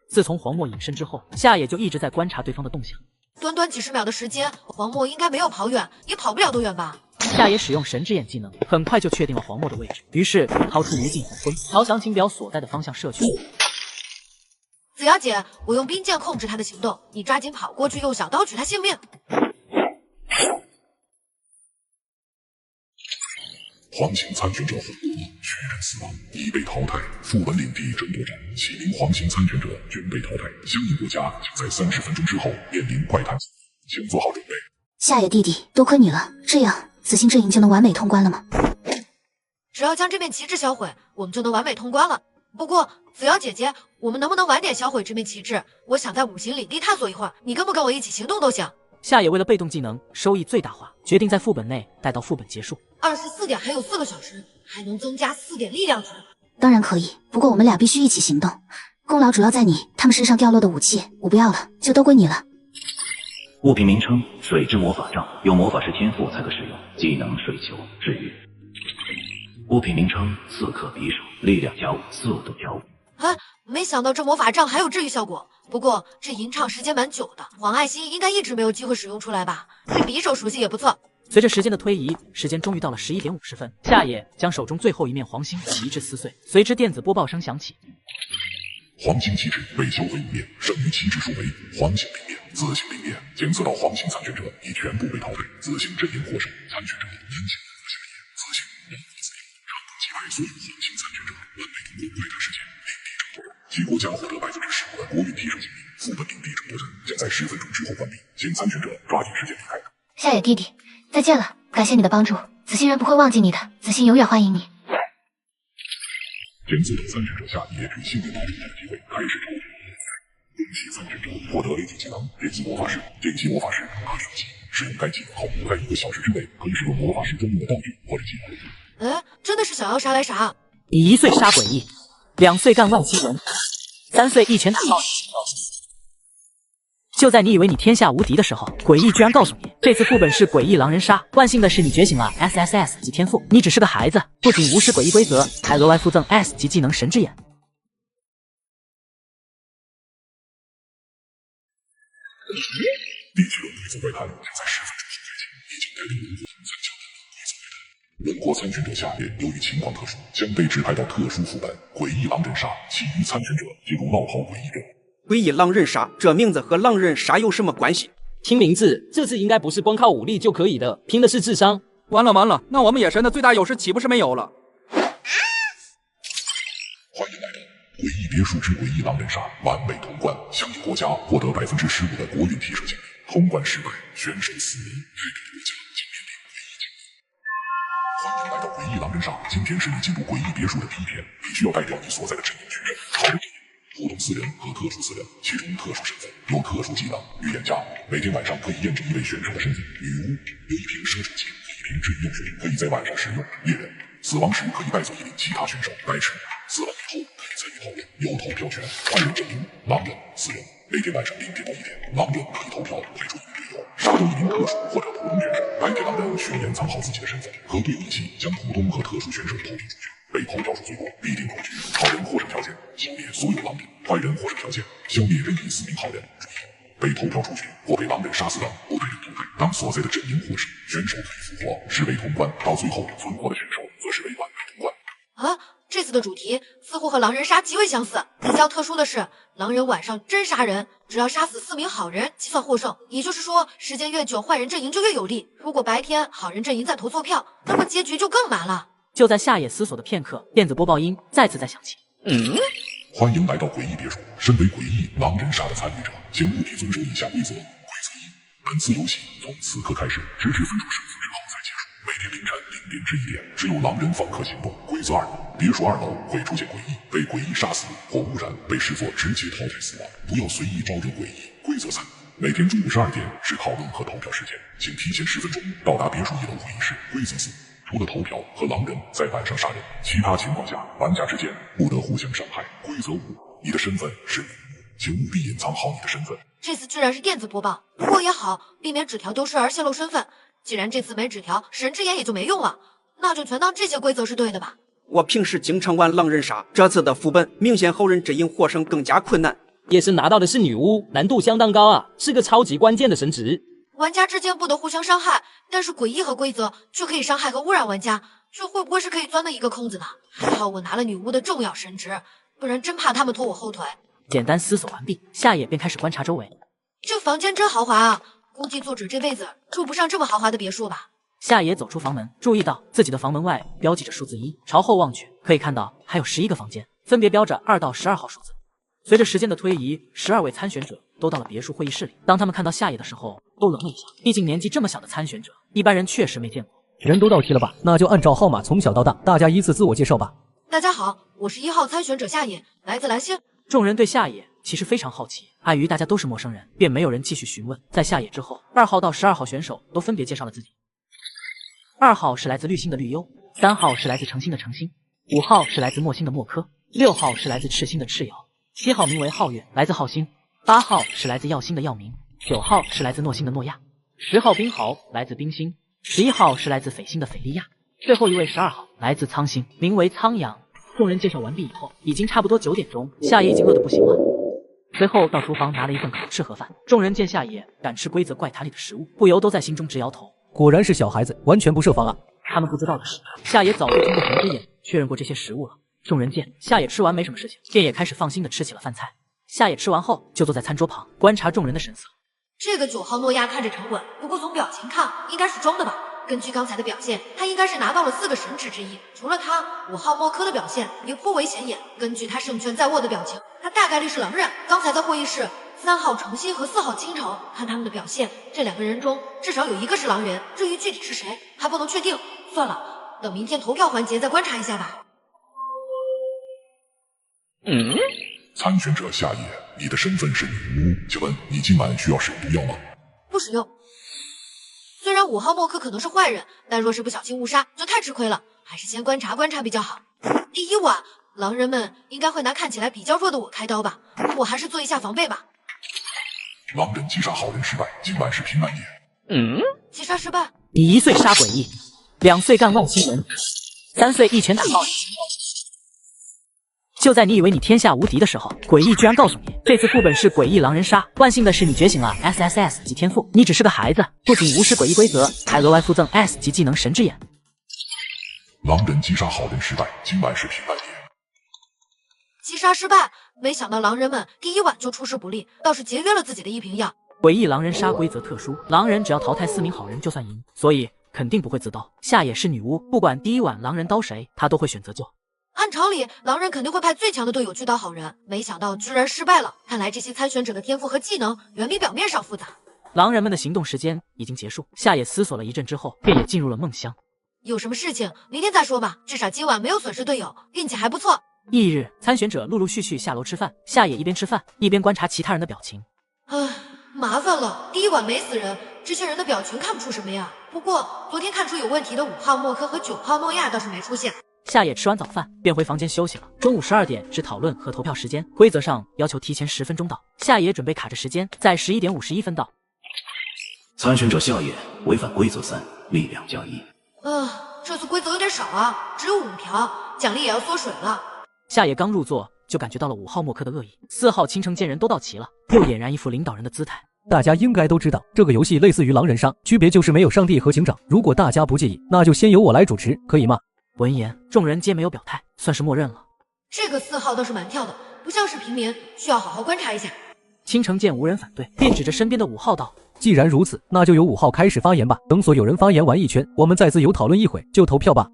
自从黄墨隐身之后，夏野就一直在观察对方的动向。短短几十秒的时间，黄墨应该没有跑远，也跑不了多远吧。夏野使用神之眼技能，很快就确定了黄墨的位置，于是掏出无尽黄昏，朝详情表所在的方向射去。子瑶姐，我用冰剑控制他的行动，你抓紧跑过去，用小刀取他性命。黄金参选者黄墨确认死亡，已被淘汰。副本领地争夺战，7名黄金参选者均被淘汰，相应国家将在30分钟之后面临怪谈，请做好准备。夏野弟弟，多亏你了，这样紫星阵营就能完美通关了吗？只要将这面旗帜销毁，我们就能完美通关了。不过子瑶姐姐，我们能不能晚点销毁这面旗帜？我想在5行领地探索一会儿，你跟不跟我一起行动都行。夏野为了被动技能收益最大化，决定在副本内待到副本结束。24点还有4个小时，还能增加4点力量值。当然可以，不过我们俩必须一起行动，功劳主要在你，他们身上掉落的武器我不要了，就都归你了。物品名称：水之魔法杖，有魔法师天赋才可使用。技能：水球，治愈。物品名称：刺客匕首，力量加5，速度加5。哎，没想到这魔法杖还有治愈效果。不过这吟唱时间蛮久的，黄爱欣应该一直没有机会使用出来吧？这匕首属性也不错。随着时间的推移，时间终于到了11点50分。夏野将手中最后一面黄星旗帜撕碎，随之电子播报声响起。黄金旗帜被销毁5面，剩余旗帜数为黄金0面、紫星0面。检测到黄金参选者已全部被淘汰，紫星阵营获胜。参选者南京紫星王子让击败所有黄金参选者，完美通过怪谈事件领地争夺战，其国家获得15%的国运提升奖励。副本领地争夺战将在10分钟之后关闭，请参选者抓紧时间离开。夏野弟弟，再见了，感谢你的帮助，紫星人不会忘记你的，紫星永远欢迎你。检测到参选者下野区幸运拿出的机会开始抽取。恭喜参选者获得雷击技能电击魔法师，电击魔法师可升级。使用该技能后，在1个小时之内可以使用魔法师专用的道具或者技能。哎，真的是想要啥来啥。你1岁杀诡异，2岁干万星人，3岁一拳打爆。就在你以为你天下无敌的时候，诡异居然告诉你，这次副本是诡异狼人杀。万幸的是你觉醒了 SSS 级天赋，你只是个孩子，不仅无视诡异规则，还额外附赠 S 级技能神之眼。第7轮规则怪谈将在10分钟后开启，已经带领龙国参加了规则怪谈。龙国参选者下列由于情况特殊，将被指派到特殊副本诡异狼人杀，其余参选者进入冒号诡异阵。诡异狼人杀，这名字和狼人杀有什么关系？听名字，这次应该不是光靠武力就可以的，拼的是智商。完了，那我们野神的最大优势岂不是没有了？欢迎来到诡异别墅之诡异狼人杀，完美通关，相应国家获得15%的国运提升奖励。通关失败，选手死亡，代表国家将面临诡异境况。欢迎来到诡异狼人杀，今天是你进入诡异别墅的第1天，必须要代表你所在的阵营取胜。好人活动4人和特殊4人，其中特殊身份有特殊技能预言家，每天晚上可以验证一位选手的身份。女巫有1瓶杀手锏和1瓶治愈药水，可以在晚上使用。猎人死亡时可以带走1名其他选手来吃，死亡以后可以参与讨论，有投票权。坏人阵营狼人4人，每天晚上0点到1点，狼人可以投票推出1名队友，杀掉1名特殊或者普通选手。白天狼人需掩藏好自己的身份，和队友一起将普通和特殊选手投票出去。被投票数最多必定出局。好人获胜条件：消灭所有狼人。坏人获胜条件：消灭任意4名好人。注意，被投票出局或被狼人杀死的不对人淘汰。当所在的阵营获胜，选手可以复活，视为通关。到最后存活的选手则视为完美通关。啊，这次的主题似似乎和狼人杀极为相似。比较特殊的是，狼人晚上真杀人，只要杀死4名好人即算获胜。也就是说，时间越久，坏人阵营就越有利。如果白天好人阵营在投错票，那么结局就更麻了。就在夏野思索的片刻，电子播报音再次在响起。欢迎来到诡异别墅。身为诡异狼人杀的参与者，请务必遵守以下规则。规则1：本次游戏从此刻开始，直至分出胜负之后才结束。每天凌晨0点至1点，只有狼人方可行动。规则2：别墅2楼会出现诡异，被诡异杀死或污染，被视作直接淘汰死亡，不要随意招惹诡异。规则3：每天中午12点是讨论和投票时间，请提前10分钟到达别墅1楼会议室。规则4：除了投票和狼人在晚上杀人，其他情况下玩家之间不得互相伤害。规则5：你的身份是女巫，请务必隐藏好你的身份。这次居然是电子播报，不过也好，避免纸条丢失而泄露身份。既然这次没纸条，神之眼也就没用了，那就全当这些规则是对的吧。我平时经常玩狼人杀，这次的副本明显好人阵营获胜更加困难。叶师拿到的是女巫，难度相当高啊，是个超级关键的神职。玩家之间不得互相伤害，但是诡异和规则却可以伤害和污染玩家，这会不会是可以钻的一个空子呢？还好我拿了女巫的重要神职，不然真怕他们拖我后腿。简单思索完毕，夏野便开始观察周围。这房间真豪华啊，估计作者这辈子住不上这么豪华的别墅吧。夏野走出房门，注意到自己的房门外标记着数字1，朝后望去，可以看到还有11个房间，分别标着2到12号数字。随着时间的推移，12位参选者都到了别墅会议室里。当他们看到夏野的时候，都愣了一下，毕竟年纪这么小的参选者，一般人确实没见过。人都到齐了吧？那就按照号码从小到大，大家依次自我介绍吧。大家好，我是1号参选者夏野，来自蓝星。众人对夏野其实非常好奇，碍于大家都是陌生人，便没有人继续询问。在夏野之后，2号到12号选手都分别介绍了自己。2号是来自绿星的绿幽，3号是来自诚星的诚星，5号是来自墨星的墨科，6号是来自赤星的赤瑶，7号名为皓月，来自皓星，8号是来自耀星的耀明，9号是来自诺星的诺亚，10号冰豪来自冰星，11号是来自斐星的斐利亚，最后一位12号来自苍星，名为苍阳。众人介绍完毕以后，已经差不多9点钟，夏野已经饿得不行了。随后到厨房拿了一份烤翅盒饭。众人见夏野敢吃规则怪谈里的食物，不由都在心中直摇头。果然是小孩子，完全不设防啊！他们不知道的是，夏野早就通过神之眼确认过这些食物了。众人见夏野吃完没什么事情，便也开始放心的吃起了饭菜。夏野吃完后，就坐在餐桌旁观察众人的神色。这个9号诺亚看着沉稳，不过从表情看应该是装的吧。根据刚才的表现，他应该是拿到了4个神职之一。除了他，5号墨科的表现也颇为显眼。根据他胜券在握的表情，他大概率是狼人。刚才在会议室，3号诚心和4号倾城，看他们的表现，这2个人中至少有1个是狼人。至于具体是谁，还不能确定。算了，等明天投票环节再观察一下吧。参选者夏野，你的身份是女巫，请问你今晚需要使用毒药吗？不使用。虽然5号墨科可能是坏人，但若是不小心误杀，就太吃亏了，还是先观察观察比较好。第一晚，狼人们应该会拿看起来比较弱的我开刀吧，我还是做一下防备吧。狼人击杀好人失败，今晚是平安夜。击杀失败。你1岁杀诡异，2岁干忘星人，3岁一拳打爆。就在你以为你天下无敌的时候，诡异居然告诉你，这次副本是诡异狼人杀。万幸的是你觉醒了 SSS 级天赋，你只是个孩子，不仅无视诡异规则，还额外附赠 S 级技能神之眼。狼人击杀好人失败，今晚是平安夜。击杀失败，没想到狼人们第一晚就出师不利，倒是节约了自己的1瓶药。诡异狼人杀规则特殊，狼人只要淘汰4名好人就算赢，所以肯定不会自刀。夏野是女巫，不管第一晚狼人刀谁，她都会选择救。按常理，狼人肯定会派最强的队友去刀好人，没想到居然失败了。看来这些参选者的天赋和技能远比表面上复杂。狼人们的行动时间已经结束，夏野思索了一阵之后，便也进入了梦乡。有什么事情明天再说吧，至少今晚没有损失队友，运气还不错。翌日，参选者陆陆续续下楼吃饭，夏野一边吃饭一边观察其他人的表情。唉，麻烦了，第一晚没死人，这些人的表情看不出什么呀。不过昨天看出有问题的5号墨科和9号诺亚倒是没出现。夏野吃完早饭便回房间休息了。中午12点是讨论和投票时间，规则上要求提前10分钟到。夏野准备卡着时间，在11点51分到。参选者夏野违反规则3，力量加1。这次规则有点少啊，只有5条，奖励也要缩水了。夏野刚入座就感觉到了5号墨科的恶意，4号青城剑人都到齐了，又俨然一副领导人的姿态。大家应该都知道，这个游戏类似于狼人杀，区别就是没有上帝和警长。如果大家不介意，那就先由我来主持，可以吗？闻言，众人皆没有表态，算是默认了。这个4号倒是蛮跳的，不像是平民，需要好好观察一下。倾城见无人反对，便指着身边的5号道：“既然如此，那就由5号开始发言吧。等所有人发言完一圈，我们再自由讨论一会，就投票吧。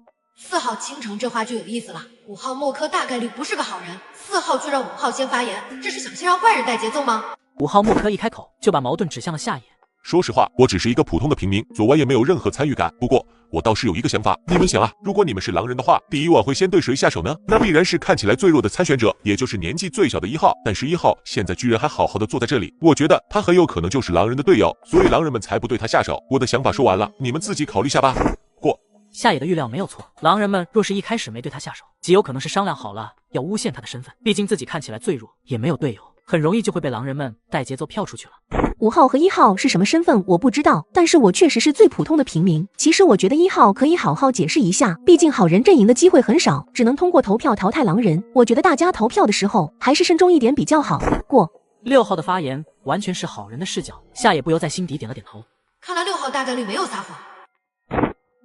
”4号倾城这话就有意思了，5号默柯大概率不是个好人，4号却让5号先发言，这是想先让坏人带节奏吗？5号默柯一开口就把矛盾指向了夏野。说实话，我只是一个普通的平民，左弯也没有任何参与感。不过，我倒是有一个想法，你们想啊，如果你们是狼人的话，第一晚会先对谁下手呢？那必然是看起来最弱的参选者，也就是年纪最小的1号。但是1号现在居然还好好的坐在这里，我觉得他很有可能就是狼人的队友，所以狼人们才不对他下手。我的想法说完了，你们自己考虑下吧。过。夏野的预料没有错，狼人们若是一开始没对他下手，极有可能是商量好了要诬陷他的身份，毕竟自己看起来最弱，也没有队友，很容易就会被狼人们带节奏票出去了。5号和1号是什么身份我不知道，但是我确实是最普通的平民。其实我觉得1号可以好好解释一下，毕竟好人阵营的机会很少，只能通过投票淘汰狼人。我觉得大家投票的时候还是慎重一点比较好。过。6号的发言完全是好人的视角，夏野不由在心底点了点头。看来6号大概率没有撒谎。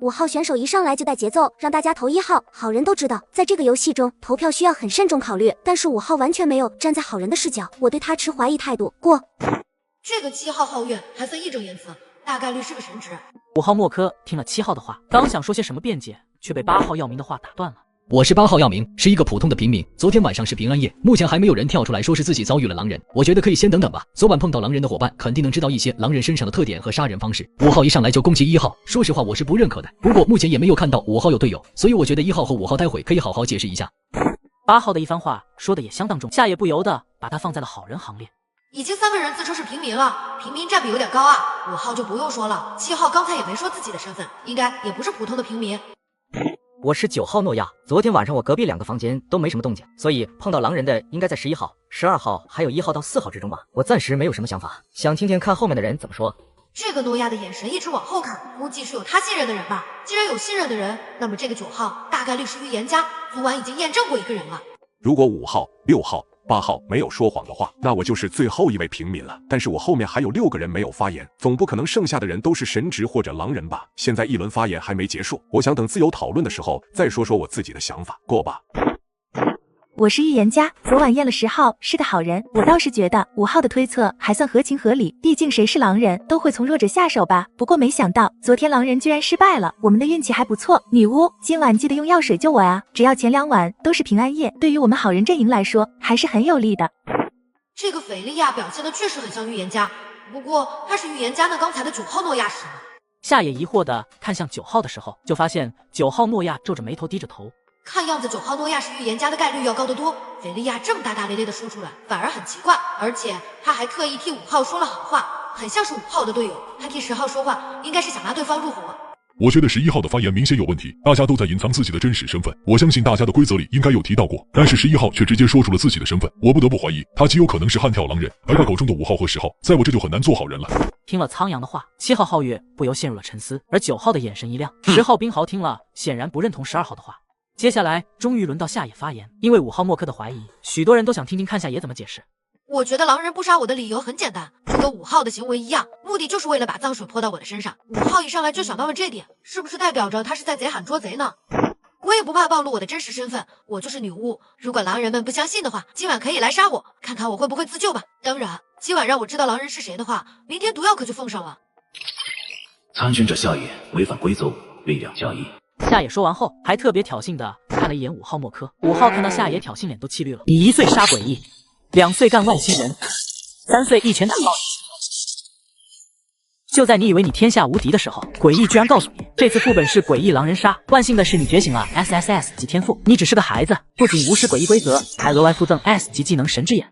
5号选手一上来就带节奏，让大家投1号。好人都知道，在这个游戏中投票需要很慎重考虑，但是5号完全没有站在好人的视角，我对他持怀疑态度。过。这个7号皓月还算义正言辞，大概率是个神职。5号默柯听了7号的话，刚想说些什么辩解，却被8号耀明的话打断了。我是8号耀明，是一个普通的平民。昨天晚上是平安夜，目前还没有人跳出来说是自己遭遇了狼人，我觉得可以先等等吧。昨晚碰到狼人的伙伴，肯定能知道一些狼人身上的特点和杀人方式。5号一上来就攻击1号，说实话我是不认可的。不过目前也没有看到5号有队友，所以我觉得1号和5号待会可以好好解释一下。8号的一番话说的也相当重，夏野不由得把他放在了好人行列。已经3个人自称是平民了，平民占比有点高啊。5号就不用说了，7号刚才也没说自己的身份，应该也不是普通的平民。我是9号诺亚，昨天晚上我隔壁2个房间都没什么动静，所以碰到狼人的应该在11号、12号还有1号到4号之中吧。我暂时没有什么想法，想听听看后面的人怎么说。这个诺亚的眼神一直往后看，估计是有他信任的人吧。既然有信任的人，那么这个9号大概率是预言家，昨晚已经验证过一个人了。如果5号、6号、8号没有说谎的话，那我就是最后一位平民了。但是我后面还有6个人没有发言，总不可能剩下的人都是神职或者狼人吧？现在一轮发言还没结束，我想等自由讨论的时候再说说我自己的想法，过吧。我是预言家，昨晚验了10号，是个好人。我倒是觉得5号的推测还算合情合理，毕竟谁是狼人都会从弱者下手吧。不过没想到昨天狼人居然失败了，我们的运气还不错。女巫，今晚记得用药水救我啊！只要前2晚都是平安夜，对于我们好人阵营来说还是很有利的。这个斐利亚表现的确实很像预言家，不过他是预言家，那刚才的9号诺亚是什么？夏野疑惑的看向9号的时候，就发现9号诺亚皱着眉头低着头。看样子9号诺亚是预言家的概率要高得多，斐利亚这么大大咧咧的说出来，反而很奇怪，而且他还特意替5号说了好话，很像是5号的队友。他替10号说话，应该是想拉对方入伙。我觉得11号的发言明显有问题，大家都在隐藏自己的真实身份，我相信大家的规则里应该有提到过，但是11号却直接说出了自己的身份，我不得不怀疑他极有可能是悍跳狼人，而他口中的5号和10号，在我这就很难做好人了。听了苍阳的话，7号皓月不由陷入了沉思，而9号的眼神一亮，10号冰豪听了显然不认同12号的话。接下来终于轮到夏野发言，因为5号默柯的怀疑，许多人都想听听看夏野怎么解释。我觉得狼人不杀我的理由很简单，就跟5号的行为一样，目的就是为了把脏水泼到我的身上。5号一上来就想到了这点，是不是代表着他是在贼喊捉贼呢？我也不怕暴露我的真实身份，我就是女巫。如果狼人们不相信的话，今晚可以来杀我，看看我会不会自救吧。当然，今晚让我知道狼人是谁的话，明天毒药可就奉上了。参选者夏野违反规则，力量加1。夏野说完后，还特别挑衅的看了一眼5号默柯。5号看到夏野挑衅，脸都气绿了。你1岁杀诡异，2岁干外星人，3岁一拳打爆。就在你以为你天下无敌的时候，诡异居然告诉你，这次副本是诡异狼人杀。万幸的是，你觉醒了 SSS 级天赋，你只是个孩子，不仅无视诡异规则，还额外附赠 S 级技能神之眼。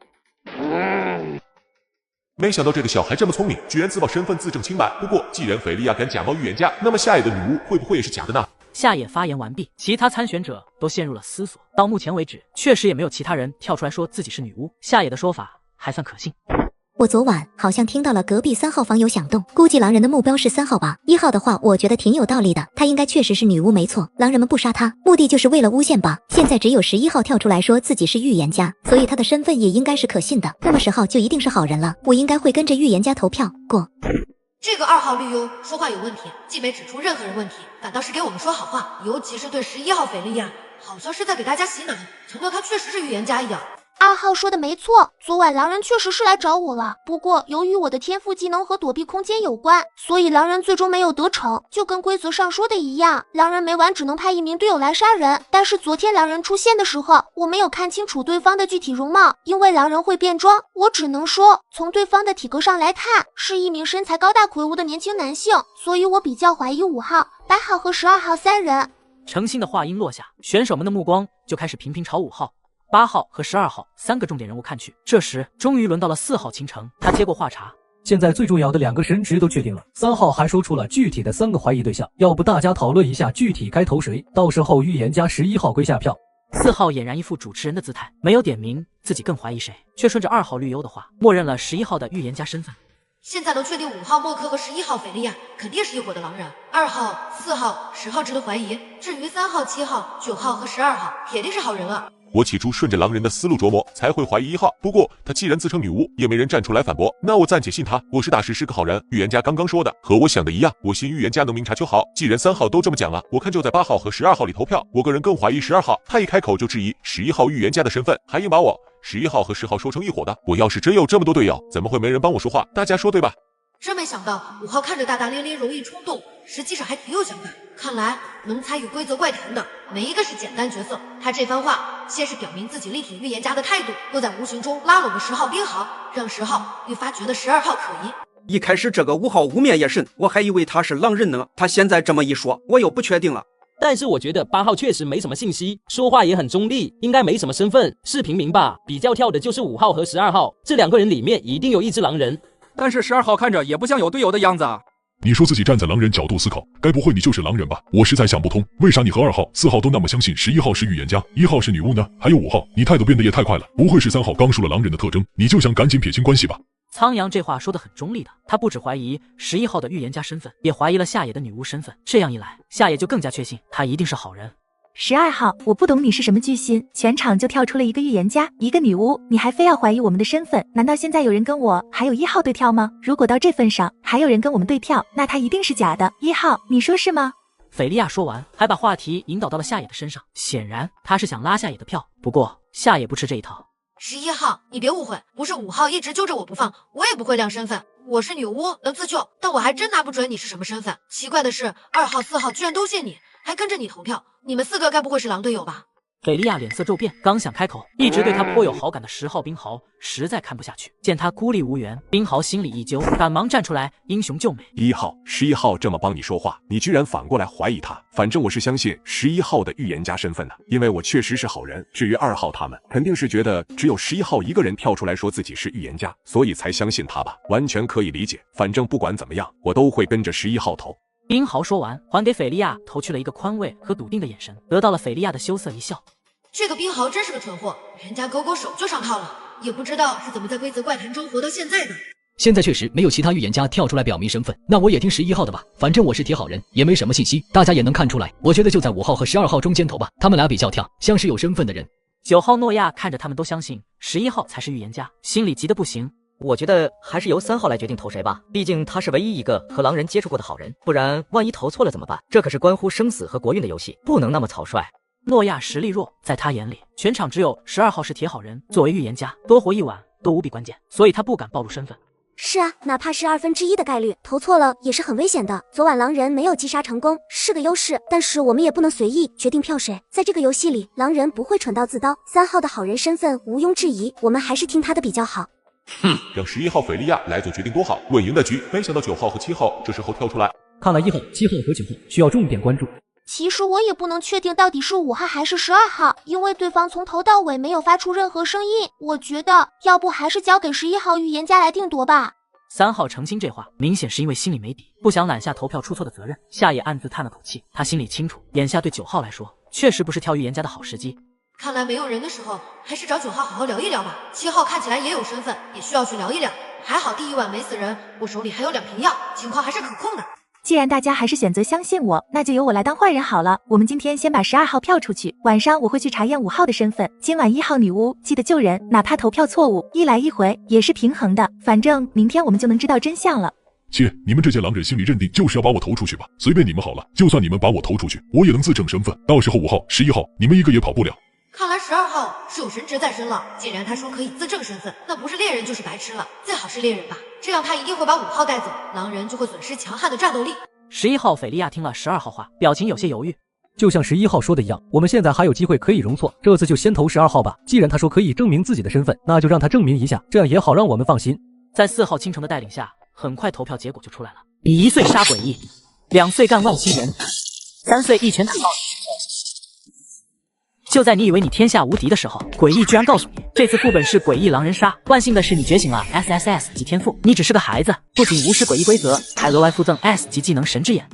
没想到这个小孩这么聪明，居然自曝身份自证清白。不过，既然斐利亚敢假冒预言家，那么夏野的女巫会不会也是假的呢？夏野发言完毕，其他参选者都陷入了思索。到目前为止，确实也没有其他人跳出来说自己是女巫。夏野的说法还算可信。我昨晚好像听到了隔壁3号房有响动，估计狼人的目标是3号吧。1号的话，我觉得挺有道理的，他应该确实是女巫没错。狼人们不杀他，目的就是为了诬陷吧。现在只有11号跳出来说自己是预言家，所以他的身份也应该是可信的。那么10号就一定是好人了，我应该会跟着预言家投票。过。这个2号绿优说话有问题，既没指出任何人问题，反倒是给我们说好话，尤其是对11号斐利亚，好像是在给大家洗脑，强调他确实是预言家一样。2号说的没错，昨晚狼人确实是来找我了。不过由于我的天赋技能和躲避空间有关，所以狼人最终没有得逞。就跟规则上说的一样，狼人每晚只能派1名队友来杀人。但是昨天狼人出现的时候，我没有看清楚对方的具体容貌，因为狼人会变装。我只能说，从对方的体格上来看，是一名身材高大魁梧的年轻男性，所以我比较怀疑5号、8号和12号3人。程心的话音落下，选手们的目光就开始频频朝5号、8号和12号3个重点人物看去。这时终于轮到了4号倾城，他接过话茬，现在最重要的2个神职都确定了，3号还说出了具体的3个怀疑对象，要不大家讨论一下具体该投谁，到时候预言家11号归下票。4号俨然一副主持人的姿态，没有点名自己更怀疑谁，却顺着2号绿优的话，默认了11号的预言家身份。现在能确定5号默克和11号斐利亚肯定是一伙的狼人，2号、4号、10号值得怀疑，至于3号、7号、9号和12号铁定是好人了。我起初顺着狼人的思路琢磨，才会怀疑1号。不过他既然自称女巫，也没人站出来反驳，那我暂且信他。我实打实是个好人。预言家刚刚说的和我想的一样，我信预言家能明察秋毫。既然3号都这么讲了，我看就在8号和12号里投票。我个人更怀疑12号，他一开口就质疑11号预言家的身份，还硬把我11号和10号说成一伙的。我要是真有这么多队友，怎么会没人帮我说话？大家说对吧？真没想到5号看着大大咧咧，容易冲动，实际上还挺有想法。看来能参与规则怪谈的没一个是简单角色。他这番话先是表明自己力挺预言家的态度，又在无形中拉拢了10号冰豪，让10号愈发觉得12号可疑。一开始这个5号污蔑夜神，我还以为他是狼人呢。他现在这么一说，我又不确定了。但是我觉得8号确实没什么信息，说话也很中立，应该没什么身份，是平民吧。比较跳的就是5号和12号，这2个人里面一定有一只狼人。但是12号看着也不像有队友的样子啊。你说自己站在狼人角度思考，该不会你就是狼人吧？我实在想不通，为啥你和2号、4号都那么相信11号是预言家，1号是女巫呢？还有5号，你态度变得也太快了，不会是3号刚说了狼人的特征，你就想赶紧撇清关系吧？苍阳这话说得很中立的，他不只怀疑11号的预言家身份，也怀疑了夏野的女巫身份。这样一来，夏野就更加确信他一定是好人。12号，我不懂你是什么居心，全场就跳出了一个预言家，一个女巫，你还非要怀疑我们的身份？难道现在有人跟我还有1号对跳吗？如果到这份上还有人跟我们对跳，那他一定是假的。1号，你说是吗？斐利亚说完，还把话题引导到了夏野的身上，显然他是想拉夏野的票。不过夏野不吃这一套。11号，你别误会，不是5号一直揪着我不放，我也不会亮身份。我是女巫，能自救，但我还真拿不准你是什么身份。奇怪的是，2号、4号居然都信你，还跟着你投票。你们4个该不会是狼队友吧？斐利亚脸色骤变，刚想开口，一直对他颇有好感的10号冰豪实在看不下去，见他孤立无援，冰豪心里一揪，赶忙站出来英雄救美。1号、11号这么帮你说话，你居然反过来怀疑他？反正我是相信11号的预言家身份的，因为我确实是好人。至于2号他们，肯定是觉得只有11号一个人跳出来说自己是预言家，所以才相信他吧，完全可以理解。反正不管怎么样，我都会跟着11号投。冰豪说完，还给斐利亚投去了一个宽慰和笃定的眼神，得到了斐利亚的羞涩一笑。这个冰豪真是个蠢货，人家勾勾手就上套了，也不知道是怎么在规则怪谈中活到现在的。现在确实没有其他预言家跳出来表明身份，那我也听11号的吧，反正我是铁好人，也没什么信息，大家也能看出来。我觉得就在5号和12号中间投吧，他们俩比较跳，像是有身份的人。9号诺亚看着他们都相信11号才是预言家，心里急得不行。我觉得还是由3号来决定投谁吧，毕竟他是唯一一个和狼人接触过的好人，不然万一投错了怎么办？这可是关乎生死和国运的游戏，不能那么草率。诺亚实力弱，在他眼里，全场只有12号是铁好人。作为预言家，多活一晚都无比关键，所以他不敢暴露身份。是啊，哪怕是1/2的概率，投错了也是很危险的。昨晚狼人没有击杀成功，是个优势，但是我们也不能随意决定票谁。在这个游戏里，狼人不会蠢到自刀，3号的好人身份毋庸置疑，我们还是听他的比较好。哼，让11号斐利亚来做决定多好，稳赢的局。没想到9号和7号这时候跳出来，看来1号、7号和9号需要重点关注。其实我也不能确定到底是5号还是12号，因为对方从头到尾没有发出任何声音。我觉得要不还是交给11号预言家来定夺吧。3号澄清这话，明显是因为心里没底，不想揽下投票出错的责任。夏野暗自叹了口气，他心里清楚，眼下对9号来说，确实不是挑预言家的好时机。看来没有人的时候，还是找9号好好聊一聊吧。7号看起来也有身份，也需要去聊一聊。还好第一晚没死人，我手里还有2瓶药，情况还是可控的。既然大家还是选择相信我，那就由我来当坏人好了。我们今天先把12号票出去，晚上我会去查验5号的身份。今晚1号女巫记得救人，哪怕投票错误，一来一回也是平衡的。反正明天我们就能知道真相了。切，你们这些狼人心里认定就是要把我投出去吧？随便你们好了，就算你们把我投出去，我也能自证身份。到时候5号、11号，你们一个也跑不了。看来12号是有神职在身了。既然他说可以自证身份，那不是猎人就是白痴了。最好是猎人吧，这样他一定会把5号带走，狼人就会损失强悍的战斗力。11号斐利亚听了12号话，表情有些犹豫。就像11号说的一样，我们现在还有机会可以容错，这次就先投12号吧。既然他说可以证明自己的身份，那就让他证明一下，这样也好让我们放心。在4号倾城的带领下，很快投票结果就出来了。你1岁杀诡异，2岁干外星人，3岁一拳打爆。就在你以为你天下无敌的时候，诡异居然告诉你，这次副本是诡异狼人杀。万幸的是你觉醒了 SSS 级天赋，你只是个孩子，不仅无视诡异规则，还额外附赠 S 级技能神之眼。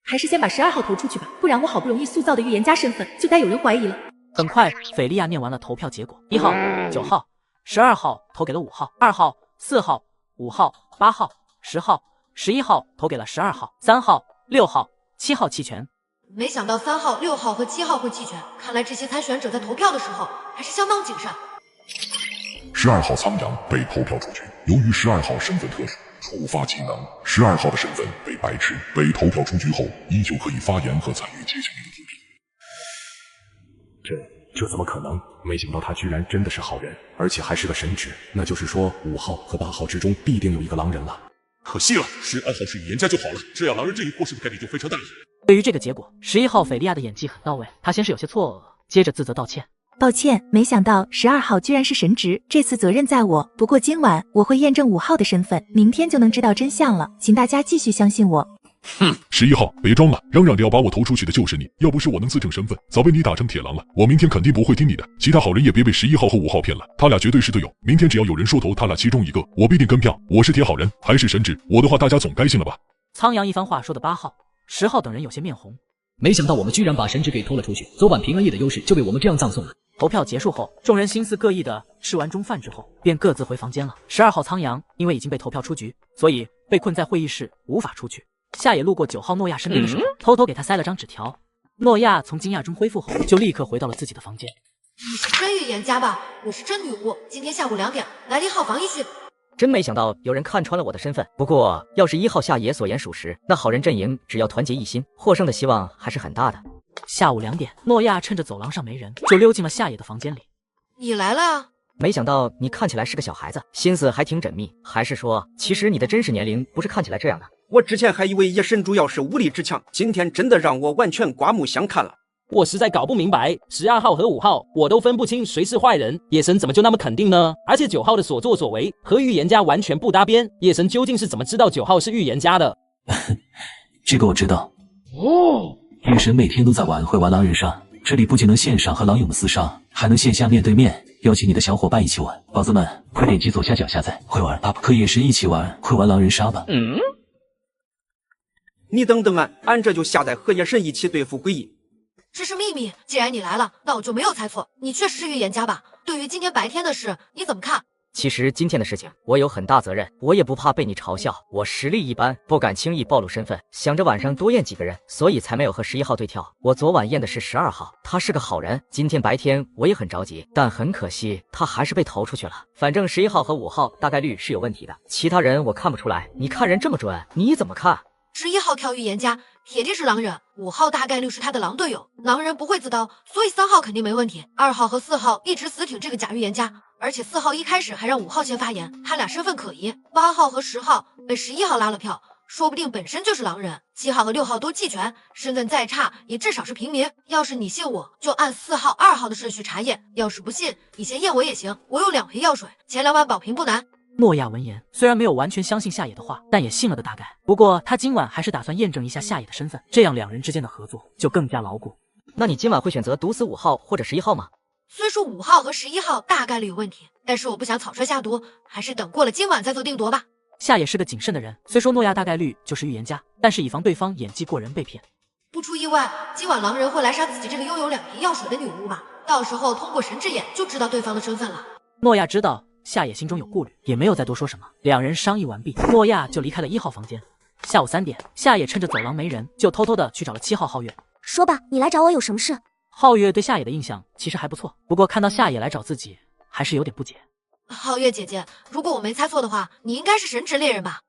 还是先把12号投出去吧，不然我好不容易塑造的预言家身份就该有人怀疑了。很快，斐利亚念完了投票结果，1号、9号、12号投给了5号，2号、4号、5号、8号、10号、11号投给了12号，3号、6号、7号弃权。没想到3号、6号和7号会弃权，看来这些参选者在投票的时候还是相当谨慎。12号苍阳被投票出局，由于12号身份特殊，触发技能，12号的身份被白痴。被投票出局后，依旧可以发言和参与接下来的投票。这怎么可能？没想到他居然真的是好人，而且还是个神职。那就是说，5号和8号之中必定有一个狼人了。可惜了，12号是预言家就好了，这样狼人阵营获胜的概率就非常大了。对于这个结果，11号斐利亚的演技很到位，他先是有些错愕，接着自责道歉。抱歉，没想到12号居然是神职，这次责任在我。不过今晚我会验证5号的身份，明天就能知道真相了，请大家继续相信我。11号，别装了，嚷嚷着要把我投出去的就是你，要不是我能自证身份，早被你打成铁狼了。我明天肯定不会听你的，其他好人也别被11号和5号骗了，他俩绝对是队友。明天只要有人说投他俩其中一个，我必定跟票。我是铁好人，还是神职，我的话大家总该信了吧？苍阳一番话说的8号、10号等人有些面红。没想到我们居然把神职给拖了出去，昨晚平安夜的优势就被我们这样葬送了。投票结束后，众人心思各异的吃完中饭之后，便各自回房间了。12号苍阳因为已经被投票出局，所以被困在会议室无法出去。夏野路过9号诺亚身边的时候，偷偷给他塞了张纸条。诺亚从惊讶中恢复后，就立刻回到了自己的房间。你是真预言家吧？我是真女巫。今天下午2点来临号房一训。真没想到有人看穿了我的身份。不过要是1号夏野所言属实，那好人阵营只要团结一心，获胜的希望还是很大的。下午2点，诺亚趁着走廊上没人，就溜进了夏野的房间里。你来了啊！没想到你看起来是个小孩子，心思还挺缜密。还是说，其实你的真实年龄不是看起来这样的？我之前还以为夜神主要是武力之强，今天真的让我完全刮目相看了。我实在搞不明白，12号和5号我都分不清谁是坏人，夜神怎么就那么肯定呢？而且9号的所作所为和预言家完全不搭边，夜神究竟是怎么知道9号是预言家的？这个我知道。夜神每天都在玩会玩狼人杀，这里不仅能线上和狼友们厮杀，还能线下面对面邀请你的小伙伴一起玩。宝子们，快点击左下角下载会玩 UP， 和夜神一起玩会玩狼人杀吧。你等等俺这就下载和夜神一起对付诡异。这是秘密，既然你来了，那我就没有猜错，你确实是预言家吧？对于今天白天的事，你怎么看？其实今天的事情我有很大责任，我也不怕被你嘲笑，我实力一般，不敢轻易暴露身份，想着晚上多验几个人，所以才没有和11号对跳。我昨晚验的是12号，他是个好人。今天白天我也很着急，但很可惜他还是被投出去了。反正11号和5号大概率是有问题的，其他人我看不出来。你看人这么准，你怎么看？11号跳预言家，铁定是狼人，5号大概率是他的狼队友，狼人不会自刀，所以3号肯定没问题。2号和4号一直死挺这个假预言家，而且4号一开始还让5号先发言，他俩身份可疑。8号和10号被11号拉了票，说不定本身就是狼人。7号和6号都弃权，身份再差也至少是平民。要是你信我，就按4号、2号的顺序查验；要是不信，你先验我也行，我有2瓶药水，前2万保平不难。诺亚闻言，虽然没有完全相信夏野的话，但也信了的大概。不过他今晚还是打算验证一下夏野的身份，这样两人之间的合作就更加牢固。那你今晚会选择毒死5号或者11号吗？虽说5号和11号大概率有问题，但是我不想草率下毒，还是等过了今晚再做定夺吧。夏野是个谨慎的人，虽说诺亚大概率就是预言家，但是以防对方演技过人被骗。不出意外，今晚狼人会来杀自己这个拥有2瓶药水的女巫吧？到时候通过神之眼就知道对方的身份了。诺亚知道夏野心中有顾虑，也没有再多说什么。两人商议完毕，诺亚就离开了1号房间。下午3点，夏野趁着走廊没人，就偷偷的去找了7号皓月。说吧，你来找我有什么事？皓月对夏野的印象其实还不错，不过看到夏野来找自己，还是有点不解。皓月姐姐，如果我没猜错的话，你应该是神职猎人吧？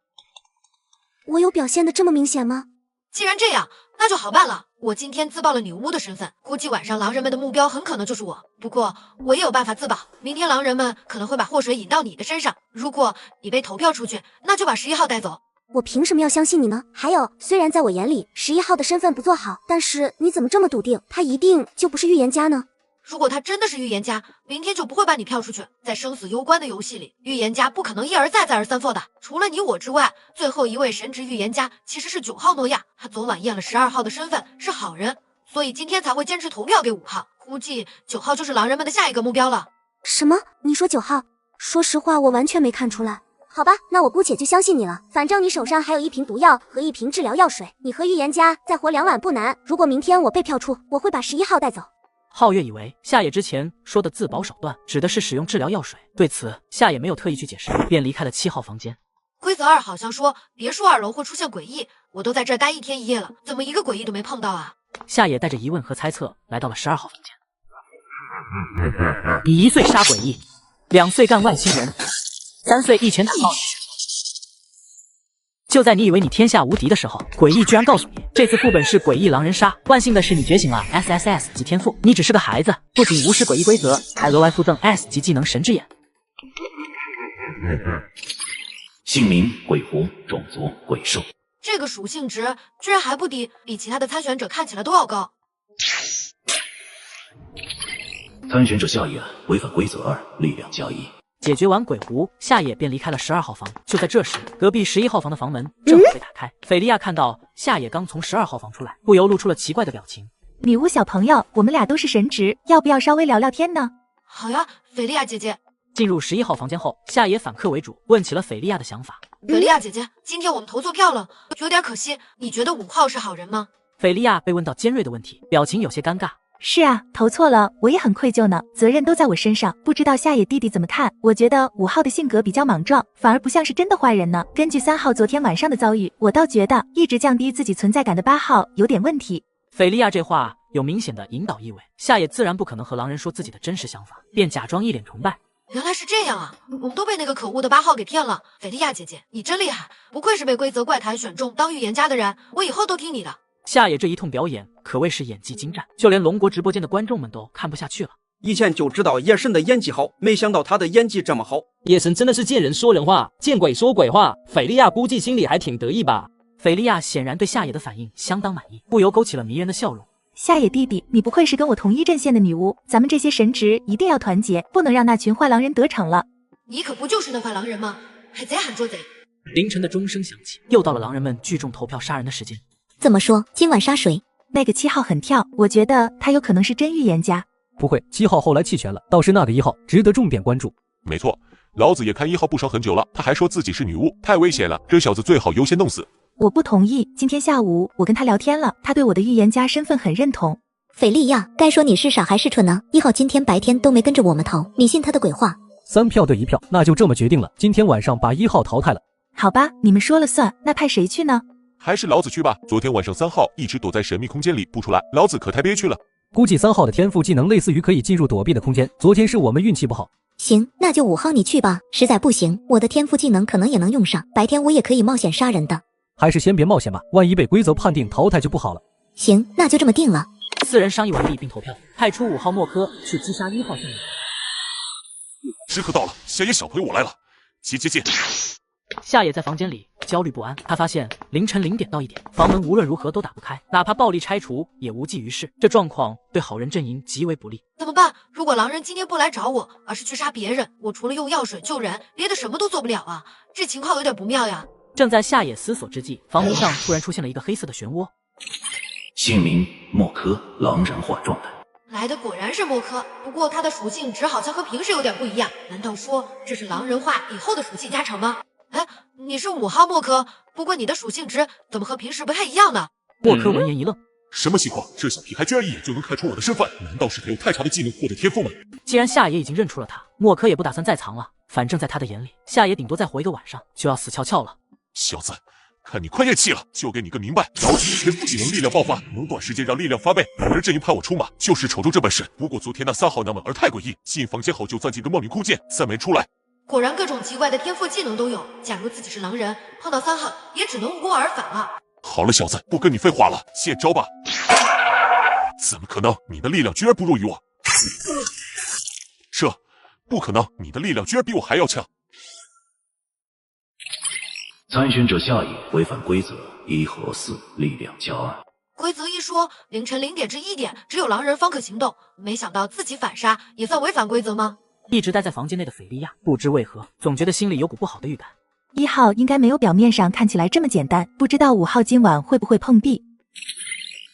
我有表现的这么明显吗？既然这样，那就好办了。我今天自爆了女巫的身份，估计晚上狼人们的目标很可能就是我。不过我也有办法自保，明天狼人们可能会把祸水引到你的身上。如果你被投票出去，那就把11号带走。我凭什么要相信你呢？还有，虽然在我眼里11号的身份不做好，但是你怎么这么笃定他一定就不是预言家呢？如果他真的是预言家，明天就不会把你票出去。在生死攸关的游戏里，预言家不可能一而再再而三 for 的。除了你我之外，最后一位神职预言家其实是9号诺亚，他昨晚验了12号的身份是好人，所以今天才会坚持投票给5号。估计9号就是狼人们的下一个目标了。什么？你说9号？说实话，我完全没看出来。好吧，那我姑且就相信你了。反正你手上还有1瓶毒药和1瓶治疗药水，你和预言家再活2晚不难。如果明天我被票出，我会把11号带走。皓月以为夏野之前说的自保手段指的是使用治疗药水，对此夏野没有特意去解释，便离开了7号房间。规则2好像说别墅2楼会出现诡异，我都在这待1天1夜了，怎么一个诡异都没碰到啊？夏野带着疑问和猜测来到了12号房间。你1岁杀诡异，2岁干外星人，3岁一拳打爆你。就在你以为你天下无敌的时候，诡异居然告诉你，这次副本是诡异狼人杀。万幸的是你觉醒了 SSS 级天赋，你只是个孩子，不仅无视诡异规则，还额外附赠 S 级技能神之眼。姓名鬼狐，种族鬼兽。这个属性值居然还不低，比其他的参选者看起来都要高。参选者夏野违反规则2，力量+1。解决完鬼狐，夏野便离开了12号房。就在这时，隔壁11号房的房门正好被打开。斐利亚看到夏野刚从12号房出来，不由露出了奇怪的表情。女巫小朋友，我们俩都是神职，要不要稍微聊聊天呢？好呀，斐利亚姐姐。进入11号房间后，夏野反客为主，问起了斐利亚的想法。斐利亚姐姐，今天我们投错票了，有点可惜。你觉得5号是好人吗？斐利亚被问到尖锐的问题，表情有些尴尬。是啊，投错了，我也很愧疚呢，责任都在我身上。不知道夏野弟弟怎么看？我觉得5号的性格比较莽撞，反而不像是真的坏人呢。根据3号昨天晚上的遭遇，我倒觉得一直降低自己存在感的8号有点问题。斐利亚这话有明显的引导意味，夏野自然不可能和狼人说自己的真实想法，便假装一脸崇拜。原来是这样啊，我们都被那个可恶的8号给骗了。斐利亚姐姐，你真厉害，不愧是被规则怪谈选中当预言家的人，我以后都听你的。夏野这一通表演可谓是演技精湛，就连龙国直播间的观众们都看不下去了。以前就知道夜神的演技好，没想到他的演技这么好。夜神真的是见人说人话，见鬼说鬼话。斐利亚估计心里还挺得意吧。斐利亚显然对夏野的反应相当满意，不由勾起了迷人的笑容。夏野弟弟，你不愧是跟我同一阵线的女巫，咱们这些神职一定要团结，不能让那群坏狼人得逞了。你可不就是那坏狼人吗？还贼喊捉贼！凌晨的钟声响起，又到了狼人们聚众投票杀人的时间。怎么说？今晚杀谁？那个7号很跳，我觉得他有可能是真预言家。不会，7号后来弃权了，倒是那个1号值得重点关注。没错，老子也看1号不爽很久了，他还说自己是女巫，太危险了，这小子最好优先弄死。我不同意，今天下午我跟他聊天了，他对我的预言家身份很认同。斐利亚，该说你是傻还是蠢呢？1号今天白天都没跟着我们投，你信他的鬼话？3票对1票，那就这么决定了，今天晚上把1号淘汰了。好吧，你们说了算，那派谁去呢？还是老子去吧，昨天晚上3号一直躲在神秘空间里不出来，老子可太憋屈了。估计3号的天赋技能类似于可以进入躲避的空间，昨天是我们运气不好。行，那就5号你去吧，实在不行，我的天赋技能可能也能用上，白天我也可以冒险杀人的。还是先别冒险吧，万一被规则判定淘汰就不好了。行，那就这么定了。4人商议完毕并投票，派出5号莫科去击杀1号线人。时刻到了，夏野小朋友我来了，接。夏野在房间里焦虑不安，他发现凌晨0点到1点，房门无论如何都打不开，哪怕暴力拆除也无济于事。这状况对好人阵营极为不利。怎么办？如果狼人今天不来找我，而是去杀别人，我除了用药水救人，别的什么都做不了啊！这情况有点不妙呀。正在夏野思索之际，房门上突然出现了一个黑色的漩涡。姓名莫科，狼人化状态。来的果然是莫科，不过他的属性值好像和平时有点不一样，难道说这是狼人化以后的属性加成吗？哎，你是5号莫科，不过你的属性值怎么和平时不太一样呢？莫科闻言一愣，什么情况？这小屁孩居然一眼就能看出我的身份，难道是他有太强的技能或者天赋吗？既然夏野已经认出了他，莫科也不打算再藏了，反正在他的眼里，夏野顶多再活一个晚上就要死翘翘了。小子，看你快咽气了，就给你个明白，老子的天赋技能力量爆发，能短时间让力量发倍。狼人阵营派我出马，就是瞅中这本事。不过昨天那3号那么儿太诡异，进房间后就钻进个莫名空间，再没出来。果然各种奇怪的天赋技能都有。假如自己是狼人，碰到3号也只能无功而返了。好了，小子，不跟你废话了，现招吧！怎么可能？你的力量居然不弱于我！这不可能，你的力量居然比我还要强！参选者下野违反规则1和4，力量加2。规则一说，凌晨0点至1点只有狼人方可行动，没想到自己反杀也算违反规则吗？一直待在房间内的斐利亚不知为何，总觉得心里有股不好的预感。1号应该没有表面上看起来这么简单，不知道5号今晚会不会碰壁。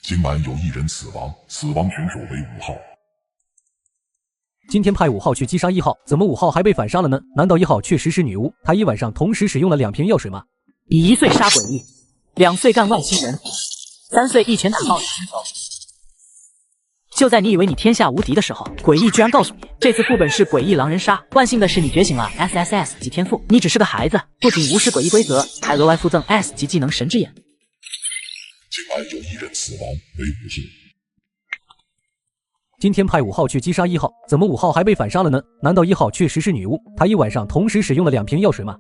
今晚有1人死亡，死亡选手为5号。今天派5号去击杀1号，怎么5号还被反杀了呢？难道1号确实是女巫？她一晚上同时使用了2瓶药水吗？以1岁杀诡异，2岁干外星人，3岁一拳打爆你。就在你以为你天下无敌的时候，诡异居然告诉你，这次副本是诡异狼人杀。万幸的是你觉醒了 SSS 级天赋，你只是个孩子，不仅无视诡异规则，还额外附赠 S 级技能神之眼。今晚有1人死亡，为5号。今天派5号去击杀1号，怎么5号还被反杀了呢？难道1号确实是女巫？她一晚上同时使用了2瓶药水吗？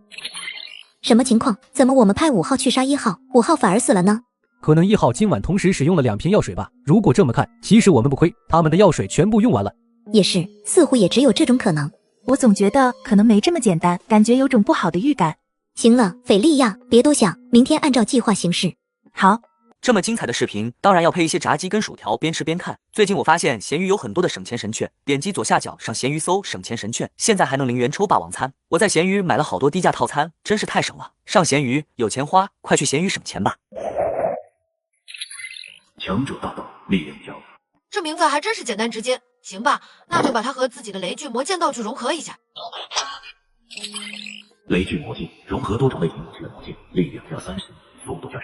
什么情况？怎么我们派5号去杀1号，5号反而死了呢？可能1号今晚同时使用了2瓶药水吧。如果这么看，其实我们不亏，他们的药水全部用完了。也是，似乎也只有这种可能。我总觉得可能没这么简单，感觉有种不好的预感。行了，斐利亚，别多想，明天按照计划行事。好。这么精彩的视频，当然要配一些炸鸡跟薯条，边吃边看。最近我发现闲鱼有很多的省钱神券，点击左下角上闲鱼搜省钱神券，现在还能0元抽霸王餐。我在闲鱼买了好多低价套餐，真是太省了。上闲鱼有钱花，快去闲鱼省钱吧。强者大道，力量加2。这名字还真是简单直接。行吧，那就把它和自己的雷具魔剑道具融合一下。雷具魔镜融合多种类型武器的魔镜，力量加30，速度加10。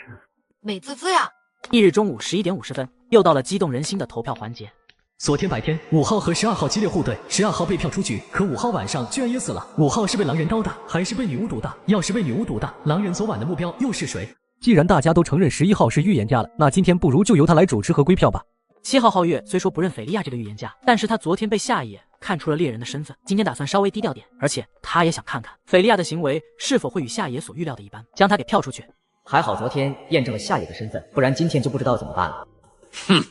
美滋滋呀！翌日中午11点50分，又到了激动人心的投票环节。昨天白天，5号和12号激烈互怼，12号被票出局，可5号晚上居然也死了。5号是被狼人刀的，还是被女巫毒的？要是被女巫毒的，狼人昨晚的目标又是谁？既然大家都承认11号是预言家了，那今天不如就由他来主持和归票吧。7号皓月虽说不认斐利亚这个预言家，但是他昨天被夏野看出了猎人的身份，今天打算稍微低调点，而且他也想看看斐利亚的行为是否会与夏野所预料的一般，将他给票出去。还好昨天验证了夏野的身份，不然今天就不知道怎么办了。哼！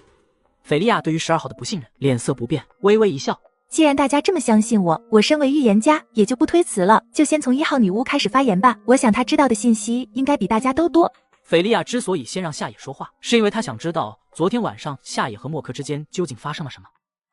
斐利亚对于12号的不信任，脸色不变，微微一笑。既然大家这么相信我，我身为预言家，也就不推辞了，就先从1号女巫开始发言吧。我想她知道的信息应该比大家都多。斐利亚之所以先让夏野说话，是因为他想知道昨天晚上夏野和默克之间究竟发生了什么。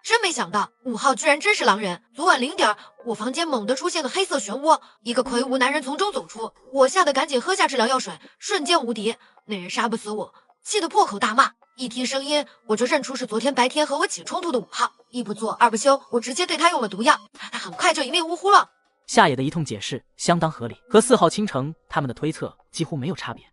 真没想到5号居然真是狼人。昨晚0点，我房间猛地出现个黑色漩涡，一个魁梧男人从中走出，我吓得赶紧喝下治疗药水，瞬间无敌。那人杀不死我，气得破口大骂。一听声音，我就认出是昨天白天和我起冲突的5号。一不做二不休，我直接对他用了毒药，他很快就一命呜呼了。夏野的一通解释相当合理，和4号倾城他们的推测几乎没有差别。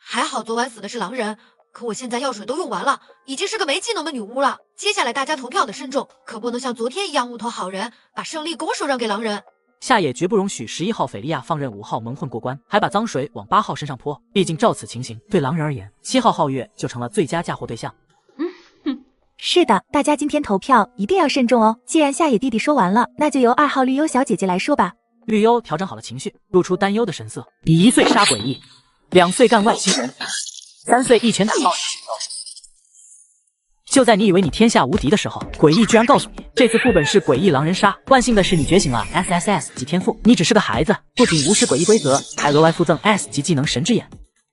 还好昨晚死的是狼人，可我现在药水都用完了，已经是个没技能的女巫了。接下来大家投票得慎重，可不能像昨天一样误投好人，把胜利拱手让给狼人。夏野绝不容许11号斐利亚放任5号蒙混过关，还把脏水往8号身上泼。毕竟照此情形，对狼人而言，7号皓月就成了最佳嫁祸对象。是的，大家今天投票一定要慎重哦。既然夏野弟弟说完了，那就由2号绿优小姐姐来说吧。绿优调整好了情绪，露出担忧的神色。以1岁杀诡异，2岁干外星人，3岁一拳打爆。就在你以为你天下无敌的时候，诡异居然告诉你，这次副本是诡异狼人杀。万幸的是你觉醒了 SSS 级天赋，你只是个孩子，不仅无视诡异规则，还额外附赠 S 级技能神之眼。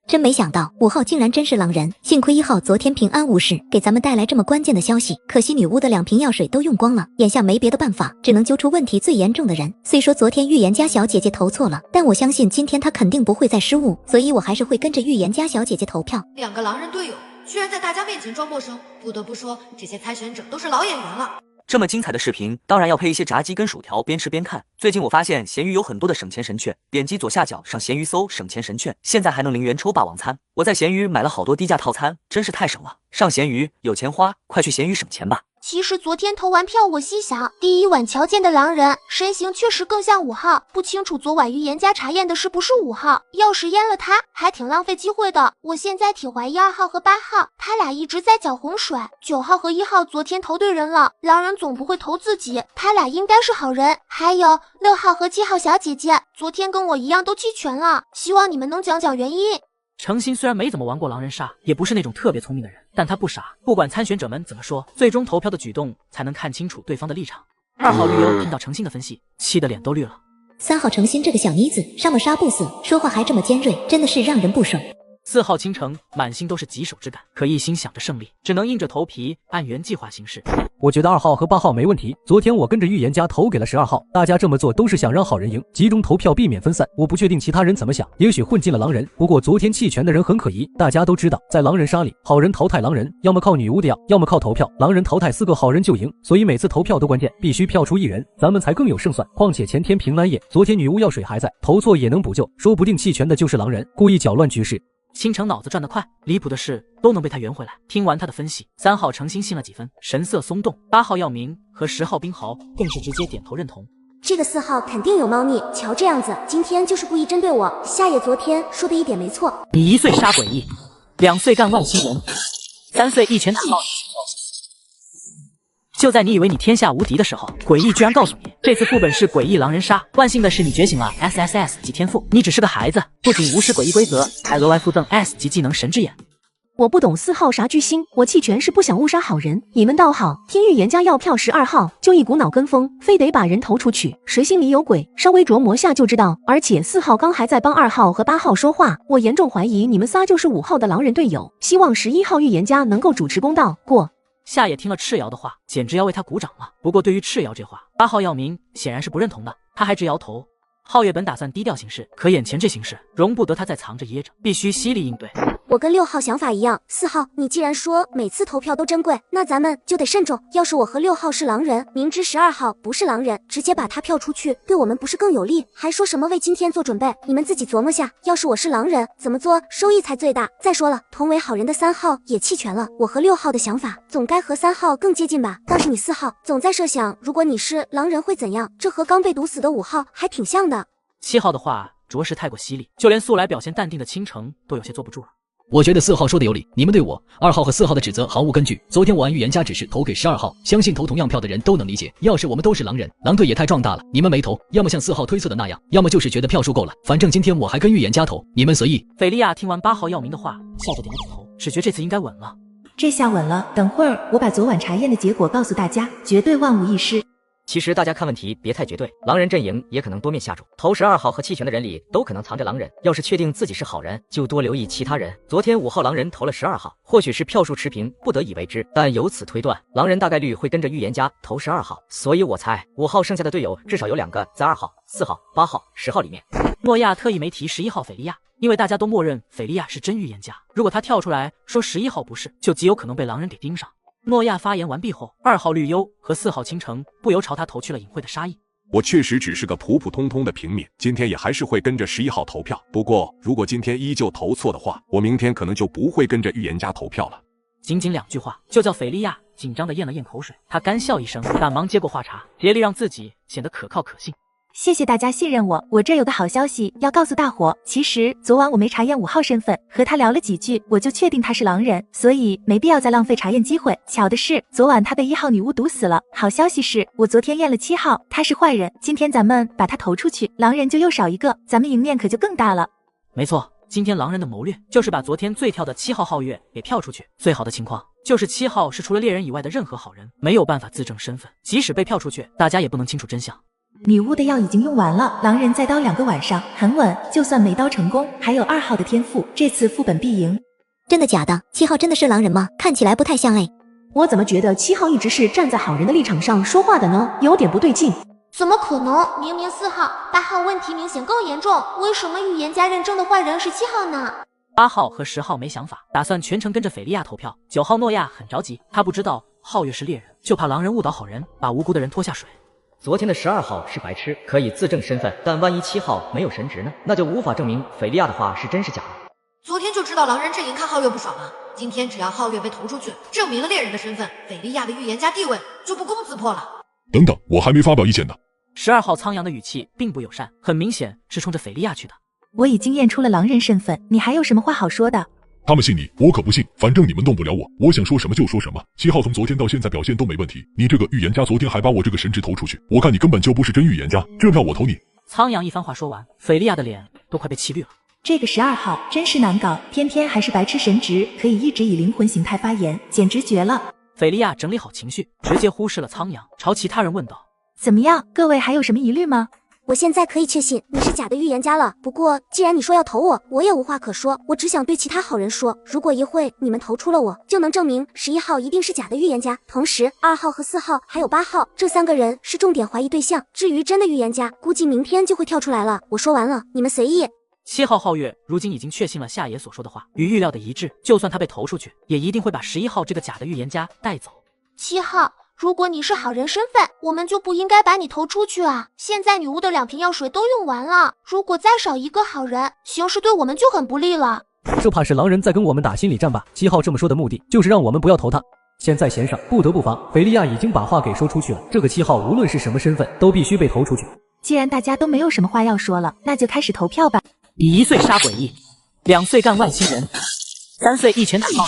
真没想到5号竟然真是狼人，幸亏1号昨天平安无事，给咱们带来这么关键的消息。可惜女巫的2瓶药水都用光了，眼下没别的办法，只能揪出问题最严重的人。虽说昨天预言家小姐姐投错了，但我相信今天她肯定不会再失误，所以我还是会跟着预言家小姐姐投票。2个狼人队友居然在大家面前装陌生，不得不说这些参选者都是老演员了。这么精彩的视频，当然要配一些炸鸡跟薯条，边吃边看。最近我发现闲鱼有很多的省钱神券，点击左下角上闲鱼搜省钱神券，现在还能0元抽霸王餐。我在闲鱼买了好多低价套餐，真是太省了。上闲鱼有钱花，快去闲鱼省钱吧。其实昨天投完票，我细想，第一晚瞧见的狼人身形确实更像5号，不清楚昨晚预言家查验的是不是5号。要是验了他，还挺浪费机会的。我现在挺怀疑2号和8号，他俩一直在搅浑水。9号和1号昨天投对人了，狼人总不会投自己，他俩应该是好人。还有6号和7号小姐姐，昨天跟我一样都弃权了，希望你们能讲讲原因。程心虽然没怎么玩过狼人杀，也不是那种特别聪明的人，但他不傻，不管参选者们怎么说，最终投票的举动才能看清楚对方的立场。2号绿优听到程心的分析，气得脸都绿了。3号程心这个小妮子，上了杀不死，说话还这么尖锐，真的是让人不爽。4号倾城满心都是棘手之感，可一心想着胜利，只能硬着头皮按原计划行事。我觉得2号和8号没问题。昨天我跟着预言家投给了12号，大家这么做都是想让好人赢，集中投票避免分散。我不确定其他人怎么想，也许混进了狼人。不过昨天弃权的人很可疑，大家都知道，在狼人杀里，好人淘汰狼人，要么靠女巫的药，要么靠投票。狼人淘汰4个好人就赢，所以每次投票都关键，必须票出1人，咱们才更有胜算。况且前天平安夜，昨天女巫药水还在，投错也能补救，说不定弃权的就是狼人，故意搅乱局势。倾城脑子转得快，离谱的事都能被他圆回来。听完他的分析，3号程心信了几分，神色松动。8号耀明和10号冰豪更是直接点头认同。这个4号肯定有猫腻，瞧这样子，今天就是故意针对我。夏野昨天说的一点没错，你1岁杀诡异，2岁干外星人，3岁一拳打爆。就在你以为你天下无敌的时候，诡异居然告诉你，这次副本是诡异狼人杀。万幸的是你觉醒了 SSS 级天赋，你只是个孩子，不仅无视诡异规则，还额外附赠 S 级技能神之眼。我不懂4号啥居心，我弃权是不想误杀好人。你们倒好，听预言家要票12号，就一股脑跟风，非得把人投出去，谁心里有鬼？稍微琢磨下就知道。而且4号刚还在帮2号和8号说话，我严重怀疑你们仨就是5号的狼人队友。希望11号预言家能够主持公道。过。夏野听了赤瑶的话，简直要为他鼓掌了。不过对于赤瑶这话，8号耀明显然是不认同的，他还直摇头。皓月本打算低调行事，可眼前这形势，容不得他再藏着掖着，必须犀利应对。我跟6号想法一样，4号，你既然说每次投票都珍贵，那咱们就得慎重。要是我和6号是狼人，明知12号不是狼人，直接把他票出去，对我们不是更有利？还说什么为今天做准备？你们自己琢磨下，要是我是狼人，怎么做收益才最大？再说了，同为好人的3号也弃权了，我和6号的想法总该和3号更接近吧？倒是你4号，总在设想如果你是狼人会怎样，这和刚被毒死的5号还挺像的。7号的话着实太过犀利，就连素来表现淡定的倾城都有些坐不住了。我觉得4号说的有理，你们对我2号和4号的指责毫无根据。昨天我按预言家指示投给12号，相信投同样票的人都能理解。要是我们都是狼人，狼队也太壮大了。你们没投，要么像4号推测的那样，要么就是觉得票数够了。反正今天我还跟预言家投，你们随意。斐利亚听完8号耀明的话，笑着点了点头，只觉这次应该稳了。这下稳了，等会儿我把昨晚查验的结果告诉大家，绝对万无一失。其实大家看问题别太绝对，狼人阵营也可能多面下注，投12号和弃权的人里都可能藏着狼人。要是确定自己是好人，就多留意其他人。昨天5号狼人投了12号，或许是票数持平，不得已为之，但由此推断，狼人大概率会跟着预言家投12号，所以我猜5号剩下的队友至少有2个在2号、4号、8号、10号里面。诺亚特意没提11号斐利亚，因为大家都默认斐利亚是真预言家，如果他跳出来说11号不是，就极有可能被狼人给盯上。诺亚发言完毕后，2号绿优和4号倾城不由朝他投去了隐晦的杀意。我确实只是个普普通通的平民，今天也还是会跟着11号投票。不过，如果今天依旧投错的话，我明天可能就不会跟着预言家投票了。仅仅2句话，就叫斐利亚紧张的咽了咽口水。他干笑一声，赶忙接过话茬，竭力让自己显得可靠可信。谢谢大家信任我，我这有个好消息要告诉大伙。其实昨晚我没查验5号身份，和他聊了几句，我就确定他是狼人，所以没必要再浪费查验机会。巧的是，昨晚他被1号女巫毒死了。好消息是，我昨天验了7号，他是坏人。今天咱们把他投出去，狼人就又少一个，咱们赢面可就更大了。没错，今天狼人的谋略就是把昨天最跳的7号皓月给票出去。最好的情况就是7号是除了猎人以外的任何好人，没有办法自证身份，即使被票出去，大家也不能清楚真相。女巫的药已经用完了，狼人再刀2个晚上，很稳。就算没刀成功，还有2号的天赋，这次副本必赢。真的假的？7号真的是狼人吗？看起来不太像哎。我怎么觉得7号一直是站在好人的立场上说话的呢？有点不对劲。怎么可能？明明4号、8号问题明显更严重，为什么预言家认证的坏人是7号呢？8号和10号没想法，打算全程跟着斐利亚投票。9号诺亚很着急，他不知道皓月是猎人，就怕狼人误导好人，把无辜的人拖下水。昨天的12号是白痴，可以自证身份，但万一7号没有神职呢？那就无法证明斐利亚的话是真是假了。昨天就知道狼人阵营看皓月不爽了，今天只要皓月被投出去，证明了猎人的身份，斐利亚的预言家地位就不攻自破了。等等，我还没发表意见呢。12号苍阳的语气并不友善，很明显是冲着斐利亚去的。我已经验出了狼人身份，你还有什么话好说的？他们信你，我可不信。反正你们动不了我，我想说什么就说什么。7号从昨天到现在表现都没问题，你这个预言家昨天还把我这个神职投出去，我看你根本就不是真预言家，这票我投你。苍阳一番话说完，斐利亚的脸都快被气绿了。这个12号真是难搞，偏偏还是白痴神职，可以一直以灵魂形态发言，简直绝了。斐利亚整理好情绪，直接忽视了苍阳，朝其他人问道：怎么样，各位还有什么疑虑吗？我现在可以确信你是假的预言家了。不过既然你说要投我，我也无话可说。我只想对其他好人说，如果一会你们投出了我，就能证明11号一定是假的预言家。同时2号和4号还有8号这3个人是重点怀疑对象。至于真的预言家，估计明天就会跳出来了。我说完了，你们随意。7号皓月如今已经确信了夏野所说的话，与预料的一致，就算他被投出去，也一定会把11号这个假的预言家带走。7号，如果你是好人身份，我们就不应该把你投出去啊！现在女巫的2瓶药水都用完了，如果再少一个好人，形势对我们就很不利了。这怕是狼人在跟我们打心理战吧？7号这么说的目的就是让我们不要投他。现在弦上不得不防，斐利亚已经把话给说出去了，这个7号无论是什么身份，都必须被投出去。既然大家都没有什么话要说了，那就开始投票吧。1岁杀诡异，2岁干外星人，3岁一拳打爆。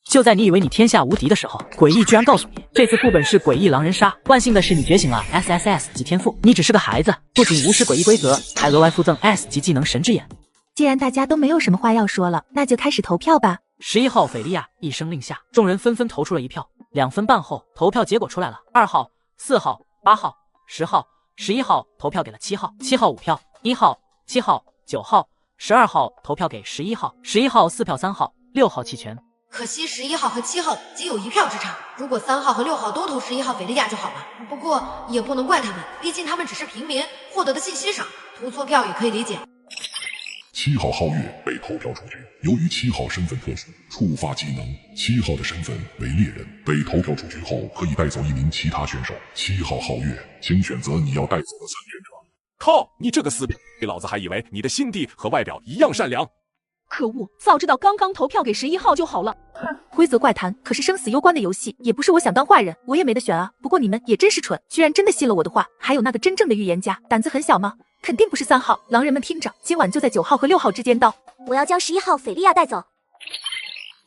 就在你以为你天下无敌的时候，诡异居然告诉你，这次副本是诡异狼人杀。万幸的是你觉醒了 SSS 级天赋，你只是个孩子，不仅无视诡异规则，还额外附赠 S 级技能神之眼。既然大家都没有什么话要说了，那就开始投票吧。11号斐利亚一声令下，众人纷纷投出了一票。2分半后，投票结果出来了，2号、4号、8号、10号、11号投票给了7号，7号5票，1号、7号、9号、12号投票给11号，11号4票，3号、6号弃权。可惜11号和7号仅有1票之差，如果3号和6号都投11号斐利亚就好了。不过也不能怪他们，毕竟他们只是平民，获得的信息少，投错票也可以理解。7号皓月被投票出局，由于7号身份特殊，触发技能7号的身份为猎人，被投票出局后可以带走1名其他选手。7号皓月，请选择你要带走的参选者。靠，你这个死逼，老子还以为你的心地和外表一样善良。可恶，早知道刚刚投票给11号就好了。规则怪谈可是生死攸关的游戏，也不是我想当坏人，我也没得选啊。不过你们也真是蠢，居然真的信了我的话。还有那个真正的预言家，胆子很小吗？肯定不是3号。狼人们听着，今晚就在9号和6号之间刀。我要将11号斐利亚带走。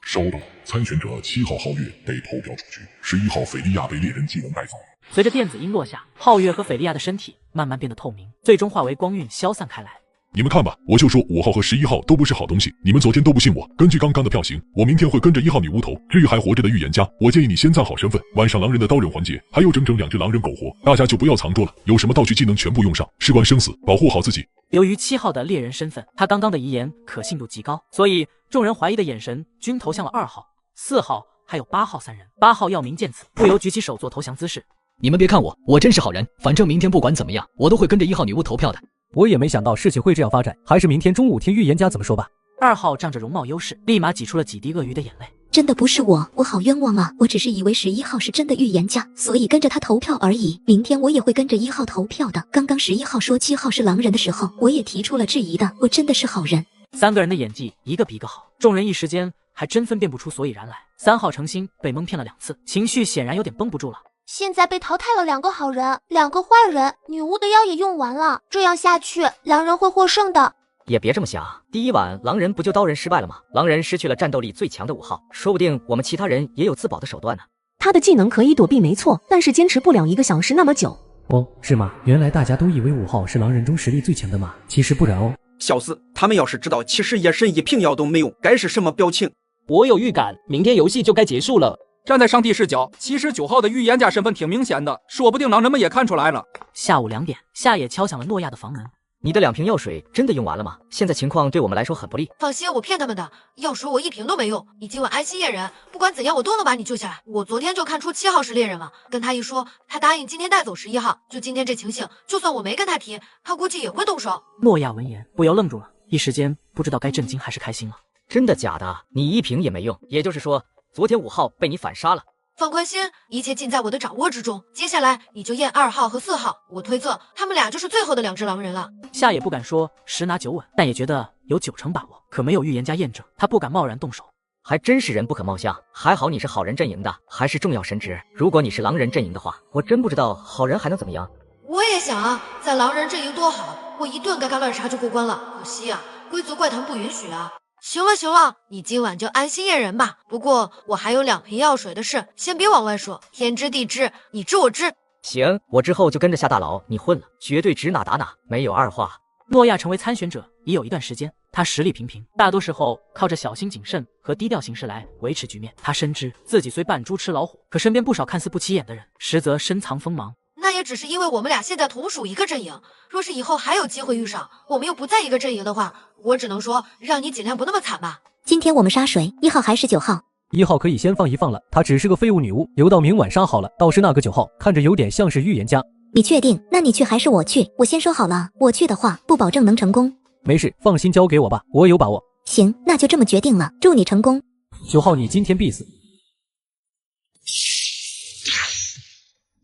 收到，参选者7号皓月被投票出局，11号斐利亚被猎人技能带走。随着电子音落下，皓月和斐利亚的身体慢慢变得透明，最终化为光晕消散开来。你们看吧，我就说5号和11号都不是好东西，你们昨天都不信我。根据刚刚的票型，我明天会跟着1号女巫投。至于还活着的预言家，我建议你先藏好身份，晚上狼人的刀刃环节还有整整2只狼人苟活，大家就不要藏多了，有什么道具技能全部用上，事关生死，保护好自己。由于7号的猎人身份，他刚刚的遗言可信度极高，所以众人怀疑的眼神均投向了2号、4号还有8号3人。8号耀明见此，不由举起手做投降姿势。你们别看我，我真是好人，反正明天不管怎么样，我都会跟着1号女巫投票的。我也没想到事情会这样发展，还是明天中午听预言家怎么说吧。2号仗着容貌优势，立马挤出了几滴鳄鱼的眼泪。真的不是我好冤枉啊！我只是以为11号是真的预言家，所以跟着他投票而已。明天我也会跟着1号投票的。刚刚11号说7号是狼人的时候，我也提出了质疑的。我真的是好人。 3个人的演技一个比一个好，众人一时间还真分辨不出所以然来。3号诚心被蒙骗了2次，情绪显然有点绷不住了。 现在被淘汰了2个好人，2个坏人，女巫的药也用完了，这样下去，狼人会获胜的。也别这么想，第一晚狼人不就刀人失败了吗？狼人失去了战斗力最强的5号，说不定我们其他人也有自保的手段呢。他的技能可以躲避没错，但是坚持不了1个小时那么久。哦，是吗？原来大家都以为5号是狼人中实力最强的嘛，其实不然哦。小四，他们要是知道其实夜神一瓶药都没用，该是什么表情？我有预感，明天游戏就该结束了。 站在上帝视角，其实9号的预言家身份挺明显的，说不定狼人们也看出来了。下午2点，夏野敲响了诺亚的房门。你的2瓶药水真的用完了吗？现在情况对我们来说很不利。放心，我骗他们的，药水我1瓶都没用。你今晚安心验人，不管怎样我都能把你救下来。我昨天就看出7号是猎人了，跟他一说，他答应今天带走11号。就今天这情形，就算我没跟他提，他估计也会动手。诺亚闻言不由愣住了，一时间不知道该震惊还是开心了。真的假的？你1瓶也没用，也就是说。 昨天5号被你反杀了，放宽心，一切尽在我的掌握之中。接下来你就验2号和4号，我推测他们俩就是最后的2只狼人了。夏也不敢说10拿9稳，但也觉得有90%把握，可没有预言家验证，他不敢贸然动手。还真是人不可貌相，还好你是好人阵营的，还是重要神职。如果你是狼人阵营的话，我真不知道好人还能怎么样。我也想啊，在狼人阵营多好，我一顿嘎嘎乱杀就过关了。可惜啊，规则怪谈不允许啊。行了行了，你今晚就安心验人吧。不过我还有2瓶药水的事，先别往外说。天知地知，你知我知。行，我之后就跟着夏大佬你混了，绝对指哪打哪，没有二话。诺亚成为参选者已有一段时间，他实力平平，大多时候靠着小心谨慎和低调行事来维持局面。他深知自己虽扮猪吃老虎，可身边不少看似不起眼的人，实则深藏锋芒。那也只是因为我们俩现在同属一个阵营，若是以后还有机会遇上，我们又不在一个阵营的话，我只能说让你尽量不那么惨吧。今天我们杀谁？1号还是9号？1号可以先放一放了，她只是个废物女巫，留到明晚杀好了。倒是那个9号，看着有点像是预言家。你确定？那你去还是我去？我先说好了，我去的话不保证能成功。没事，放心交给我吧，我有把握。行，那就这么决定了，祝你成功。9号，你今天必死。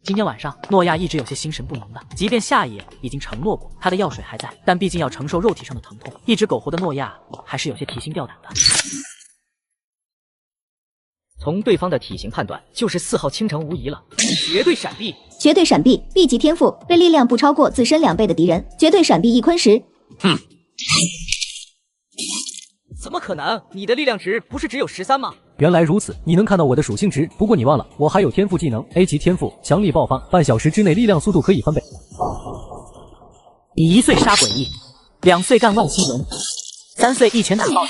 今天晚上，诺亚一直有些心神不宁的，即便夏野已经承诺过他的药水还在，但毕竟要承受肉体上的疼痛，一直苟活的诺亚还是有些提心吊胆的。从对方的体型判断，就是4号倾城无疑了，绝对闪避，绝对闪避 ，B 级天赋，被力量不超过自身2倍的敌人，绝对闪避一坤石。怎么可能？你的力量值不是只有13吗？原来如此，你能看到我的属性值，不过你忘了，我还有天赋技能 A 级天赋，强力爆发，半小时之内力量速度可以翻倍。你1岁杀诡异，2岁干外星人，3岁一拳打爆。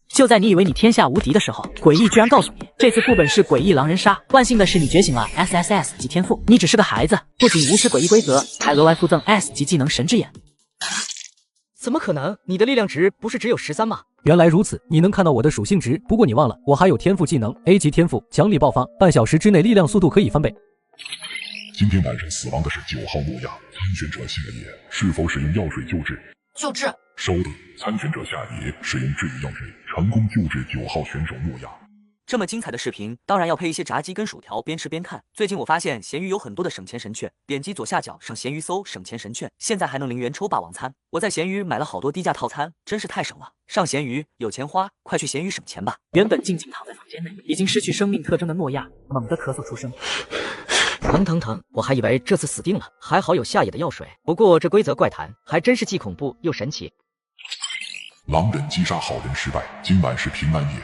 就在你以为你天下无敌的时候，诡异居然告诉你，这次副本是诡异狼人杀。万幸的是你觉醒了 SSS 级天赋，你只是个孩子，不仅无视诡异规则，还额外附赠 S 级技能神之眼。怎么可能？你的力量值不是只有13吗？原来如此，你能看到我的属性值，不过你忘了，我还有天赋技能 A 级天赋，强力爆发，半小时之内力量速度可以翻倍。今天晚上死亡的是9号诺亚，参选者夏野是否使用药水救治？救治。收到。参选者夏野使用治愈药水，成功救治9号选手诺亚。这么精彩的视频，当然要配一些炸鸡跟薯条，边吃边看。最近我发现闲鱼有很多的省钱神券，点击左下角上闲鱼搜省钱神券，现在还能0元抽霸王餐。我在闲鱼买了好多低价套餐，真是太省了。上闲鱼有钱花，快去闲鱼省钱吧。原本静静躺在房间内，已经失去生命特征的诺亚猛地咳嗽出声。疼！我还以为这次死定了，还好有夏野的药水。不过这规则怪谈还真是既恐怖又神奇。狼人击杀好人失败，今晚是平安夜。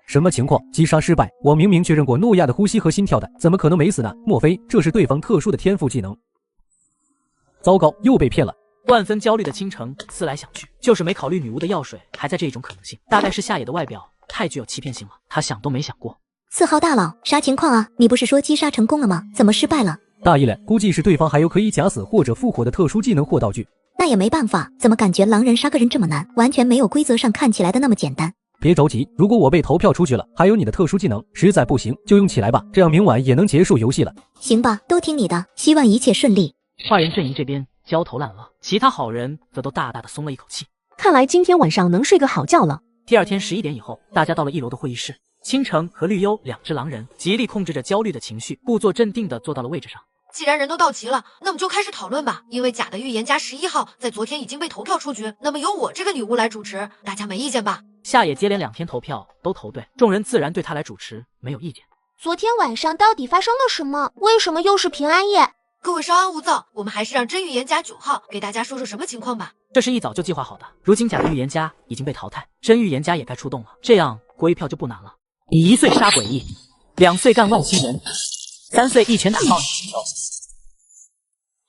什么情况？击杀失败？我明明确认过诺亚的呼吸和心跳的，怎么可能没死呢？莫非这是对方特殊的天赋技能？糟糕，又被骗了。万分焦虑的倾城思来想去，就是没考虑女巫的药水还在这种可能性。大概是夏野的外表太具有欺骗性了，他想都没想过。4号大佬，啥情况啊？你不是说击杀成功了吗？怎么失败了？大意了，估计是对方还有可以假死或者复活的特殊技能或道具。那也没办法，怎么感觉狼人杀个人这么难？完全没有规则上看起来的那么简单。别着急，如果我被投票出去了，还有你的特殊技能，实在不行就用起来吧，这样明晚也能结束游戏了。行吧，都听你的，希望一切顺利。坏人阵营这边焦头烂额，其他好人则都大大的松了一口气。看来今天晚上能睡个好觉了。第二天11点以后，大家到了1楼的会议室，倾城和绿幽2只狼人极力控制着焦虑的情绪，故作镇定地坐到了位置上。既然人都到齐了，那么就开始讨论吧。因为假的预言家11号在昨天已经被投票出局，那么由我这个女巫来主持，大家没意见吧？夏野接连2天投票都投对，众人自然对他来主持没有意见。昨天晚上到底发生了什么？为什么又是平安夜？各位稍安勿躁，我们还是让真预言家9号给大家说说什么情况吧。这是一早就计划好的，如今假的预言家已经被淘汰，真预言家也该出动了，这样过一票就不难了。你1岁杀诡异，2岁干外星人，3岁一拳打爆你。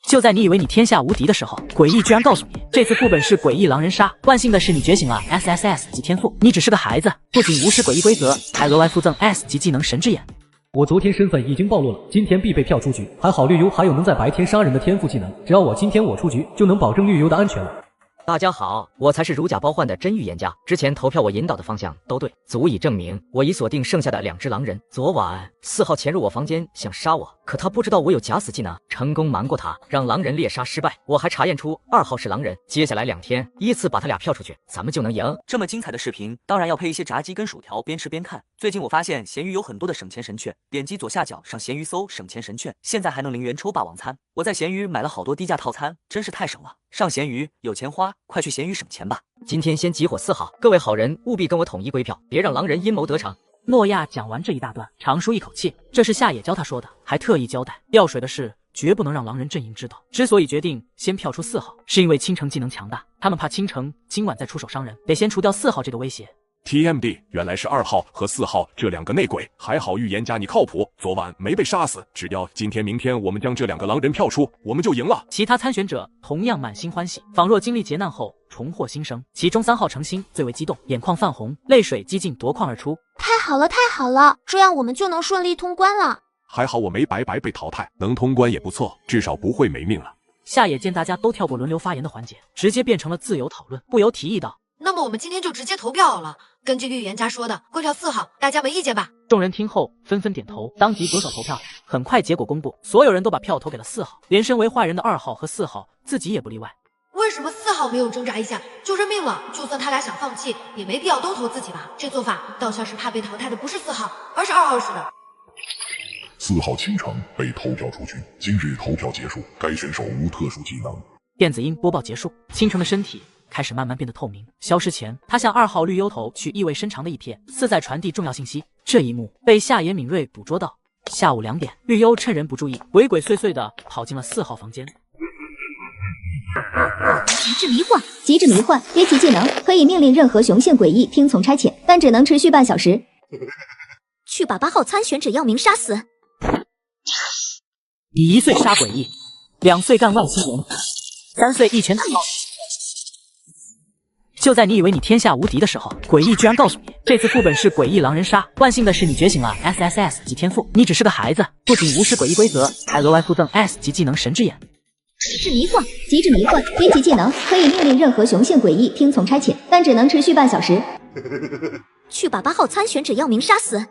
就在你以为你天下无敌的时候，诡异居然告诉你，这次副本是诡异狼人杀。万幸的是你觉醒了 SSS 级天赋，你只是个孩子，不仅无视诡异规则，还额外附赠 S 级技能神之眼。我昨天身份已经暴露了，今天必被票出局。还好绿幽还有能在白天杀人的天赋技能，只要今天我出局，就能保证绿幽的安全了。大家好，我才是如假包换的真预言家。之前投票我引导的方向都对，足以证明我已锁定剩下的2只狼人。昨晚4号潜入我房间想杀我，可他不知道我有假死技能，成功瞒过他，让狼人猎杀失败。我还查验出2号是狼人，接下来2天依次把他俩票出去，咱们就能赢。这么精彩的视频，当然要配一些炸鸡跟薯条，边吃边看。最近我发现闲鱼有很多的省钱神券，点击左下角上闲鱼搜省钱神券，现在还能0元抽霸王餐。我在闲鱼买了好多低价套餐，真是太省了。上闲鱼有钱花，快去闲鱼省钱吧。今天先集火4号，各位好人务必跟我统一归票，别让狼人阴谋得逞。诺亚讲完这一大段，长舒一口气，这是夏野教他说的，还特意交代吊水的事绝不能让狼人阵营知道。之所以决定先票出4号，是因为倾城技能强大，他们怕倾城今晚再出手伤人，得先除掉4号这个威胁。TMD， 原来是2号和4号这2个内鬼，还好预言家你靠谱，昨晚没被杀死。只要今天、明天我们将这2个狼人票出，我们就赢了。其他参选者同样满心欢喜，仿若经历劫难后重获新生。其中3号程心最为激动，眼眶泛红，泪水几近夺眶而出。太好了，太好了，这样我们就能顺利通关了。还好我没白白被淘汰，能通关也不错，至少不会没命了。夏野见大家都跳过轮流发言的环节，直接变成了自由讨论，不由提议道：那么我们今天就直接投票好了。根据预言家说的，归票4号，大家没意见吧？众人听后纷纷点头，当即着手投票。很快结果公布，所有人都把票投给了4号，连身为坏人的2号和4号自己也不例外。为什么4号没有挣扎一下就认命了？就算他俩想放弃，也没必要都投自己吧？这做法倒像是怕被淘汰的不是4号，而是2号似的。4号倾城被投票出局，今日投票结束，该选手无特殊技能。电子音播报结束，倾城的身体开始慢慢变得透明，消失前，他向2号绿幽头去意味深长的一瞥，似在传递重要信息。这一幕被夏野敏锐捕捉到。下午2点，绿幽趁人不注意，鬼鬼祟祟的跑进了4号房间。极致迷幻，极致迷幻，憋气技能可以命令任何雄性诡异听从差遣，但只能持续半小时。去把8号参选者药明杀死。你1岁杀诡异，2岁干外星人，3岁一拳打爆。就在你以为你天下无敌的时候，诡异居然告诉你，这次副本是诡异狼人杀。万幸的是，你觉醒了 SSS 级天赋，你只是个孩子，不仅无视诡异规则，还额外附赠 S 级技能神之眼。极致迷幻，极致迷幻，憋气技能可以命令任何雄性诡异听从差遣，但只能持续半小时。去把8号参选者药明杀死。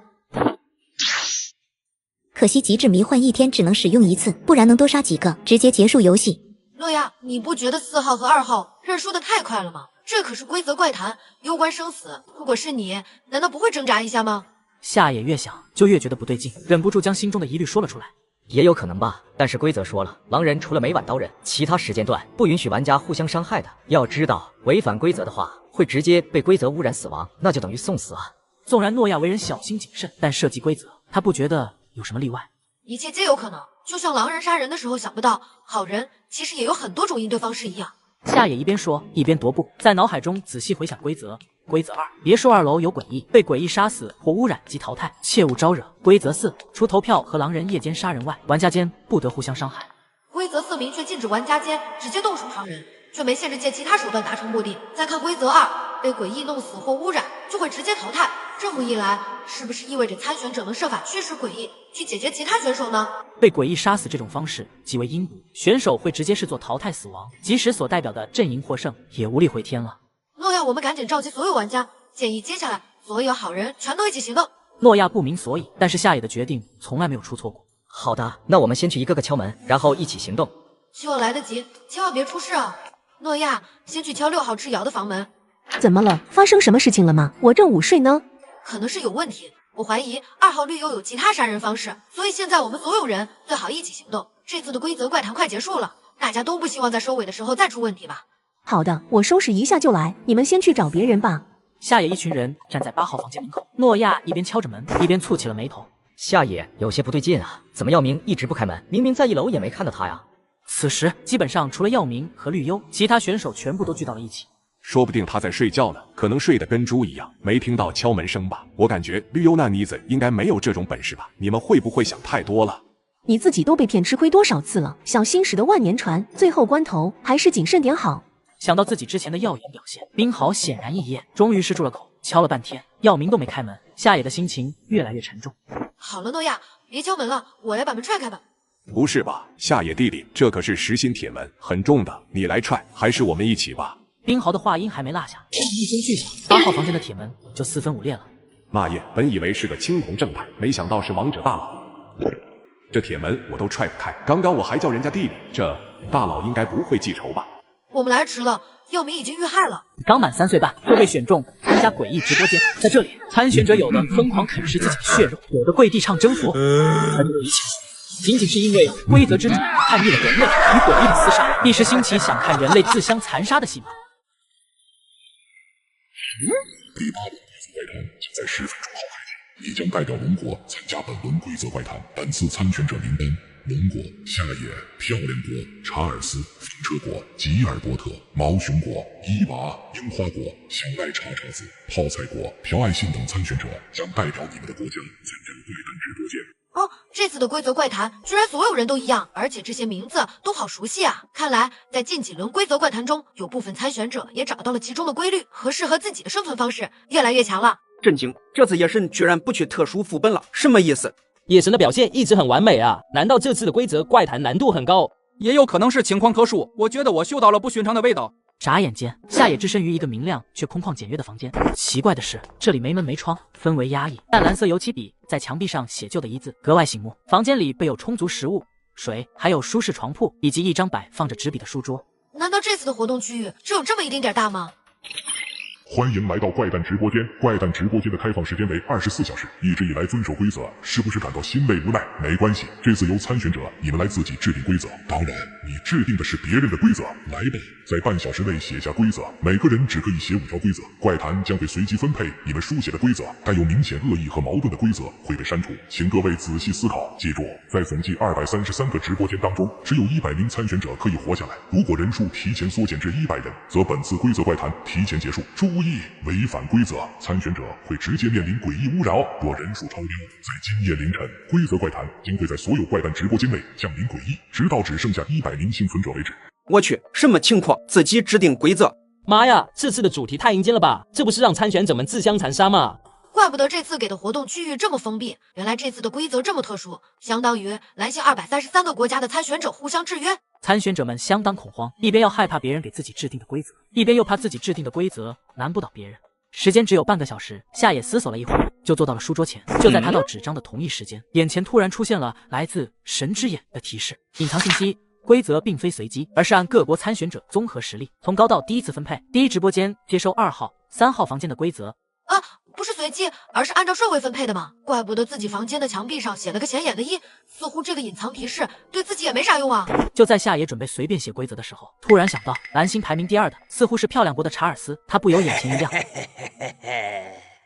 可惜极致迷幻1天只能使用1次，不然能多杀几个，直接结束游戏。诺亚，你不觉得4号和2号认输的太快了吗？这可是规则怪谈，攸关生死。如果是你，难道不会挣扎一下吗？夏野越想就越觉得不对劲，忍不住将心中的疑虑说了出来。也有可能吧，但是规则说了，狼人除了每晚刀刃，其他时间段不允许玩家互相伤害的。要知道，违反规则的话，会直接被规则污染死亡，那就等于送死啊。纵然诺亚为人小心谨慎，但涉及规则，他不觉得有什么例外。一切皆有可能，就像狼人杀人的时候想不到好人其实也有很多种应对方式一样。夏野一边说一边踱步，在脑海中仔细回想规则。规则2，别墅2楼有诡异，被诡异杀死或污染即淘汰，切勿招惹。规则4，除投票和狼人夜间杀人外，玩家间不得互相伤害。规则4明确禁止玩家间直接动手伤人，却没限制借其他手段达成目的。再看规则2，被诡异弄死或污染就会直接淘汰。这么一来，是不是意味着参选者能设法驱使诡异去解决其他选手呢？被诡异杀死这种方式极为阴毒，选手会直接视作淘汰死亡，即使所代表的阵营获胜，也无力回天了。诺亚，我们赶紧召集所有玩家，建议接下来所有好人全都一起行动。诺亚不明所以，但是夏野的决定从来没有出错过。好的，那我们先去一个个敲门，然后一起行动。希望来得及，千万别出事啊！诺亚，先去敲6号智瑶的房门。怎么了？发生什么事情了吗？我正午睡呢。可能是有问题，我怀疑2号绿幽有其他杀人方式，所以现在我们所有人最好一起行动。这次的规则怪谈快结束了，大家都不希望在收尾的时候再出问题吧？好的，我收拾一下就来，你们先去找别人吧。夏野一群人站在8号房间门口，诺亚一边敲着门，一边蹙起了眉头。夏野有些不对劲啊，怎么耀明一直不开门？明明在1楼也没看到他呀。此时基本上除了耀明和绿幽，其他选手全部都聚到了一起。说不定他在睡觉呢，可能睡得跟猪一样，没听到敲门声吧？我感觉绿幽那妮子应该没有这种本事吧？你们会不会想太多了？你自己都被骗吃亏多少次了？小心驶得万年船，最后关头还是谨慎点好。想到自己之前的耀眼表现，冰豪显然一噎，终于是住了口。敲了半天，耀明都没开门，夏野的心情越来越沉重。好了，诺亚，别敲门了，我来把门踹开吧。不是吧，夏野弟弟，这可是实心铁门，很重的，你来踹，还是我们一起吧？冰豪的话音还没落下，一声巨响，8号房间的铁门就4分5裂了。妈耶，本以为是个青铜正派，没想到是王者大佬。这铁门我都踹不开，刚刚我还叫人家弟弟，这大佬应该不会记仇吧？我们来迟了，耀明已经遇害了。刚满3岁半就被选中参加诡异直播间，在这里，参选者有的疯狂啃食自己的血肉，有的跪地唱征服，而这一切仅仅是因为规则之主叛逆了人类与诡异的厮杀，一时兴起想看人类自相残杀的戏码。第8轮规则怪谈就在10分钟后开启，你将代表龙国参加本轮规则怪谈。本次参选者名单：龙国、夏野、漂亮国、查尔斯、风车国、吉尔伯特、毛熊国、伊娃、樱花国、小奈查查子、泡菜国、朴爱信等参选者将代表你们的国家参加怪谈直播间。哦，这次的规则怪谈居然所有人都一样，而且这些名字都好熟悉啊！看来在近几轮规则怪谈中，有部分参选者也找到了其中的规律和适合自己的生存方式，越来越强了。震惊！这次夜神居然不去特殊副本了，什么意思？夜神的表现一直很完美啊，难道这次的规则怪谈难度很高？也有可能是情况特殊，我觉得我嗅到了不寻常的味道。眨眼间，夏野置身于一个明亮却空旷简约的房间。奇怪的是，这里没门没窗，氛围压抑。淡蓝色油漆笔在墙壁上写就的一字格外醒目。房间里备有充足食物、水，还有舒适床铺以及一张摆放着纸笔的书桌。难道这次的活动区域只有这么一丁点大吗？欢迎来到怪诞直播间。怪诞直播间的开放时间为24小时。一直以来遵守规则，是不是感到心累无奈？没关系，这次由参选者你们来自己制定规则。当然，你制定的是别人的规则。来吧，在半小时内写下规则，每个人只可以写5条规则。怪谈将会随机分配你们书写的规则，带有明显恶意和矛盾的规则会被删除，请各位仔细思考。记住，在总计233个直播间当中，只有100名参选者可以活下来。如果人数提前缩减至100人，则本次规则怪谈提前结束。注意，违反规则，参选者会直接面临诡异污扰。若人数超标，在今夜凌晨，规则怪谈将会在所有怪诞直播间内降临诡异，直到只剩下100名幸存者为止。我去，什么情况？自己制定规则？妈呀，这次的主题太阴间了吧？这不是让参选者们自相残杀吗？怪不得这次给的活动区域这么封闭，原来这次的规则这么特殊，相当于蓝星233个国家的参选者互相制约。参选者们相当恐慌，一边要害怕别人给自己制定的规则，一边又怕自己制定的规则难不倒别人。时间只有半个小时，夏野思索了一会儿，就坐到了书桌前。就在他到纸张的同一时间，眼前突然出现了来自神之眼的提示：隐藏信息，规则并非随机，而是按各国参选者综合实力，从高到低次分配。第一直播间接收2号、3号房间的规则。啊，不是随机，而是按照顺位分配的吗？怪不得自己房间的墙壁上写了个显眼的1，似乎这个隐藏提示对自己也没啥用啊。就在夏野准备随便写规则的时候，突然想到蓝星排名第2的似乎是漂亮国的查尔斯，他不由眼前一亮。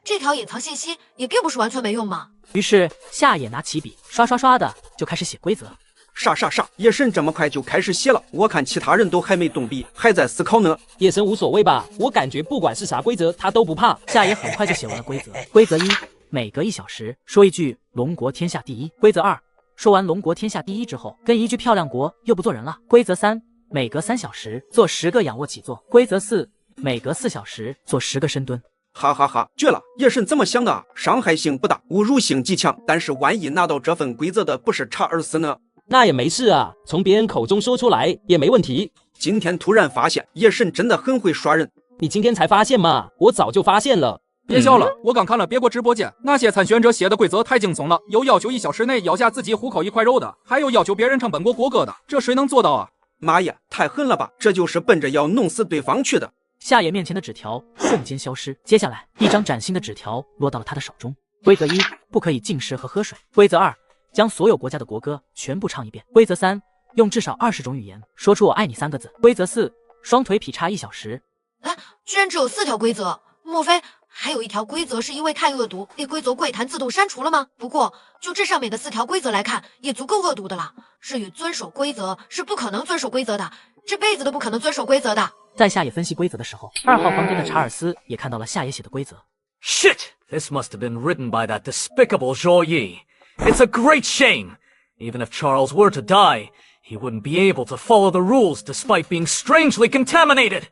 这条隐藏信息也并不是完全没用嘛。于是夏野拿起笔刷刷刷的就开始写规则。啥？夜神这么快就开始写了，我看其他人都还没动笔，还在思考呢。夜神无所谓吧，我感觉不管是啥规则他都不怕。夏野很快就写完了规则。规则1，每隔1小时说一句龙国天下第一。规则2，说完龙国天下第一之后跟一句漂亮国又不做人了。规则3，每隔3小时做10个仰卧起坐。规则4，每隔4小时做10个深蹲。哈哈哈，绝了！夜神怎么想的啊？伤害性不大，侮辱性极强，但是万一拿到这份规则的不是查尔斯呢？那也没事啊，从别人口中说出来也没问题。今天突然发现夜神真的很会刷人。你今天才发现吗？我早就发现了。别笑了，我刚看了别国直播间，那些参选者写的规则太惊悚了，有要求1小时内咬下自己虎口一块肉的，还有要求别人唱本国国歌的，这谁能做到啊？妈呀，太狠了吧！这就是奔着要弄死对方去的。夏野面前的纸条瞬间消失，接下来一张崭新的纸条落到了他的手中。规则1，不可以进食和喝水。规则2，将所有国家的国歌全部唱一遍。规则3，用至少20种语言说出我爱你3个字。规则4，双腿劈叉1小时。哎，居然只有4条规则，莫非还有一条规则是因为太恶毒被规则怪谈自动删除了吗？不过就这上面的4条规则来看，也足够恶毒的了。至于遵守规则，是不可能遵守规则的，这辈子都不可能遵守规则的。在夏野分析规则的时候，2号房间的查尔斯也看到了夏野写的规则。Shit! This must have been written by that despicable Zhou Yi. It's a great shame. Even if Charles were to die, he wouldn't be able to follow the rules despite being strangely contaminated.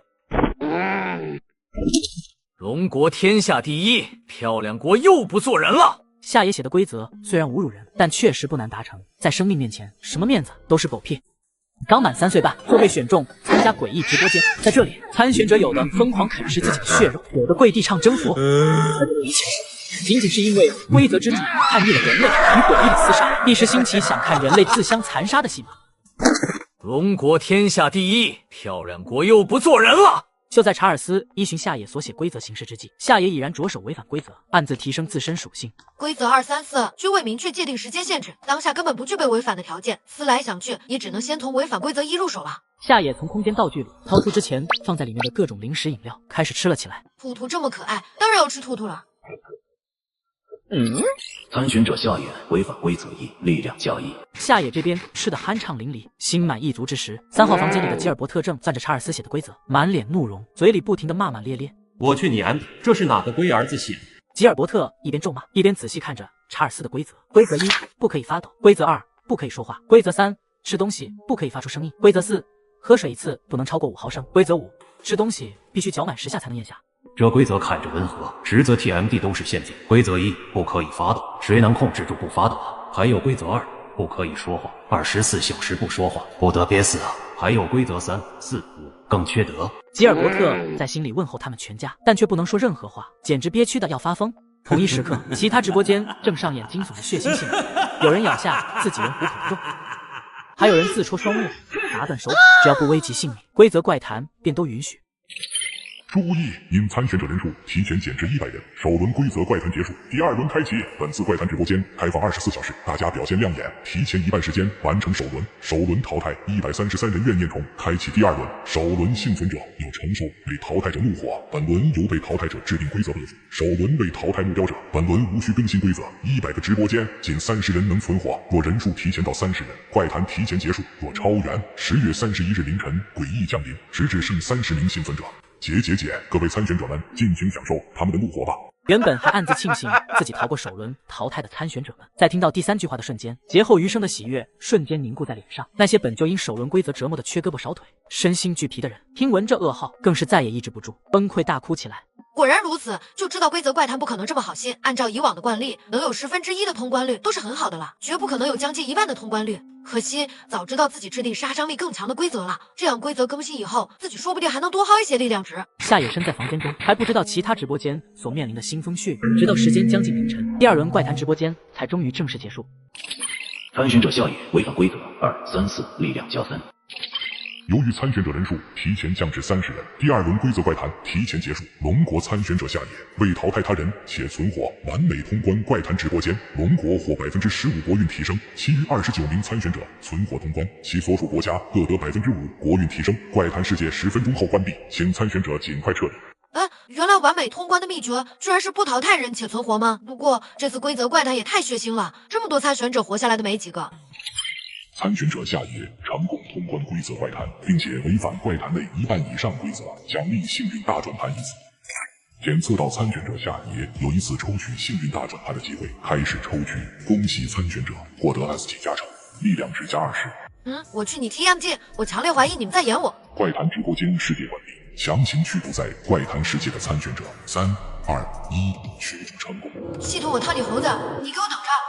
龙国天下第一，漂亮国又不做人了。夏野写的规则虽然侮辱人，但确实不难达成。在生命面前，什么面子都是狗屁。刚满3岁半就被选中参加诡异直播间，在这里，参选者有的疯狂啃食自己的血肉，有的跪地唱征服，一切仅仅是因为规则之主叛逆了人类与诡异的厮杀，一时兴起想看人类自相残杀的戏码。龙国天下第一，漂亮国又不做人了。就在查尔斯依循夏野所写规则行事之际，夏野已然着手违反规则，暗自提升自身属性。规则234均未明确界定时间限制，当下根本不具备违反的条件，思来想去，也只能先从违反规则1入手了。夏野从空间道具里掏出之前放在里面的各种零食饮料，开始吃了起来。兔兔这么可爱，当然要吃兔兔了。参选者夏野违反规则1，力量加1。夏野这边吃得酣畅淋漓，心满意足之时，3号房间里的吉尔伯特正攥着查尔斯写的规则，满脸怒容，嘴里不停地骂骂咧咧。我去你 M， 这是哪个龟儿子写的？吉尔伯特一边咒骂，一边仔细看着查尔斯的规则。规则1，不可以发抖；规则2，不可以说话；规则3，吃东西不可以发出声音；规则4，喝水一次不能超过5毫升；规则5，吃东西必须嚼满10下才能咽下。这规则看着温和，实则 TMD 都是陷阱。规则1，不可以发抖，谁能控制住不发抖啊？还有规则2，不可以说话，24小时不说话，不得憋死啊！还有规则3、4、5，更缺德。吉尔伯特在心里问候他们全家，但却不能说任何话，简直憋屈的要发疯。同一时刻，其他直播间正上演惊悚的血腥戏码，有人咬下自己人虎口的肉，还有人自戳双目，打断手指，只要不危及性命，规则怪谈便都允许。注意，因参选者人数提前减至100人，首轮规则怪谈结束，第二轮开启。本次怪谈直播间开放24小时，大家表现亮眼，提前1半时间完成首轮。首轮淘汰133人怨念虫，开启第二轮。首轮幸存者要承受被淘汰者怒火，本轮由被淘汰者制定规则备注。首轮被淘汰目标者，本轮无需更新规则。100个直播间仅30人能存活，若人数提前到30人，怪谈提前结束；若超员，10月31日凌晨诡异降临，直至剩30名幸存者。解！各位参选者们，尽情享受他们的怒火吧。原本还暗自庆幸自己逃过首轮淘汰的参选者们，在听到第3句话的瞬间，劫后余生的喜悦瞬间凝固在脸上。那些本就因首轮规则折磨的缺胳膊少腿、身心俱疲的人，听闻这噩耗，更是再也抑制不住，崩溃大哭起来。果然如此，就知道规则怪谈不可能这么好心。按照以往的惯例，能有1/10的通关率都是很好的了，绝不可能有将近1半的通关率。可惜早知道自己制定杀伤力更强的规则了，这样规则更新以后，自己说不定还能多薅一些力量值。夏野身在房间中，还不知道其他直播间所面临的腥风血雨，直到时间将近凌晨，第二轮怪谈直播间才终于正式结束。参选者夏野违反规则2、3、4，力量加3。由于参选者人数提前降至30人，第二轮规则怪谈提前结束。龙国参选者夏野为淘汰他人且存活，完美通关怪谈直播间，龙国获15%国运提升，其余29名参选者存活通关，其所属国家各得5%国运提升。怪谈世界10分钟后关闭，请参选者尽快撤离。原来完美通关的秘诀居然是不淘汰人且存活吗？不过这次规则怪谈也太血腥了，这么多参选者活下来的没几个。参选者夏野成功通关规则怪谈，并且违反怪谈内1半以上规则，奖励幸运大转盘1次。检测到参选者夏野有1次抽取幸运大转盘的机会，开始抽取。恭喜参选者获得 S 级加成，力量值加20。我去你 TMG， 我强烈怀疑你们在演我。怪谈直播间世界管理强行驱逐在怪谈世界的参选者，3、2、1，驱逐成功。系统我套你猴子，你给我等着。